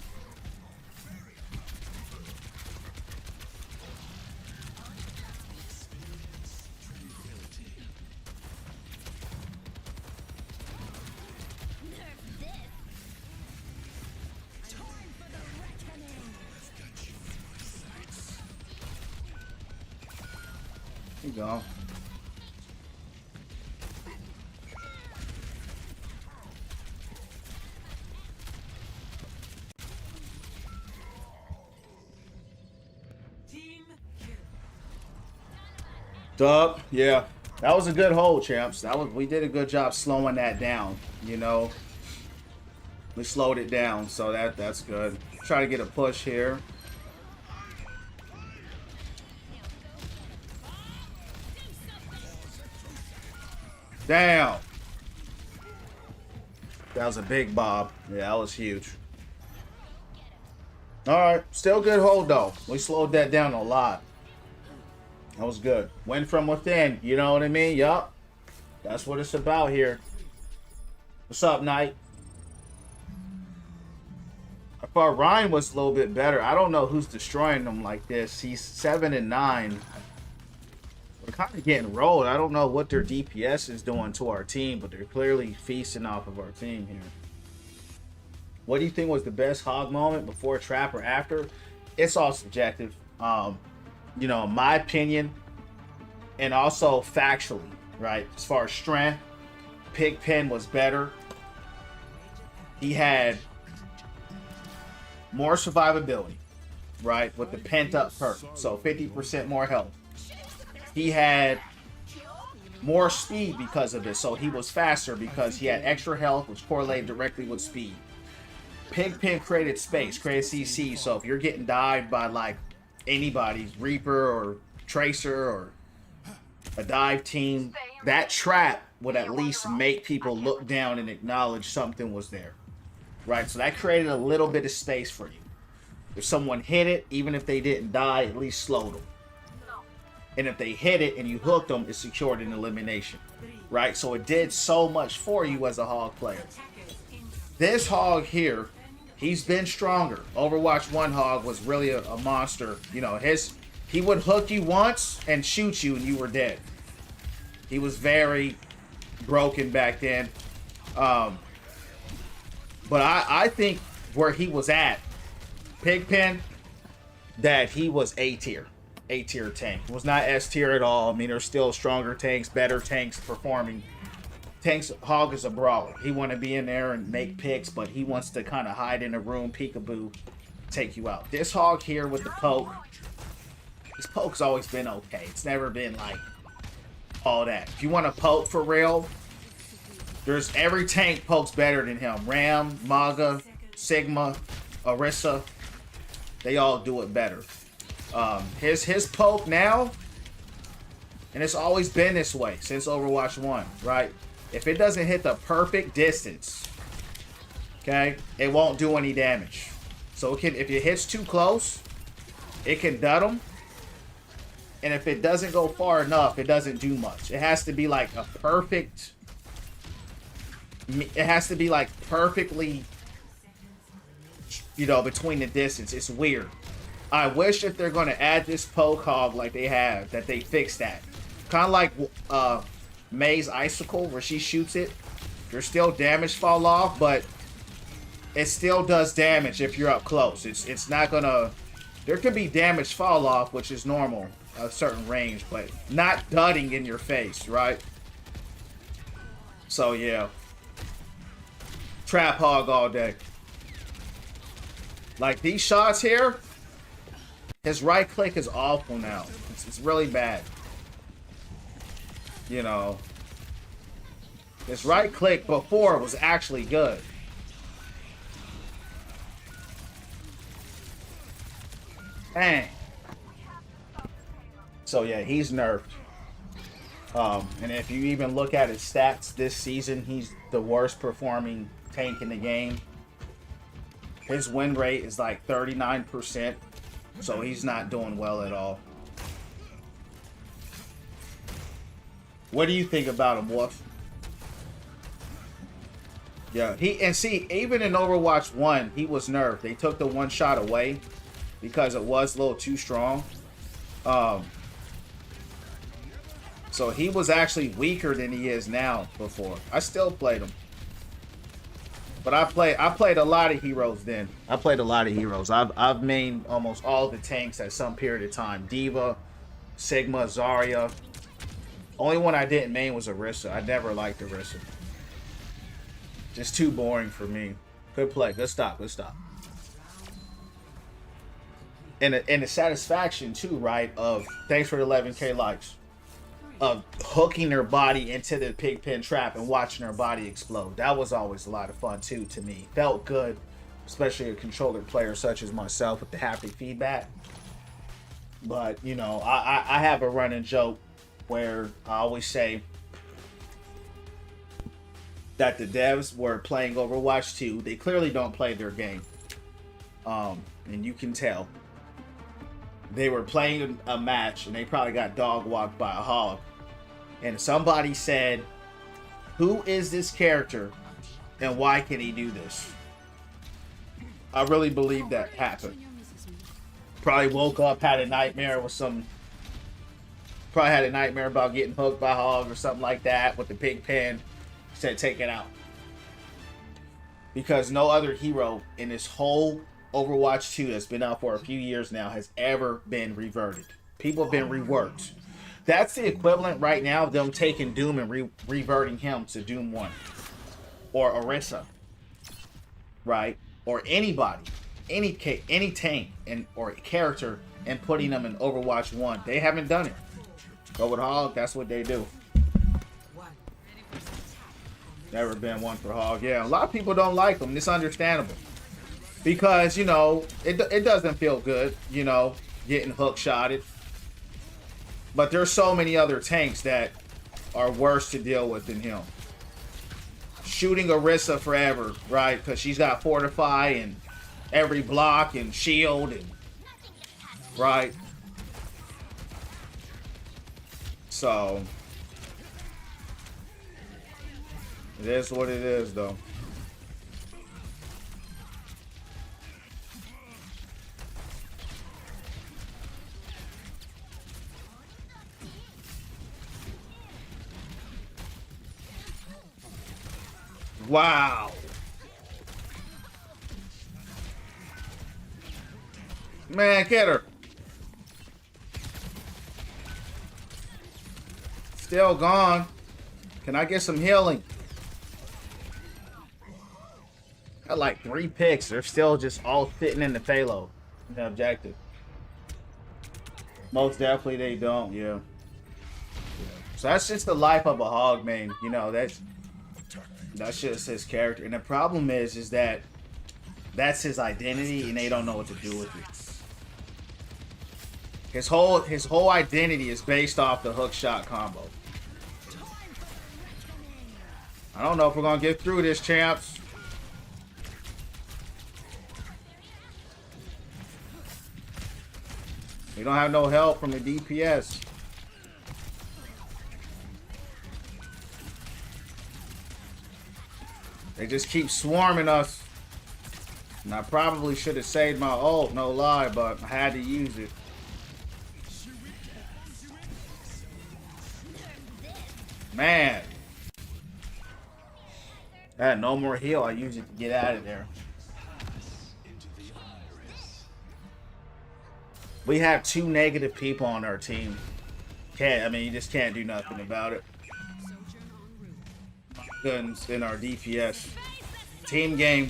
You go. Team kill. Dub, yeah. That was a good hold, champs. We did a good job slowing that down, you know. We slowed it down, so that's good. Try to get a push here. Damn. That was a big bob. Yeah, that was huge. All right. Still good hold, though. We slowed that down a lot. That was good. Win from within. You know what I mean? Yup. That's what it's about here. What's up, Knight? I thought Ryan was a little bit better. I don't know who's destroying them like this. He's 7 and 9. We're kind of getting rolled. I don't know what their DPS is doing to our team, but they're clearly feasting off of our team here. What do you think was the best hog moment, before trap or after? It's all subjective. You know, in my opinion, and also factually, right? As far as strength, Pigpen was better. He had more survivability, right? With the pent up perk. So 50% more health. He had more speed because of it. So he was faster because he had extra health, which correlated directly with speed. Pigpen created space, created CC. So if you're getting dived by like anybody's Reaper or Tracer or a dive team, that trap would at least make people look down and acknowledge something was there. Right? So that created a little bit of space for you. If someone hit it, even if they didn't die, at least slowed them. And if they hit it and you hooked them, it secured an elimination. Right? So it did so much for you as a hog player. This hog here, he's been stronger. Overwatch 1 hog was really a monster. You know, he would hook you once and shoot you and you were dead. He was very broken back then. But I think where he was at, Pigpen, that he was A tier tank. It was not S tier at all. I mean, there's still stronger tanks, better tanks performing. Hog is a brawler. He want to be in there and make picks, but he wants to kind of hide in a room, peekaboo, take you out. This hog here with the poke, his poke's always been okay. It's never been like all that. If you want to poke for real, there's every tank pokes better than him. Ram, Maga, Sigma, Orisa, they all do it better. His poke now, and it's always been this way since Overwatch 1, right? If it doesn't hit the perfect distance, okay, it won't do any damage. So it can, if it hits too close, it can dud them. And if it doesn't go far enough, it doesn't do much. It has to be like a perfect... It has to be like perfectly, you know, between the distance. It's weird. I wish if they're going to add this poke hog like they have, that they fix that. Kind of like May's Icicle, where she shoots it. There's still damage fall off, but it still does damage if you're up close. It's not going to... There could be damage fall off, which is normal, a certain range, but not dudding in your face, right? So, yeah. Trap hog all day. Like these shots here, his right click is awful now. It's really bad. You know, his right click before was actually good. Dang. So yeah, he's nerfed. And if you even look at his stats this season, he's the worst performing tank in the game. His win rate is like 39%, so he's not doing well at all. What do you think about him, Wolf? Yeah, see, even in Overwatch 1, he was nerfed. They took the one shot away because it was a little too strong. So he was actually weaker than he is now before. I still played him. But I played a lot of heroes then. I played a lot of heroes. I've mained almost all the tanks at some period of time. Diva, Sigma, Zarya. Only one I didn't main was Orisa. I never liked Orisa. Just too boring for me. Good play. Good stop. Good stop. And the satisfaction too, right? Of thanks for the 11K likes. Of hooking her body into the Pigpen trap and watching her body explode. That was always a lot of fun too to me. Felt good, especially a controller player such as myself with the haptic feedback. But you know, I have a running joke where I always say, that the devs were playing Overwatch 2. They clearly don't play their game. And you can tell. They were playing a match and they probably got dog walked by a hog. And somebody said, "Who is this character and why can he do this?" I really believe that happened. Probably woke up, had a nightmare with some... Probably had a nightmare about getting hooked by a hog or something like that with the pig pen. Said, take it out. Because no other hero in this whole Overwatch 2 that's been out for a few years now has ever been reverted. People have been reworked. That's the equivalent right now of them taking Doom and reverting him to Doom 1. Or Orisa. Right? Or anybody. Any tank or character and putting them in Overwatch 1. They haven't done it. But with Hog, that's what they do. Never been one for Hog. Yeah, a lot of people don't like him. It's understandable. Because, you know, it doesn't feel good, you know, getting hook shotted. But there's so many other tanks that are worse to deal with than him. Shooting Orisa forever, right? Because she's got Fortify and every block and shield and... Right? So... It is what it is, though. Wow. Man, get her. Still gone. Can I get some healing? Got like 3 picks. They're still just all fitting in the payload. The objective. Most definitely they don't, yeah. So that's just the life of a hog main. You know, that's just his character. And the problem is that that's his identity and they don't know what to do with it. His whole identity is based off the hook shot combo. I don't know if we're gonna get through this, champs. We don't have no help from the DPS. They just keep swarming us. And I probably should have saved my ult, no lie, but I had to use it. Man. I had no more heal. I used it to get out of there. We have 2 negative people on our team. I mean, you just can't do nothing about it. Guns in our DPS. Team game.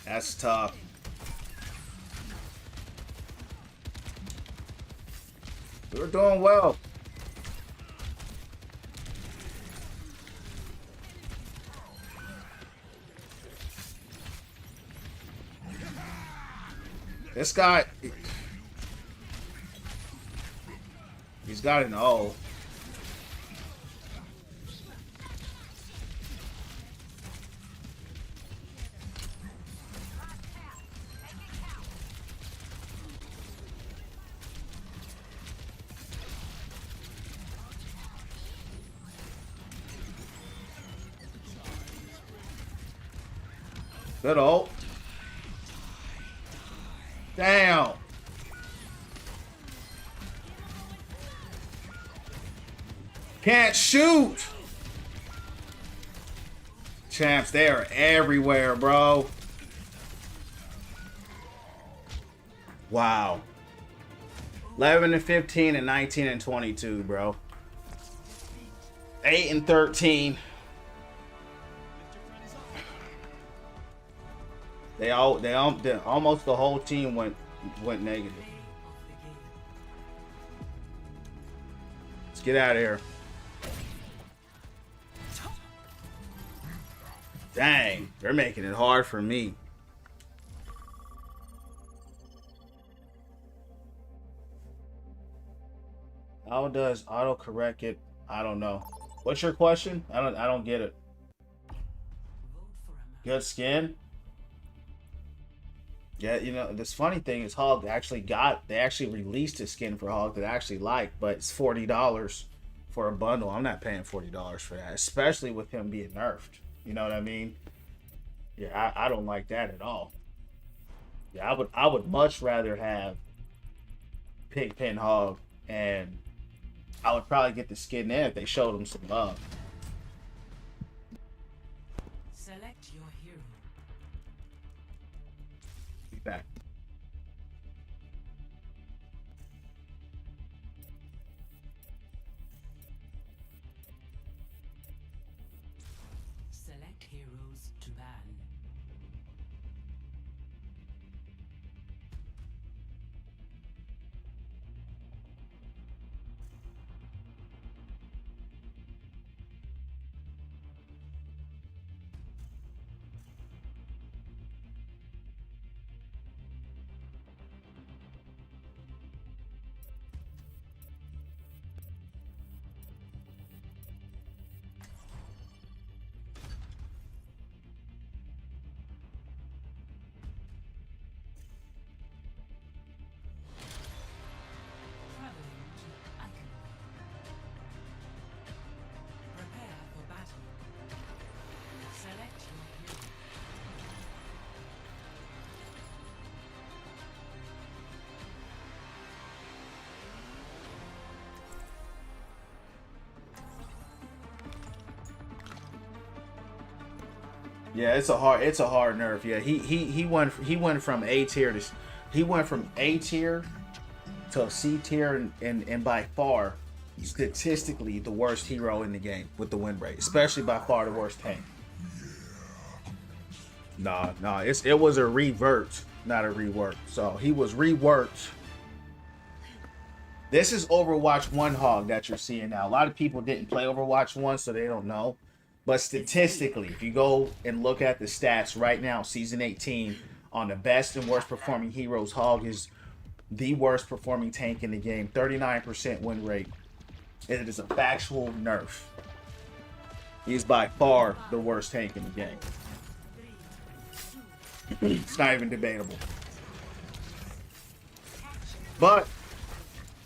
That's tough. We're doing well. This guy... He's got an O. Good ult. Damn. Can't shoot. Champs, they are everywhere, bro. Wow. 11 and 15 and 19 and 22, bro. 8 and 13. Almost the whole team went negative. Let's get out of here. Dang, they're making it hard for me. How does autocorrect it? I don't know. What's your question? I don't get it. Good skin. Yeah, you know, this funny thing is Hog they actually released a skin for Hog that I actually like, but it's $40 for a bundle. I'm not paying $40 for that, especially with him being nerfed. You know what I mean? Yeah, I don't like that at all. Yeah, I would much rather have Pigpen Hog, and I would probably get the skin there if they showed him some love. Select your hero. Be back. Select heroes to ban. Traveling to Icon. Prepare for battle. Select your hero. Yeah, it's a hard nerf. Yeah, he went from A tier to he went from A tier to C tier, and by far statistically the worst hero in the game with the win rate, especially by far the worst tank. Nah, it was a revert, not a rework. So he was reworked. This is Overwatch 1 Hog that you're seeing now. A lot of people didn't play Overwatch 1, so they don't know. But statistically, if you go and look at the stats right now, Season 18, on the best and worst performing heroes, Hog is the worst performing tank in the game. 39% win rate. It is a factual nerf. He's by far the worst tank in the game. It's not even debatable. But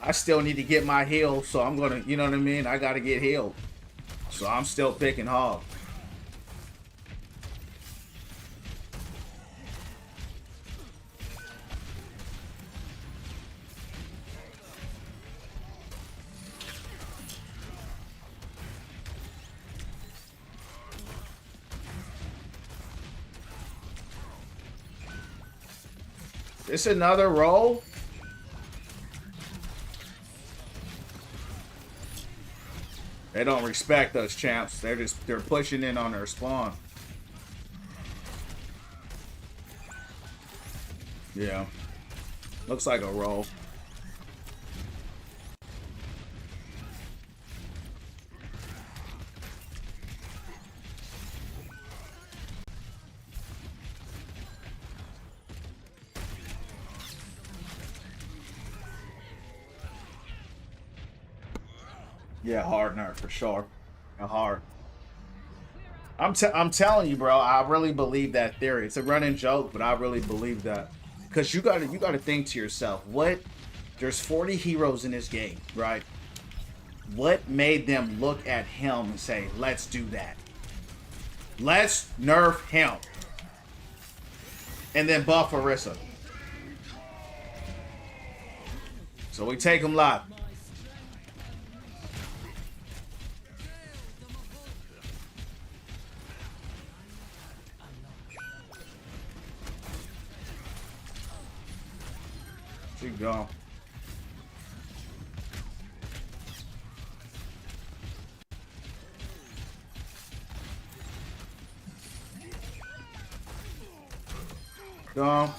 I still need to get my heal, so I'm gonna, you know what I mean? I gotta get healed. So I'm still picking Hog. This another roll? They don't respect us, champs. They're pushing in on their spawn. Yeah. Looks like a roll. Yeah, hard nerf for sure. Hard. I'm telling you, bro. I really believe that theory. It's a running joke, but I really believe that, because you gotta think to yourself, there's 40 heroes in this game, right? What made them look at him and say, let's do that? Let's nerf him, and then buff Orisa. So we take him live. She gone. Gone.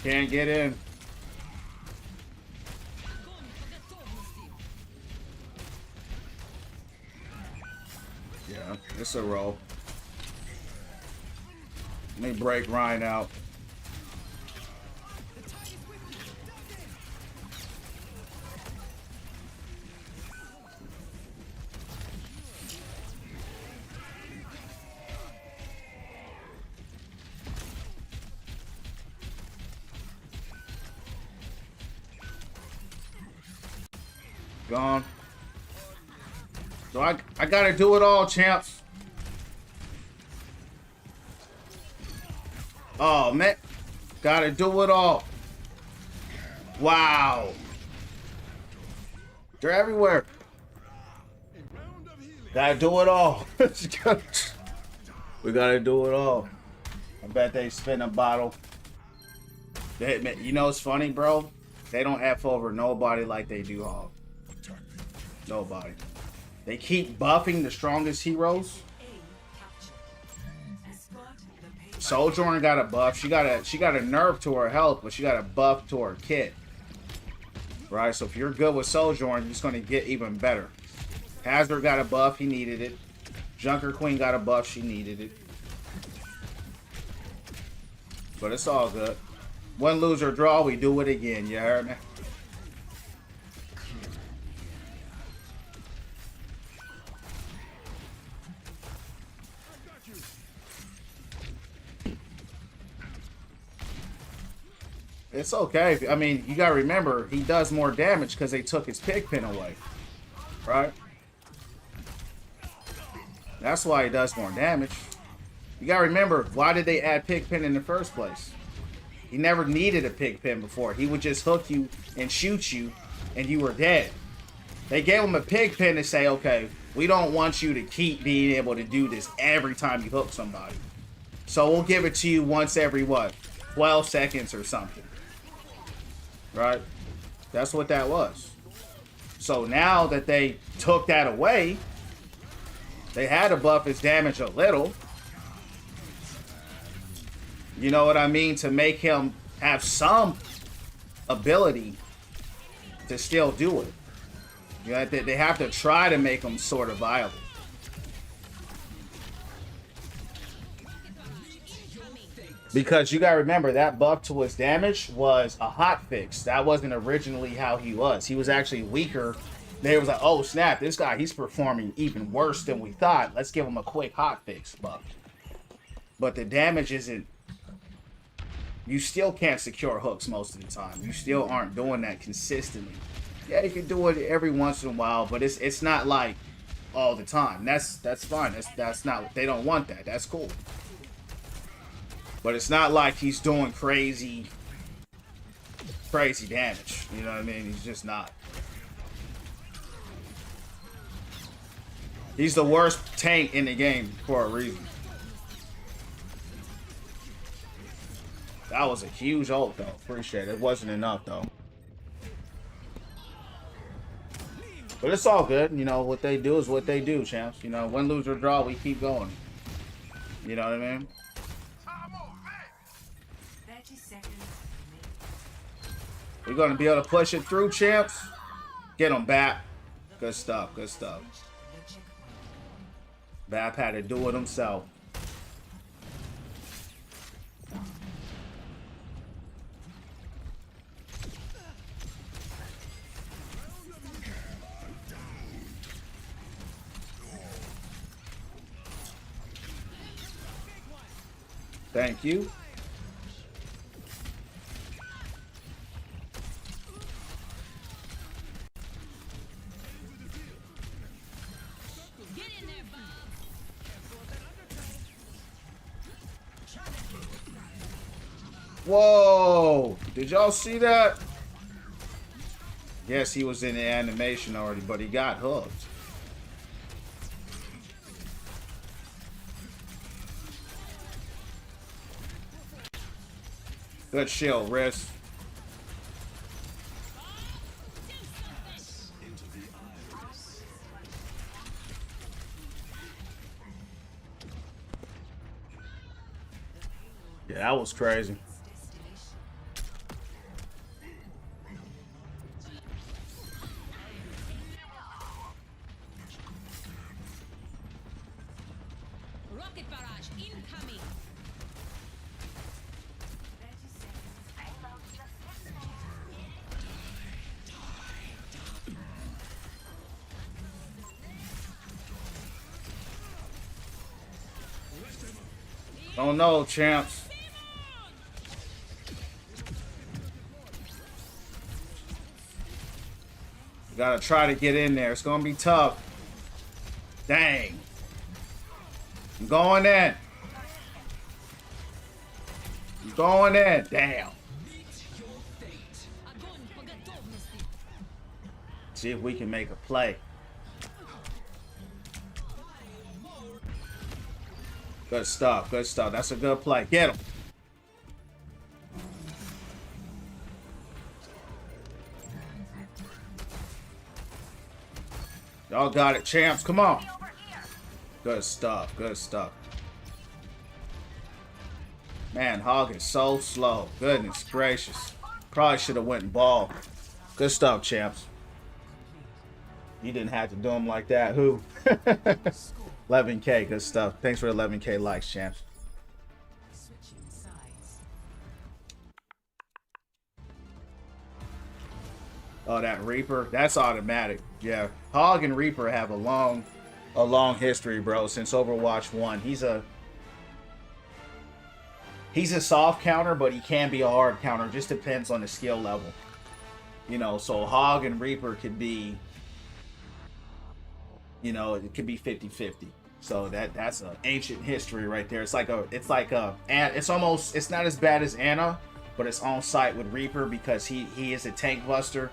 Can't get in. Yeah, it's a roll. Let me break Ryan out. Gone. So I gotta do it all, champs. Oh man, gotta do it all. Wow, they're everywhere. Gotta do it all. We gotta do it all. I bet they spin a bottle. You know it's funny, bro? They don't F over nobody like they do Hog. Nobody. They keep buffing the strongest heroes. Sojourn got a buff. She got a nerf to her health, but she got a buff to her kit. Right? So if you're good with Sojourn, you're just gonna get even better. Hazard got a buff, he needed it. Junker Queen got a buff, she needed it. But it's all good. Win, lose, or draw, we do it again, you heard me? It's okay. I mean, you gotta remember, he does more damage because they took his pig pin away. Right? That's why he does more damage. You gotta remember, why did they add pig pin in the first place? He never needed a pig pin before. He would just hook you and shoot you, and you were dead. They gave him a pig pin to say, okay, we don't want you to keep being able to do this every time you hook somebody. So we'll give it to you once every, what, 12 seconds or something. Right? That's what that was. So now that they took that away, they had to buff his damage a little. You know what I mean? To make him have some ability to still do it. You know, they have to try to make him sort of viable. Because you gotta remember, that buff to his damage was a hot fix. That wasn't originally how he was. He was actually weaker. They was like, oh snap, this guy, he's performing even worse than we thought. Let's give him a quick hot fix buff. But the damage isn't... You still can't secure hooks most of the time. You still aren't doing that consistently. Yeah, you can do it every once in a while, but it's not like all the time. That's fine. That's not... They don't want that. That's cool. But it's not like he's doing crazy damage. You know what I mean? He's just not. He's the worst tank in the game for a reason. That was a huge ult, though. Appreciate it. It wasn't enough, though. But it's all good. You know, what they do is what they do, champs. You know, win, lose, or draw, we keep going. You know what I mean? We're going to be able to push it through, champs. Get them back. Good stuff. Good stuff. Bap had to do it himself. Thank you. Whoa! Did y'all see that? Yes, he was in the animation already, but he got hooked. Good shield, Riz. Yeah, that was crazy. Rocket barrage incoming. Don't know, champs. You gotta try to get in there. It's gonna be tough. Dang. I'm going in. I'm going in. Damn. See if we can make a play. Good stuff. Good stuff. That's a good play. Get him. Y'all got it, champs. Come on. Good stuff. Good stuff. Man, Hog is so slow. Goodness gracious. Probably should have went and ball. Good stuff, champs. You didn't have to do them like that. Who? 11K. Good stuff. Thanks for 11K likes, champs. Switching sides. Oh, that Reaper. That's automatic. Yeah. Hog and Reaper have a long history, bro, since Overwatch 1. He's a soft counter, but he can be a hard counter. It just depends on the skill level. You know, so Hog and Reaper could be, you know, it could be 50-50. So that's an ancient history right there. It's not as bad as Anna, but it's on site with Reaper because he is a tank buster,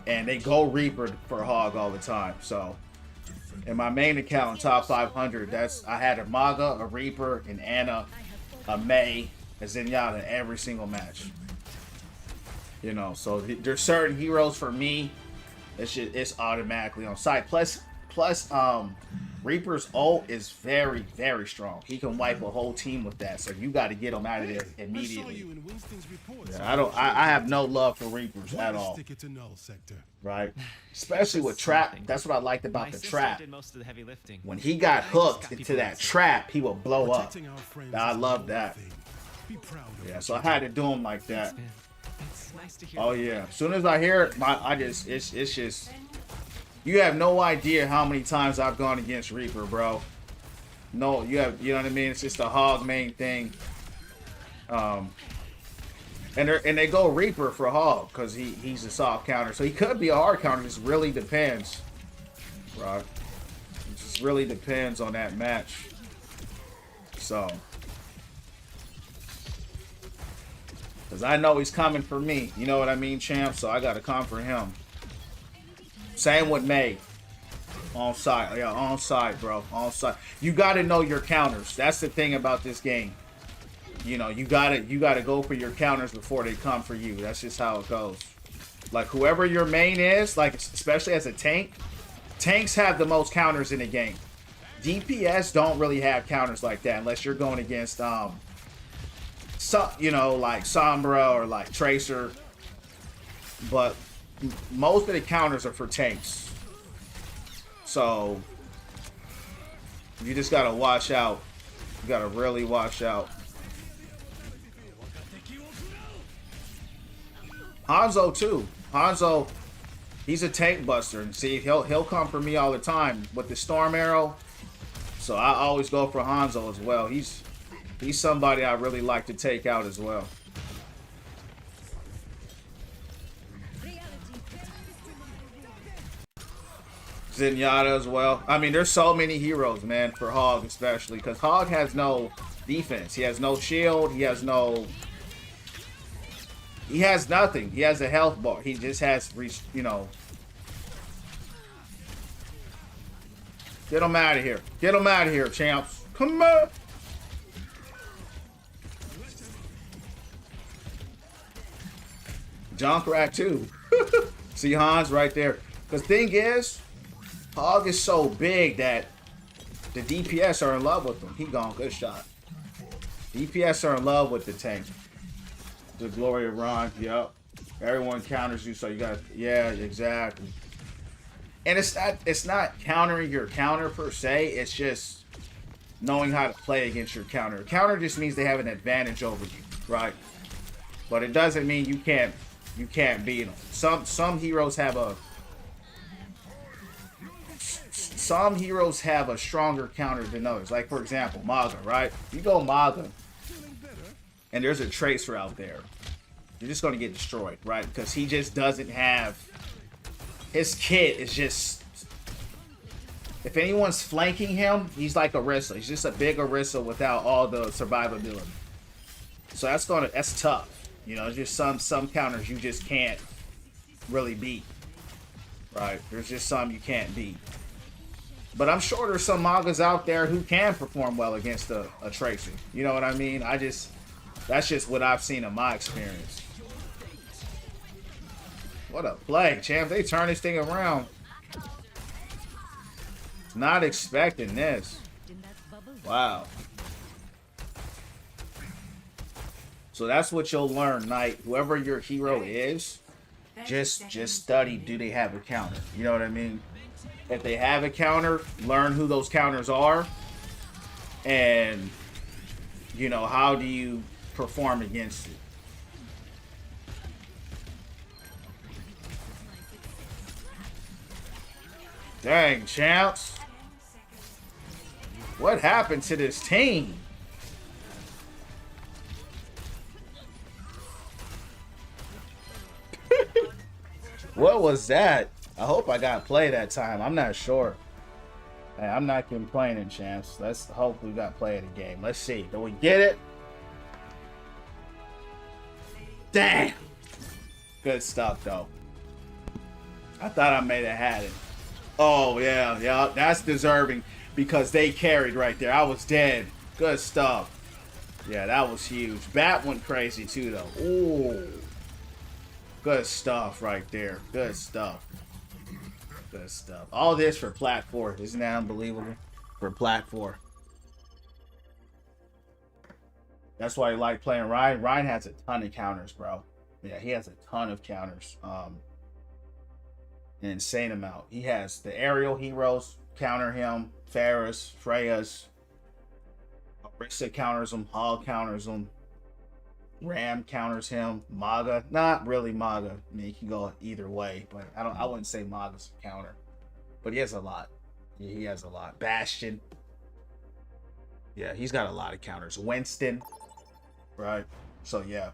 and they go Reaper for Hog all the time. So in my main account in top 500, I had a Maga, a Reaper, an Anna, a Mei, a Zenyatta in every single match. You know, so there's certain heroes for me. It's automatically on site. Plus, Reaper's ult is very, very strong. He can wipe a whole team with that. So you got to get him out of there immediately. Yeah, I have no love for Reapers at all. Right? Especially with trap. That's what I liked about the trap. When he got hooked into that trap, he will blow up. I love that. Yeah, so I had to do him like that. Oh yeah. As soon as I hear it, it's just. You have no idea how many times I've gone against Reaper, bro. No, you know what I mean? It's just a Hog main thing. And they go Reaper for Hog because he's a soft counter. So he could be a hard counter. It just really depends. Right? It just really depends on that match. So. Because I know he's coming for me. You know what I mean, champ? So I got to come for him. Same with Mei. On site. Yeah, on site, bro. On site. You got to know your counters. That's the thing about this game. You know, you got to go for your counters before they come for you. That's just how it goes. Like, whoever your main is, like, especially as a tank, tanks have the most counters in the game. DPS don't really have counters like that unless you're going against, you know, like Sombra or like Tracer. But most of the counters are for tanks. So you just gotta watch out. You gotta really watch out. Hanzo too. Hanzo, he's a tank buster. And see, he'll come for me all the time with the storm arrow. So I always go for Hanzo as well. He's somebody I really like to take out as well. Zenyatta as well. I mean, there's so many heroes, man, for Hog especially, because Hog has no defense. He has no shield. He has nothing. He has a health bar. He just has, you know. Get him out of here. Get him out of here, champs. Come on. Junkrat too. See Hans right there. The thing is, Hog is so big that the DPS are in love with him. He gone. Good shot. DPS are in love with the tank. The glory of Ron. Yep. Everyone counters you, so you got. Yeah, exactly. And it's not countering your counter per se. It's just knowing how to play against your counter. Counter just means they have an advantage over you, right? But it doesn't mean you can't beat them. Some heroes have some heroes have a stronger counter than others. Like, for example, Maga, right? You go Maga, and there's a Tracer out there. You're just going to get destroyed, right? Because he just doesn't have... His kit is just... If anyone's flanking him, he's like Orisa. He's just a big Orisa without all the survivability. So that's tough. You know, there's just some counters you just can't really beat. Right? There's just some you can't beat. But I'm sure there's some Magas out there who can perform well against a Tracer. You know what I mean? That's just what I've seen in my experience. What a play, champ. They turn this thing around. Not expecting this. Wow. So that's what you'll learn, Knight. Whoever your hero is, just study, do they have a counter? You know what I mean? If they have a counter, learn who those counters are. And, you know, how do you perform against it? Dang, champs. What happened to this team? What was that? I hope I got play that time. I'm not sure. Hey, I'm not complaining, champs. Let's hope we got play of the game. Let's see. Do we get it? Damn. Good stuff, though. I thought I may have had it. Oh, yeah. That's deserving because they carried right there. I was dead. Good stuff. Yeah, that was huge. Bat went crazy, too, though. Ooh. Good stuff right there. Good stuff. Good stuff. All this for Plat 4. Isn't that unbelievable? For Plat 4. That's why I like playing Ryan. Ryan has a ton of counters, bro. Yeah, he has a ton of counters. An insane amount. He has the aerial heroes counter him. Ferris, Freya's. Orisa counters him. Hog counters him. Ram counters him. Maga, not really Maga. I mean, he can go either way, but I wouldn't say Maga's a counter. But he has a lot. Yeah, he has a lot. Bastion. Yeah, he's got a lot of counters. Winston. Right. So yeah.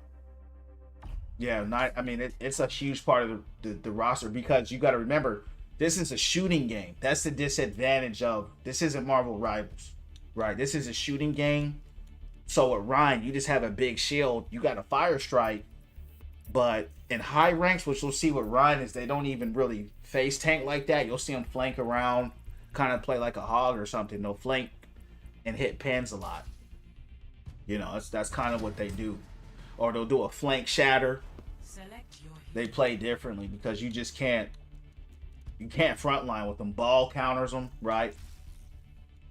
Yeah, I mean, it's a huge part of the roster because you got to remember, this is a shooting game. That's the disadvantage of this isn't Marvel Rivals, right? This is a shooting game. So with Ryan, you just have a big shield. You got a fire strike, but in high ranks, which we'll see with Ryan is they don't even really face tank like that. You'll see them flank around, kind of play like a hog or something. They'll flank and hit pins a lot. You know, that's kind of what they do. Or they'll do a flank shatter. They play differently because you just can't frontline with them. Ball counters them, right?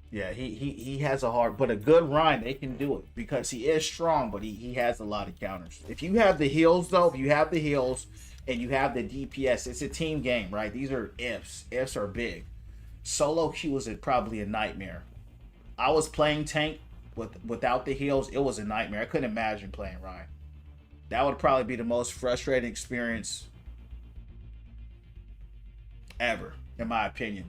Yeah, he has a hard, but a good Ryan, they can do it because he is strong, but he has a lot of counters. If you have the heals, though, if you have the heals and you have the DPS, it's a team game, right? These are ifs. Ifs are big. Solo queue is probably a nightmare. I was playing tank without the heals. It was a nightmare. I couldn't imagine playing Ryan. That would probably be the most frustrating experience ever, in my opinion.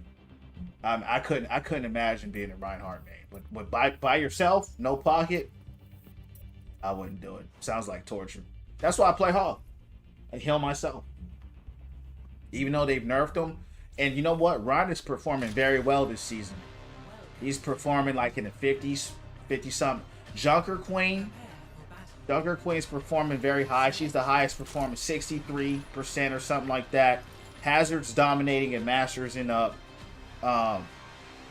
I couldn't imagine being a Reinhardt main, but by yourself, no pocket, I wouldn't do it. Sounds like torture. That's why I play Hog. I heal myself, even though they've nerfed him. And you know what? Ryan is performing very well this season. He's performing like in the 50s, 50-something. Junker Queen's performing very high. She's the highest performing, 63% or something like that. Hazard's dominating in Masters and up.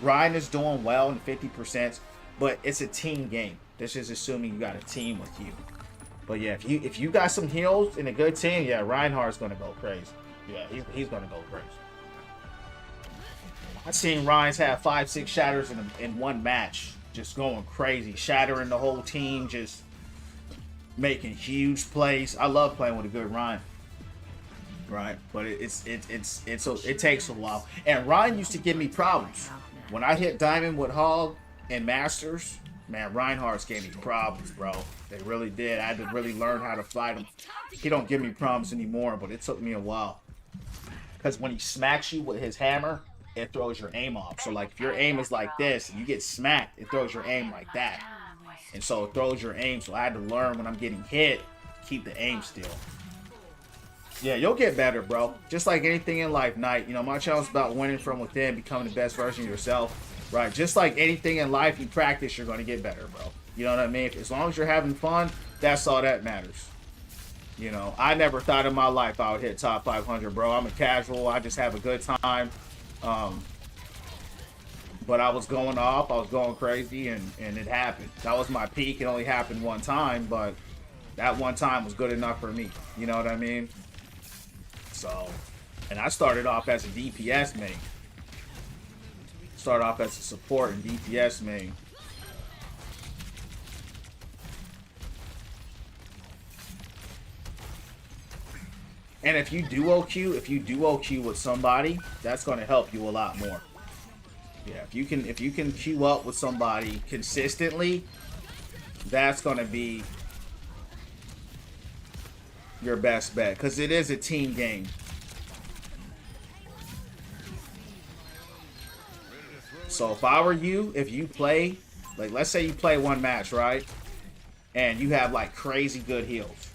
Ryan is doing well in 50%, but it's a team game. This is assuming you got a team with you. But yeah, if you got some heals and a good team, yeah, Reinhardt's gonna go crazy. Yeah, he's gonna go crazy. I've seen Ryan's have 5-6 shatters in one match, just going crazy, shattering the whole team, just making huge plays. I love playing with a good Ryan. Right, but it takes a while. And Ryan used to give me problems when I hit Diamond with Hog and Masters. Man, Reinhardt's gave me problems, bro. They really did. I had to really learn how to fight him. He don't give me problems anymore, but it took me a while. Because when he smacks you with his hammer it throws your aim off. So like if your aim is like this and you get smacked, it throws your aim like that. And so it throws your aim. So I had to learn when I'm getting hit, keep the aim still. Yeah, you'll get better, bro. Just like anything in life, Knight. You know, my channel is about winning from within, becoming the best version of yourself, right? Just like anything in life, you practice, you're going to get better, bro. You know what I mean? As long as you're having fun, that's all that matters. You know, I never thought in my life I would hit top 500, bro. I'm a casual. I just have a good time. But I was going off. I was going crazy, and it happened. That was my peak. It only happened one time, but that one time was good enough for me. You know what I mean? So, and I started off as a DPS main. Started off as a support and DPS main. And if you duo queue with somebody, that's going to help you a lot more. Yeah, if you can queue up with somebody consistently, that's going to be your best bet, because it is a team game. So if I were you, if you play, like let's say you play one match, right? And you have like crazy good heals.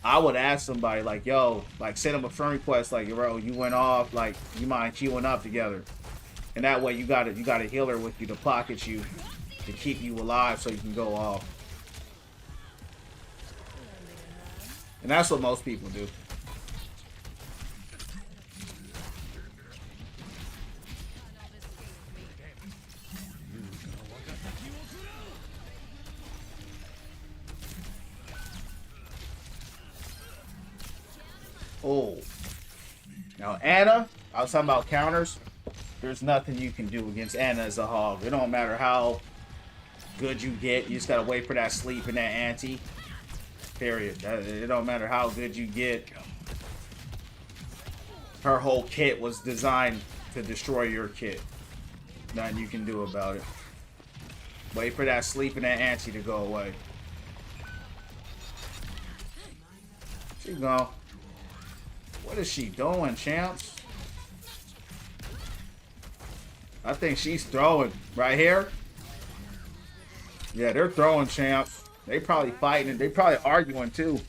I would ask somebody like, yo, like send them a friend request like, bro, you went off, like you mind queuing up together. And that way you got a healer with you to pocket you, to keep you alive so you can go off. And that's what most people do. Oh. Now Anna, I was talking about counters. There's nothing you can do against Anna as a hog. It don't matter how good you get. You just gotta wait for that sleep and that anti. Period. It don't matter how good you get. Her whole kit was designed to destroy your kit. Nothing you can do about it. Wait for that sleep and that anti to go away. She gone. What is she doing, champs? I think she's throwing right here. Yeah, they're throwing, champs. They probably fighting and they probably arguing too.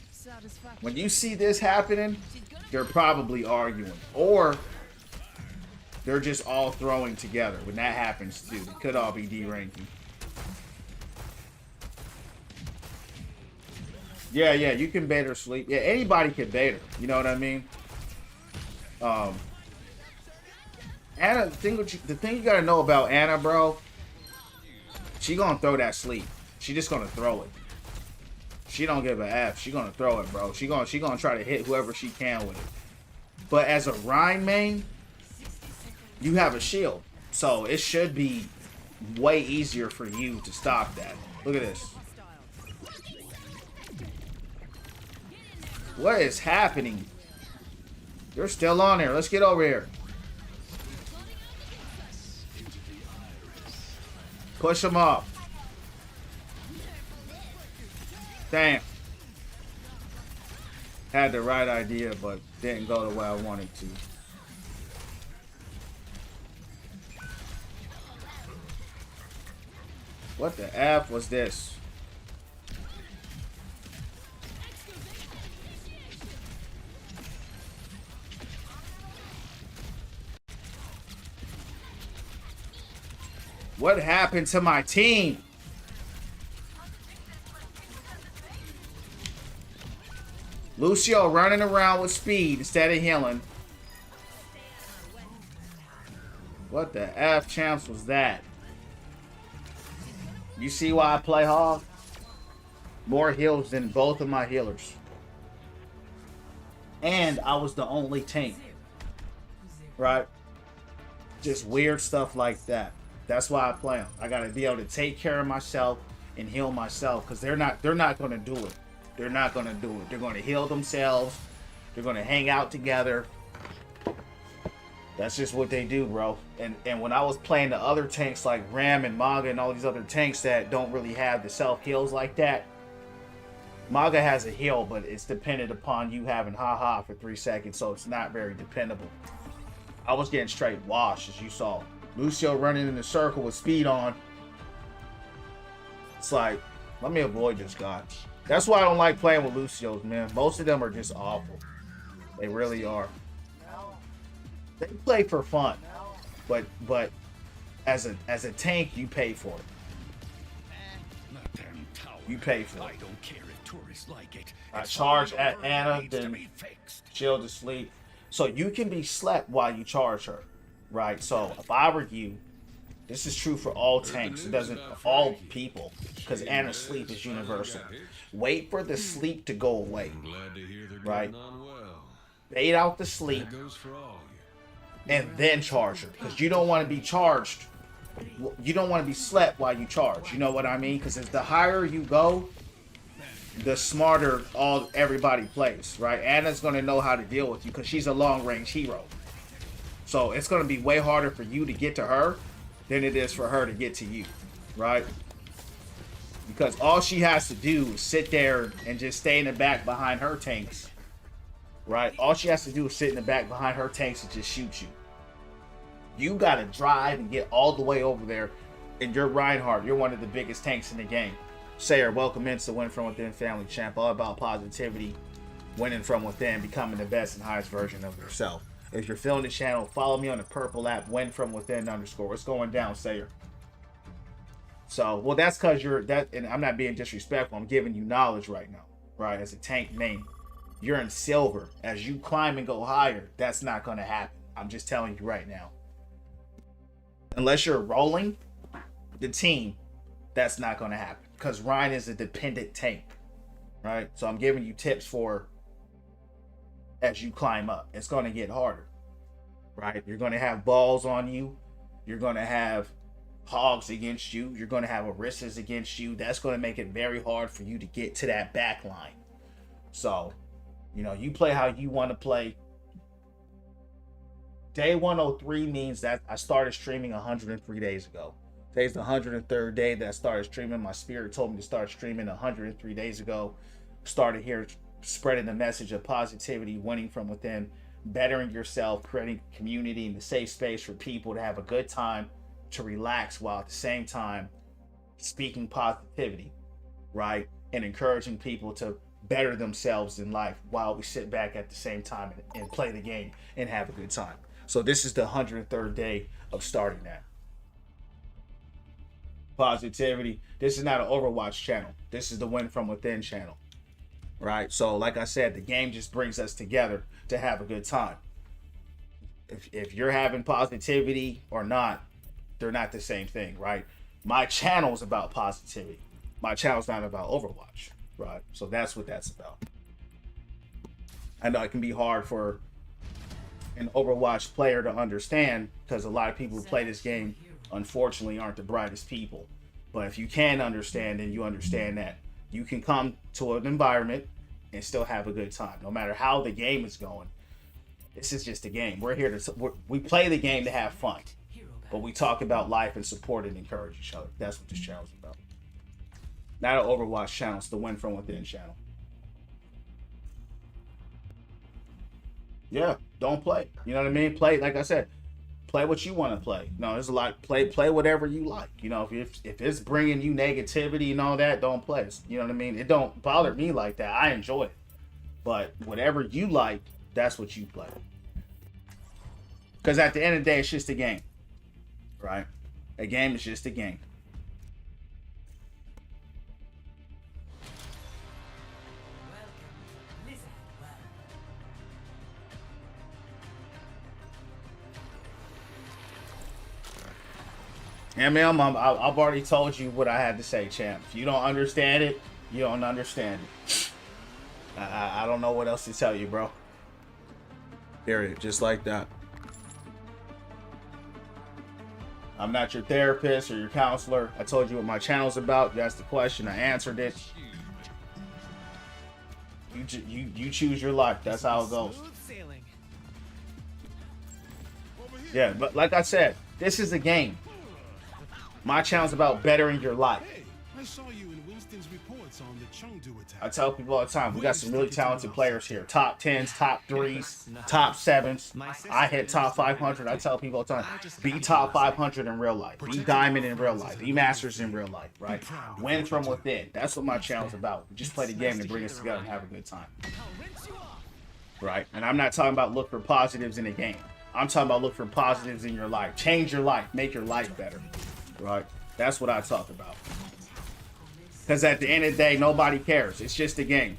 When you see this happening, they're probably arguing. Or they're just all throwing together. When that happens too, it could all be D-ranking. Yeah, you can bait her sleep. Yeah, anybody can bait her. You know what I mean? Anna, the thing you gotta know about Anna, bro, she gonna throw that sleep. She just gonna throw it. She don't give a F. She gonna throw it, bro. She gonna try to hit whoever she can with it. But as a Rhine main, you have a shield. So it should be way easier for you to stop that. Look at this. What is happening? You're still on there. Let's get over here. Push him up. Damn. Had the right idea, but didn't go the way I wanted to. What the F was this? What happened to my team? Lucio running around with speed instead of healing. What the F champs was that? You see why I play hog? More heals than both of my healers. And I was the only tank. Right? Just weird stuff like that. That's why I play them. I gotta be able to take care of myself and heal myself, because they're not gonna do it. They're not gonna do it. They're gonna heal themselves. They're gonna hang out together. That's just what they do, bro. And when I was playing the other tanks like Ram and Maga and all these other tanks that don't really have the self heals like that, Maga has a heal, but it's dependent upon you having haha for 3 seconds, so it's not very dependable. I was getting straight washed, as you saw. Lucio running in the circle with speed on. It's like, let me avoid this guy. That's why I don't like playing with Lucios, man. Most of them are just awful. They really are. They play for fun, but as a tank, you pay for it. Not them towers. You pay for it. I don't care if tourists like it. I It's charge all at over. Anna, Needs to then be fixed. chill to sleep. So you can be slept while you charge her, right? So if I were you, this is true for all tanks. It doesn't all people, because Anna's sleep is universal. Wait for the sleep to go away, Glad to hear they're right? getting on well. Fade out the sleep, That goes for all you. and then charge her, because you don't want to be charged. You don't want to be slept while you charge. You know what I mean? Because the higher you go, the smarter everybody plays, right? Anna's going to know how to deal with you because she's a long-range hero. So it's going to be way harder for you to get to her than it is for her to get to you, right? Because all she has to do is sit there and just stay in the back behind her tanks, right? All she has to do is sit in the back behind her tanks and just shoot you. You got to drive and get all the way over there, and you're Reinhardt. You're one of the biggest tanks in the game. Sayer, welcome into Win From Within Family Champ. All about positivity, winning from within, becoming the best and highest version of yourself. If you're feeling the channel, follow me on the purple app, Win From Within _ What's going down, Sayer? So, well, that's because and I'm not being disrespectful. I'm giving you knowledge right now, right? As a tank main, you're in silver. As you climb and go higher, that's not going to happen. I'm just telling you right now. Unless you're rolling the team, that's not going to happen. Because Ryan is a dependent tank, right? So I'm giving you tips for as you climb up. It's going to get harder, right? You're going to have balls on you. You're going to have hogs against you. You're going to have Orissas against you. That's going to make it very hard for you to get to that back line. So, you play how you want to play. Day 103 means that I started streaming 103 days ago. Today's the 103rd day that I started streaming. My spirit told me to start streaming 103 days ago. Started here spreading the message of positivity, winning from within, bettering yourself, creating community and a safe space for people to have a good time, to relax, while at the same time speaking positivity, right? And encouraging people to better themselves in life while we sit back at the same time and play the game and have a good time. So this is the 103rd day of starting that. Positivity. This is not an Overwatch channel. This is the Win From Within channel, right? So like I said, the game just brings us together to have a good time. If you're having positivity or not, they're not the same thing, right? My channel is about positivity. My channel's not about Overwatch, right? So that's what that's about. I know it can be hard for an Overwatch player to understand, because a lot of people who play this game unfortunately aren't the brightest people. But if you can understand, and you understand that you can come to an environment and still have a good time, no matter how the game is going. This is just a game. We're here we play the game to have fun, but we talk about life and support and encourage each other. That's what this channel is about. Not an Overwatch channel. It's the Win From Within channel. Yeah, don't play. You know what I mean? Play, like I said, play what you want to play. No, there's a lot. Play whatever you like. If it's bringing you negativity and all that, don't play. You know what I mean? It don't bother me like that. I enjoy it. But whatever you like, that's what you play. Because at the end of the day, it's just a game, right? A game is just a game. Yeah, man, I've already told you what I had to say, champ. If you don't understand it, you don't understand it. I don't know what else to tell you, bro. Period. Just like that. I'm not your therapist or your counselor. I told you what my channel's about. You asked the question, I answered it. You choose your life. That's how it goes. Yeah, but like I said, this is a game. My channel's about bettering your life. Hey, I saw you in Winston's reports That's on the Chengdu attack. I tell people all the time, we got some really talented players here. Top 10s, top 3s, top 7s. I hit top 500. I tell people all the time, be top 500 in real life. Be diamond in real life. Be masters in real life, right? Win from within. That's what my channel's about. We just play the game to bring us together and have a good time. Right? And I'm not talking about look for positives in the game. I'm talking about look for positives in your life. Change your life. Make your life better. Right? That's what I talk about. Because at the end of the day, nobody cares. It's just a game.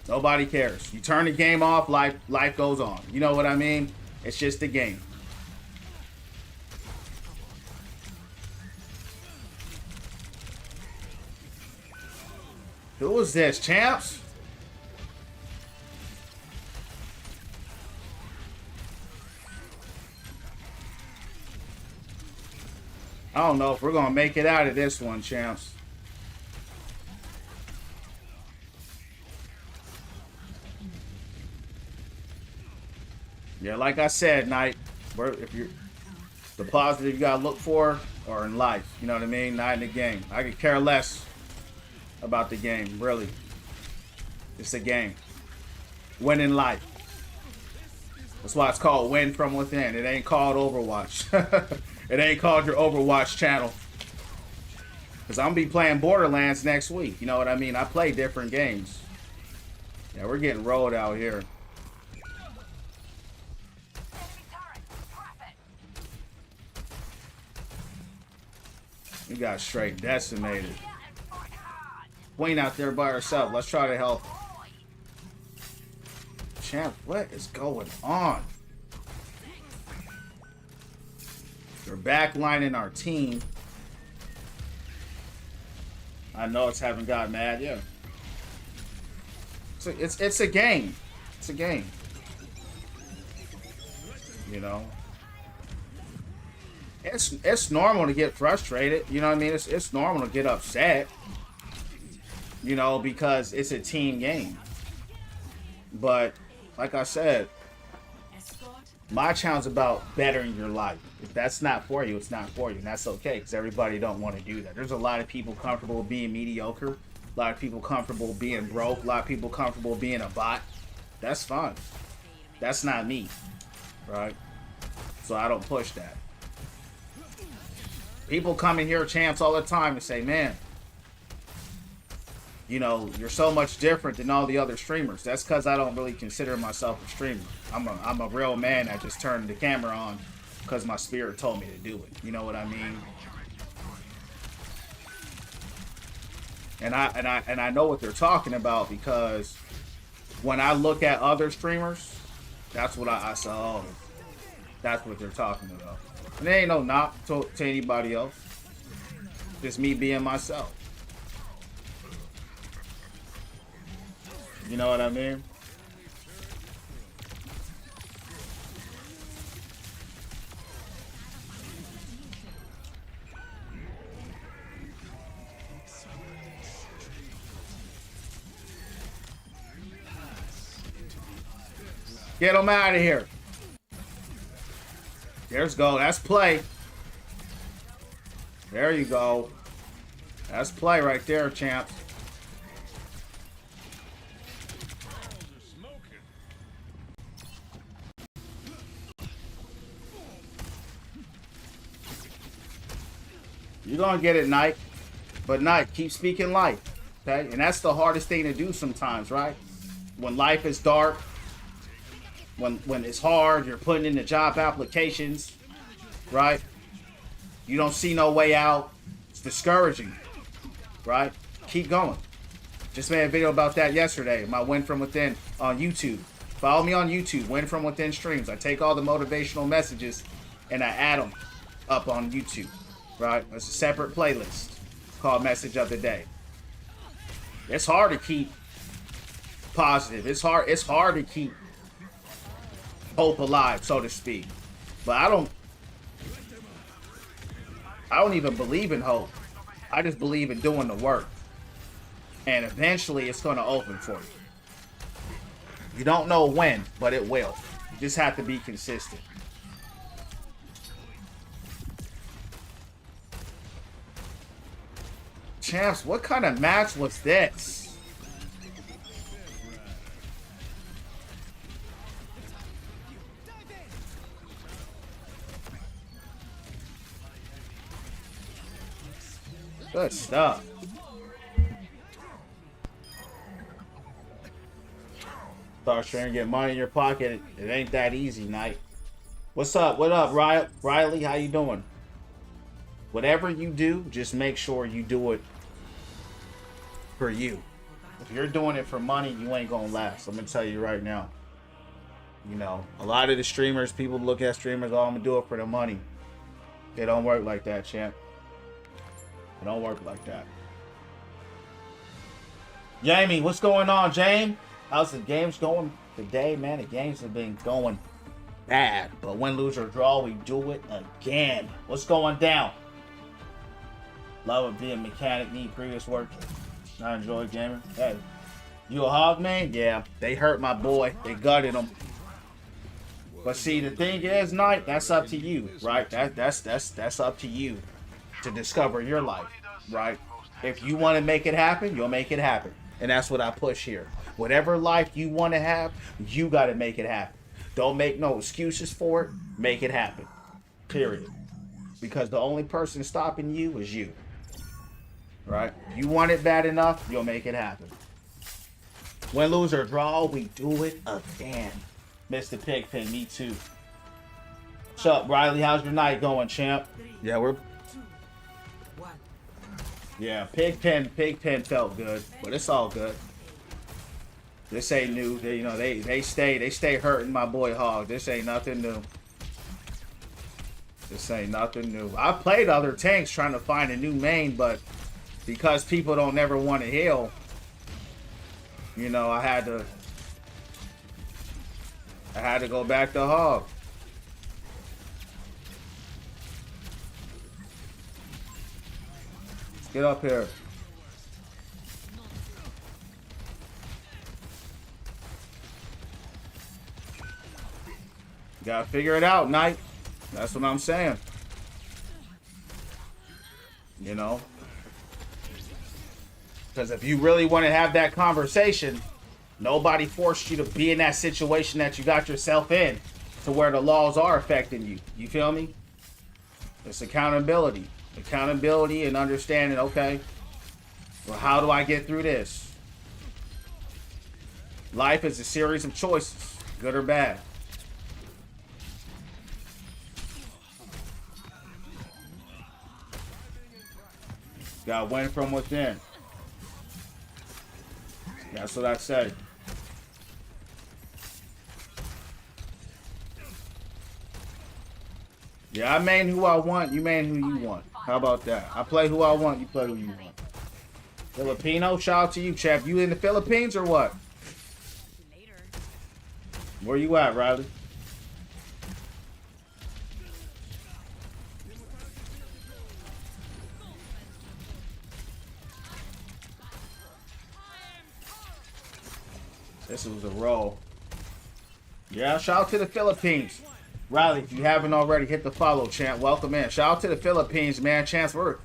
Nobody cares. You turn the game off, life goes on. You know what I mean? It's just a game. Who is this, champs? I don't know if we're gonna make it out of this one, champs. Yeah, like I said, Knight, if you're the positive you gotta look for or in life, you know what I mean? Not in the game. I could care less about the game, really. It's a game. Win in life. That's why it's called Win From Within. It ain't called Overwatch. It ain't called your Overwatch channel. Because I'm going to be playing Borderlands next week. You know what I mean? I play different games. Yeah, we're getting rolled out here. We got straight decimated. Queen out there by herself. Let's try to help. Champ, what is going on? They're backlining our team. I know it's haven't got mad yet. It's a game. It's a game. You know. It's normal to get frustrated. You know what I mean? It's normal to get upset. You know, because it's a team game. But like I said, my challenge about bettering your life. If that's not for you, it's not for you. And that's okay, because everybody don't want to do that. There's a lot of people comfortable being mediocre. A lot of people comfortable being broke. A lot of people comfortable being a bot. That's fine. That's not me. Right? So I don't push that. People come in here, champs, all the time and say, man, you know, you're so much different than all the other streamers. That's because I don't really consider myself a streamer. I'm a real man that just turned the camera on because my spirit told me to do it. You know what I mean? And I know what they're talking about, because when I look at other streamers, that's what I saw. Oh, that's what they're talking about. And there ain't no knock to anybody else. Just me being myself. You know what I mean? Get him out of here. There's go. That's play. There you go. That's play right there, champs. You're gonna get it, Knight. But Knight, keep speaking life. Okay? And that's the hardest thing to do sometimes, right? When life is dark, when it's hard, you're putting in the job applications, right? You don't see no way out. It's discouraging, right? Keep going. Just made a video about that yesterday. My Win From Within on YouTube. Follow me on YouTube, Win From Within streams. I take all the motivational messages and I add them up on YouTube, right? It's a separate playlist called Message of the Day. It's hard to keep positive. It's hard to keep hope alive, so to speak. But I don't even believe in hope. I just believe in doing the work. And eventually it's going to open for you. You don't know when, but it will. You just have to be consistent. Champs, what kind of match was this? Good stuff. Start trying to get money in your pocket. It ain't that easy, Knight. What's up? What up, Riley? How you doing? Whatever you do, just make sure you do it for you. If you're doing it for money, you ain't gonna last. I'm gonna tell you right now. You know, a lot of the streamers, people look at streamers, oh, I'm gonna do it for the money. They don't work like that, champ. It don't work like that. Jamie, what's going on, James? How's the games going today, man? The games have been going bad. But win, lose, or draw, we do it again. What's going down? Love of being mechanic, need previous work. I enjoy gaming. Hey, you a hog man? Yeah, they hurt my boy. They gutted him. But see, the thing is, Knight, that's up to you, right? That's up to you to discover your life, right? If you want to make it happen, you'll make it happen. And that's what I push here. Whatever life you want to have, you got to make it happen. Don't make no excuses for it. Make it happen. Period. Because the only person stopping you is you. Right? If you want it bad enough, you'll make it happen. Win, lose, or draw, we do it again. Mr. Pigpen, me too. What's up, Riley? How's your night going, champ? Yeah, we're... Yeah, Pigpen felt good, but it's all good. This ain't new. They stay hurting my boy Hog. This ain't nothing new. This ain't nothing new. I played other tanks trying to find a new main, but because people don't never want to heal, you know, I had to go back to Hog. Let's get up here. You gotta figure it out, Knight. That's what I'm saying. You know? Because if you really want to have that conversation, nobody forced you to be in that situation that you got yourself in to where the laws are affecting you. You feel me? It's accountability. Accountability and understanding, okay, well, how do I get through this? Life is a series of choices, good or bad. Got win from within. That's what I say. Yeah, I main who I want, you main who you want. How about that? I play who I want, you play who you want. Filipino, shout out to you, chap. You in the Philippines or what? Later. Where you at, Riley? This was a roll. Yeah, shout out to the Philippines. Riley, if you haven't already, hit the follow, champ. Welcome in. Shout out to the Philippines, man. Chance, we're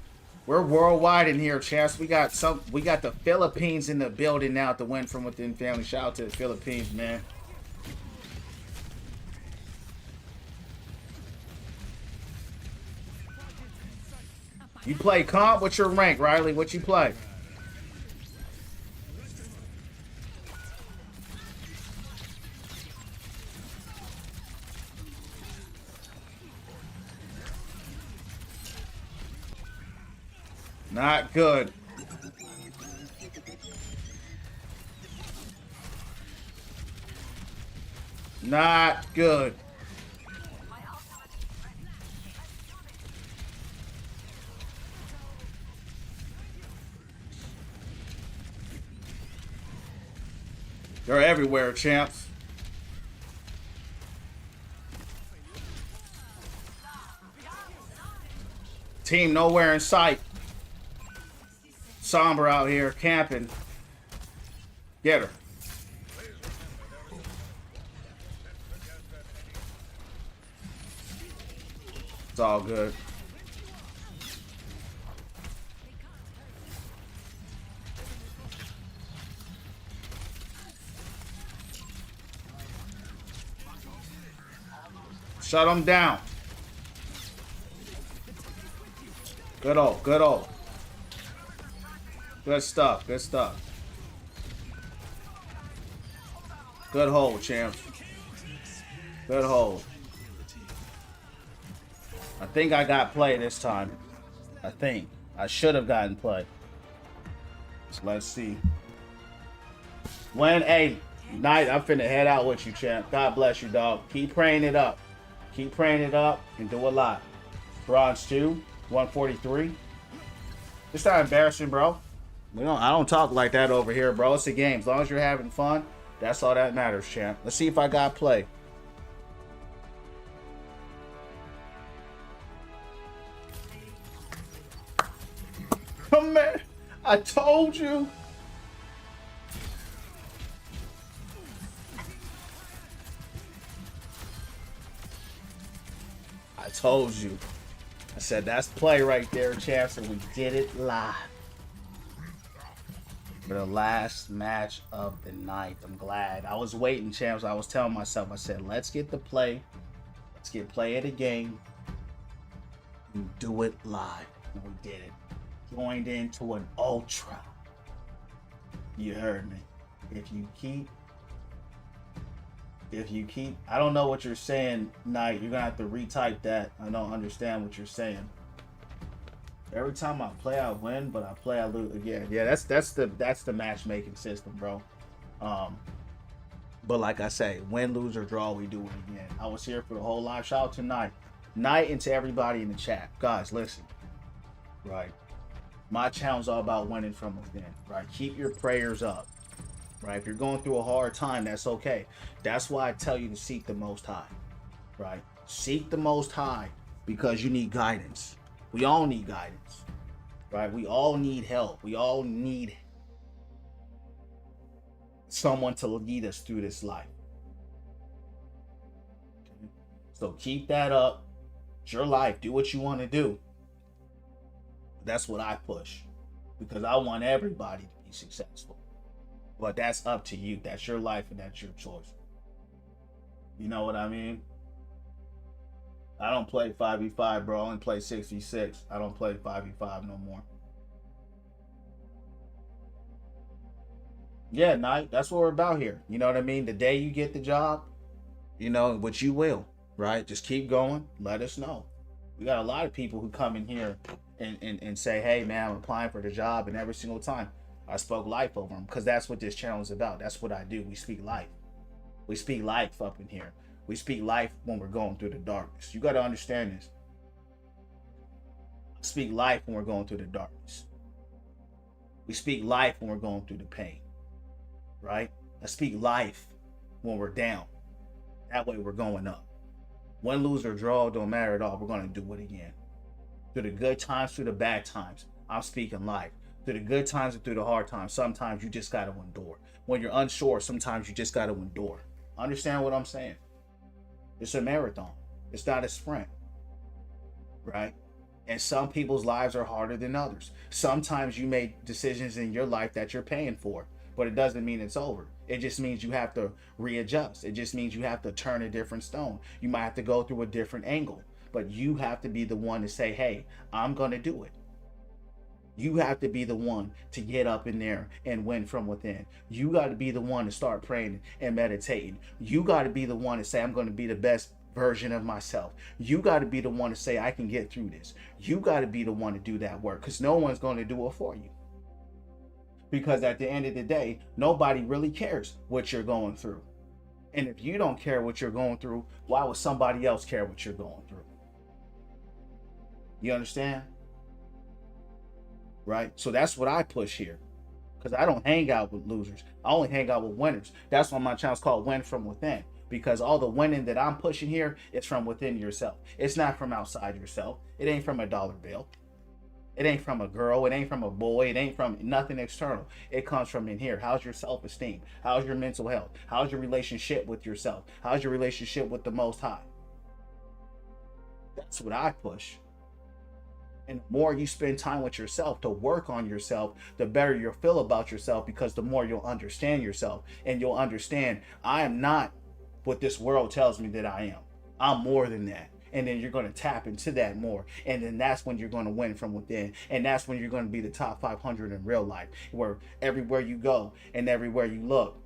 worldwide in here, Chance. We got the Philippines in the building now at the Win From Within family. Shout out to the Philippines, man. You play comp? What's your rank, Riley? What you play? Not good. Not good. They're everywhere, champs. Team nowhere in sight. Somber out here camping. Get her. It's all good. Shut them down. Good old, good old. Good stuff, good stuff. Good hold, champ. Good hold. I think I got play this time. I think. I should have gotten play. So let's see. When a night, I'm finna head out with you, champ. God bless you, dog. Keep praying it up. Keep praying it up and do a lot. Bronze 2, 143. It's not embarrassing, bro. I don't talk like that over here, bro. It's a game. As long as you're having fun, that's all that matters, champ. Let's see if I got play. Come man, I told you. I told you. I said that's play right there, champs, and we did it live. For the last match of the night. I'm glad. I was waiting, champs. I was telling myself, I said, let's get the play. Let's get play of the game. And do it live. And we did it. Joined into an ultra. You heard me. If you keep, I don't know what you're saying, Knight. You're gonna have to retype that. I don't understand what you're saying. Every time I play, I win, but I play, I lose. Yeah. That's the matchmaking system, bro. But like I say, win, lose, or draw, we do it again. I was here for the whole live. Shout out to Knight and to everybody in the chat, guys. Listen, right? My channel's all about winning from within, right? Keep your prayers up, right? If you're going through a hard time, that's okay. That's why I tell you to seek the Most High, right? Seek the Most High because you need guidance. We all need guidance, right? We all need help. We all need someone to lead us through this life. Okay? So keep that up. It's your life. Do what you want to do. That's what I push because I want everybody to be successful. But that's up to you. That's your life and that's your choice. You know what I mean? I don't play 5v5, bro. I only play 6v6. I don't play 5v5 no more. Yeah, Knight, that's what we're about here. You know what I mean? The day you get the job, you know, which you will, right? Just keep going. Let us know. We got a lot of people who come in here and say, hey, man, I'm applying for the job. And every single time I spoke life over them because that's what this channel is about. That's what I do. We speak life. We speak life up in here. We speak life when we're going through the darkness. You got to understand this. I speak life when we're going through the darkness. We speak life when we're going through the pain, right? I speak life when we're down. That way we're going up. Win, lose, or draw, don't matter at all. We're going to do it again. Through the good times, through the bad times, I'm speaking life. Through the good times and through the hard times, sometimes you just got to endure. When you're unsure, sometimes you just got to endure. Understand what I'm saying? It's a marathon. It's not a sprint, right? And some people's lives are harder than others. Sometimes you make decisions in your life that you're paying for, but it doesn't mean it's over. It just means you have to readjust. It just means you have to turn a different stone. You might have to go through a different angle, but you have to be the one to say, hey, I'm going to do it. You have to be the one to get up in there and win from within. You got to be the one to start praying and meditating. You got to be the one to say, I'm going to be the best version of myself. You got to be the one to say, I can get through this. You got to be the one to do that work because no one's going to do it for you. Because at the end of the day, nobody really cares what you're going through. And if you don't care what you're going through, why would somebody else care what you're going through? You understand? Right? So that's what I push here. Because I don't hang out with losers. I only hang out with winners. That's why my channel's called Win From Within. Because all the winning that I'm pushing here is from within yourself. It's not from outside yourself. It ain't from a dollar bill. It ain't from a girl. It ain't from a boy. It ain't from nothing external. It comes from in here. How's your self-esteem? How's your mental health? How's your relationship with yourself? How's your relationship with the Most High? That's what I push. And the more you spend time with yourself to work on yourself, the better you'll feel about yourself because the more you'll understand yourself and you'll understand I am not what this world tells me that I am. I'm more than that. And then you're going to tap into that more. And then that's when you're going to win from within. And that's when you're going to be the top 500 in real life, where everywhere you go and everywhere you look,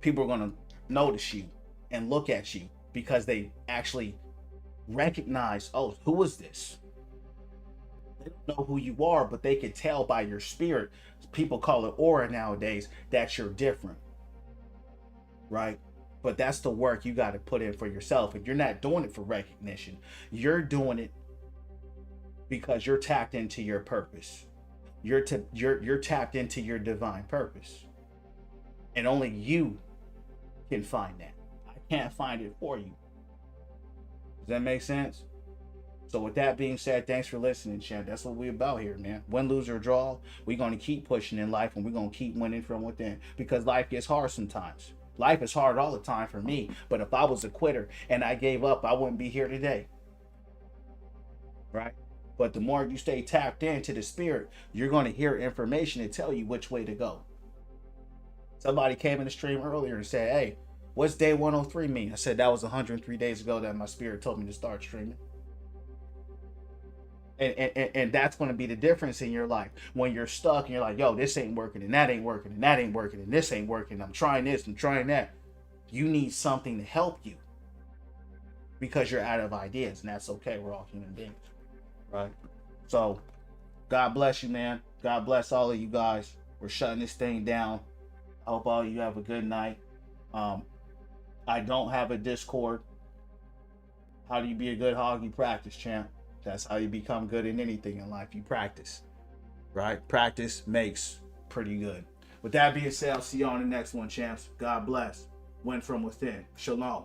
people are going to notice you and look at you because they actually recognize, oh, who is this? They don't know who you are, but they can tell by your spirit. People call it aura nowadays, that you're different, right? But that's the work you got to put in for yourself. And you're not doing it for recognition. You're doing it because you're tapped into your purpose. You're tapped into your divine purpose. And only you can find that. I can't find it for you. Does that make sense? So with that being said, thanks for listening, champ. That's what we about here, man. Win, lose, or draw, we're going to keep pushing in life, and we're going to keep winning from within, because life gets hard sometimes. Life is hard all the time for me, but if I was a quitter and I gave up, I wouldn't be here today, right? But the more you stay tapped into the spirit, you're going to hear information and tell you which way to go. Somebody came in the stream earlier and said, hey, what's day 103 mean? I said that was 103 days ago that my spirit told me to start streaming. And that's going to be the difference in your life when you're stuck and you're like, yo, this ain't working and that ain't working and that ain't working and this ain't working. I'm trying this, I'm trying that. You need something to help you because you're out of ideas, and that's okay. We're all human beings, right? So God bless you, man. God bless all of you guys. We're shutting this thing down. I hope all of you have a good night. I don't have a Discord. How do you be a good hog? You practice, champ. That's how you become good in anything in life. You practice, right? Practice makes pretty good. With that being said, I'll see you on the next one, champs. God bless. Win from within. Shalom.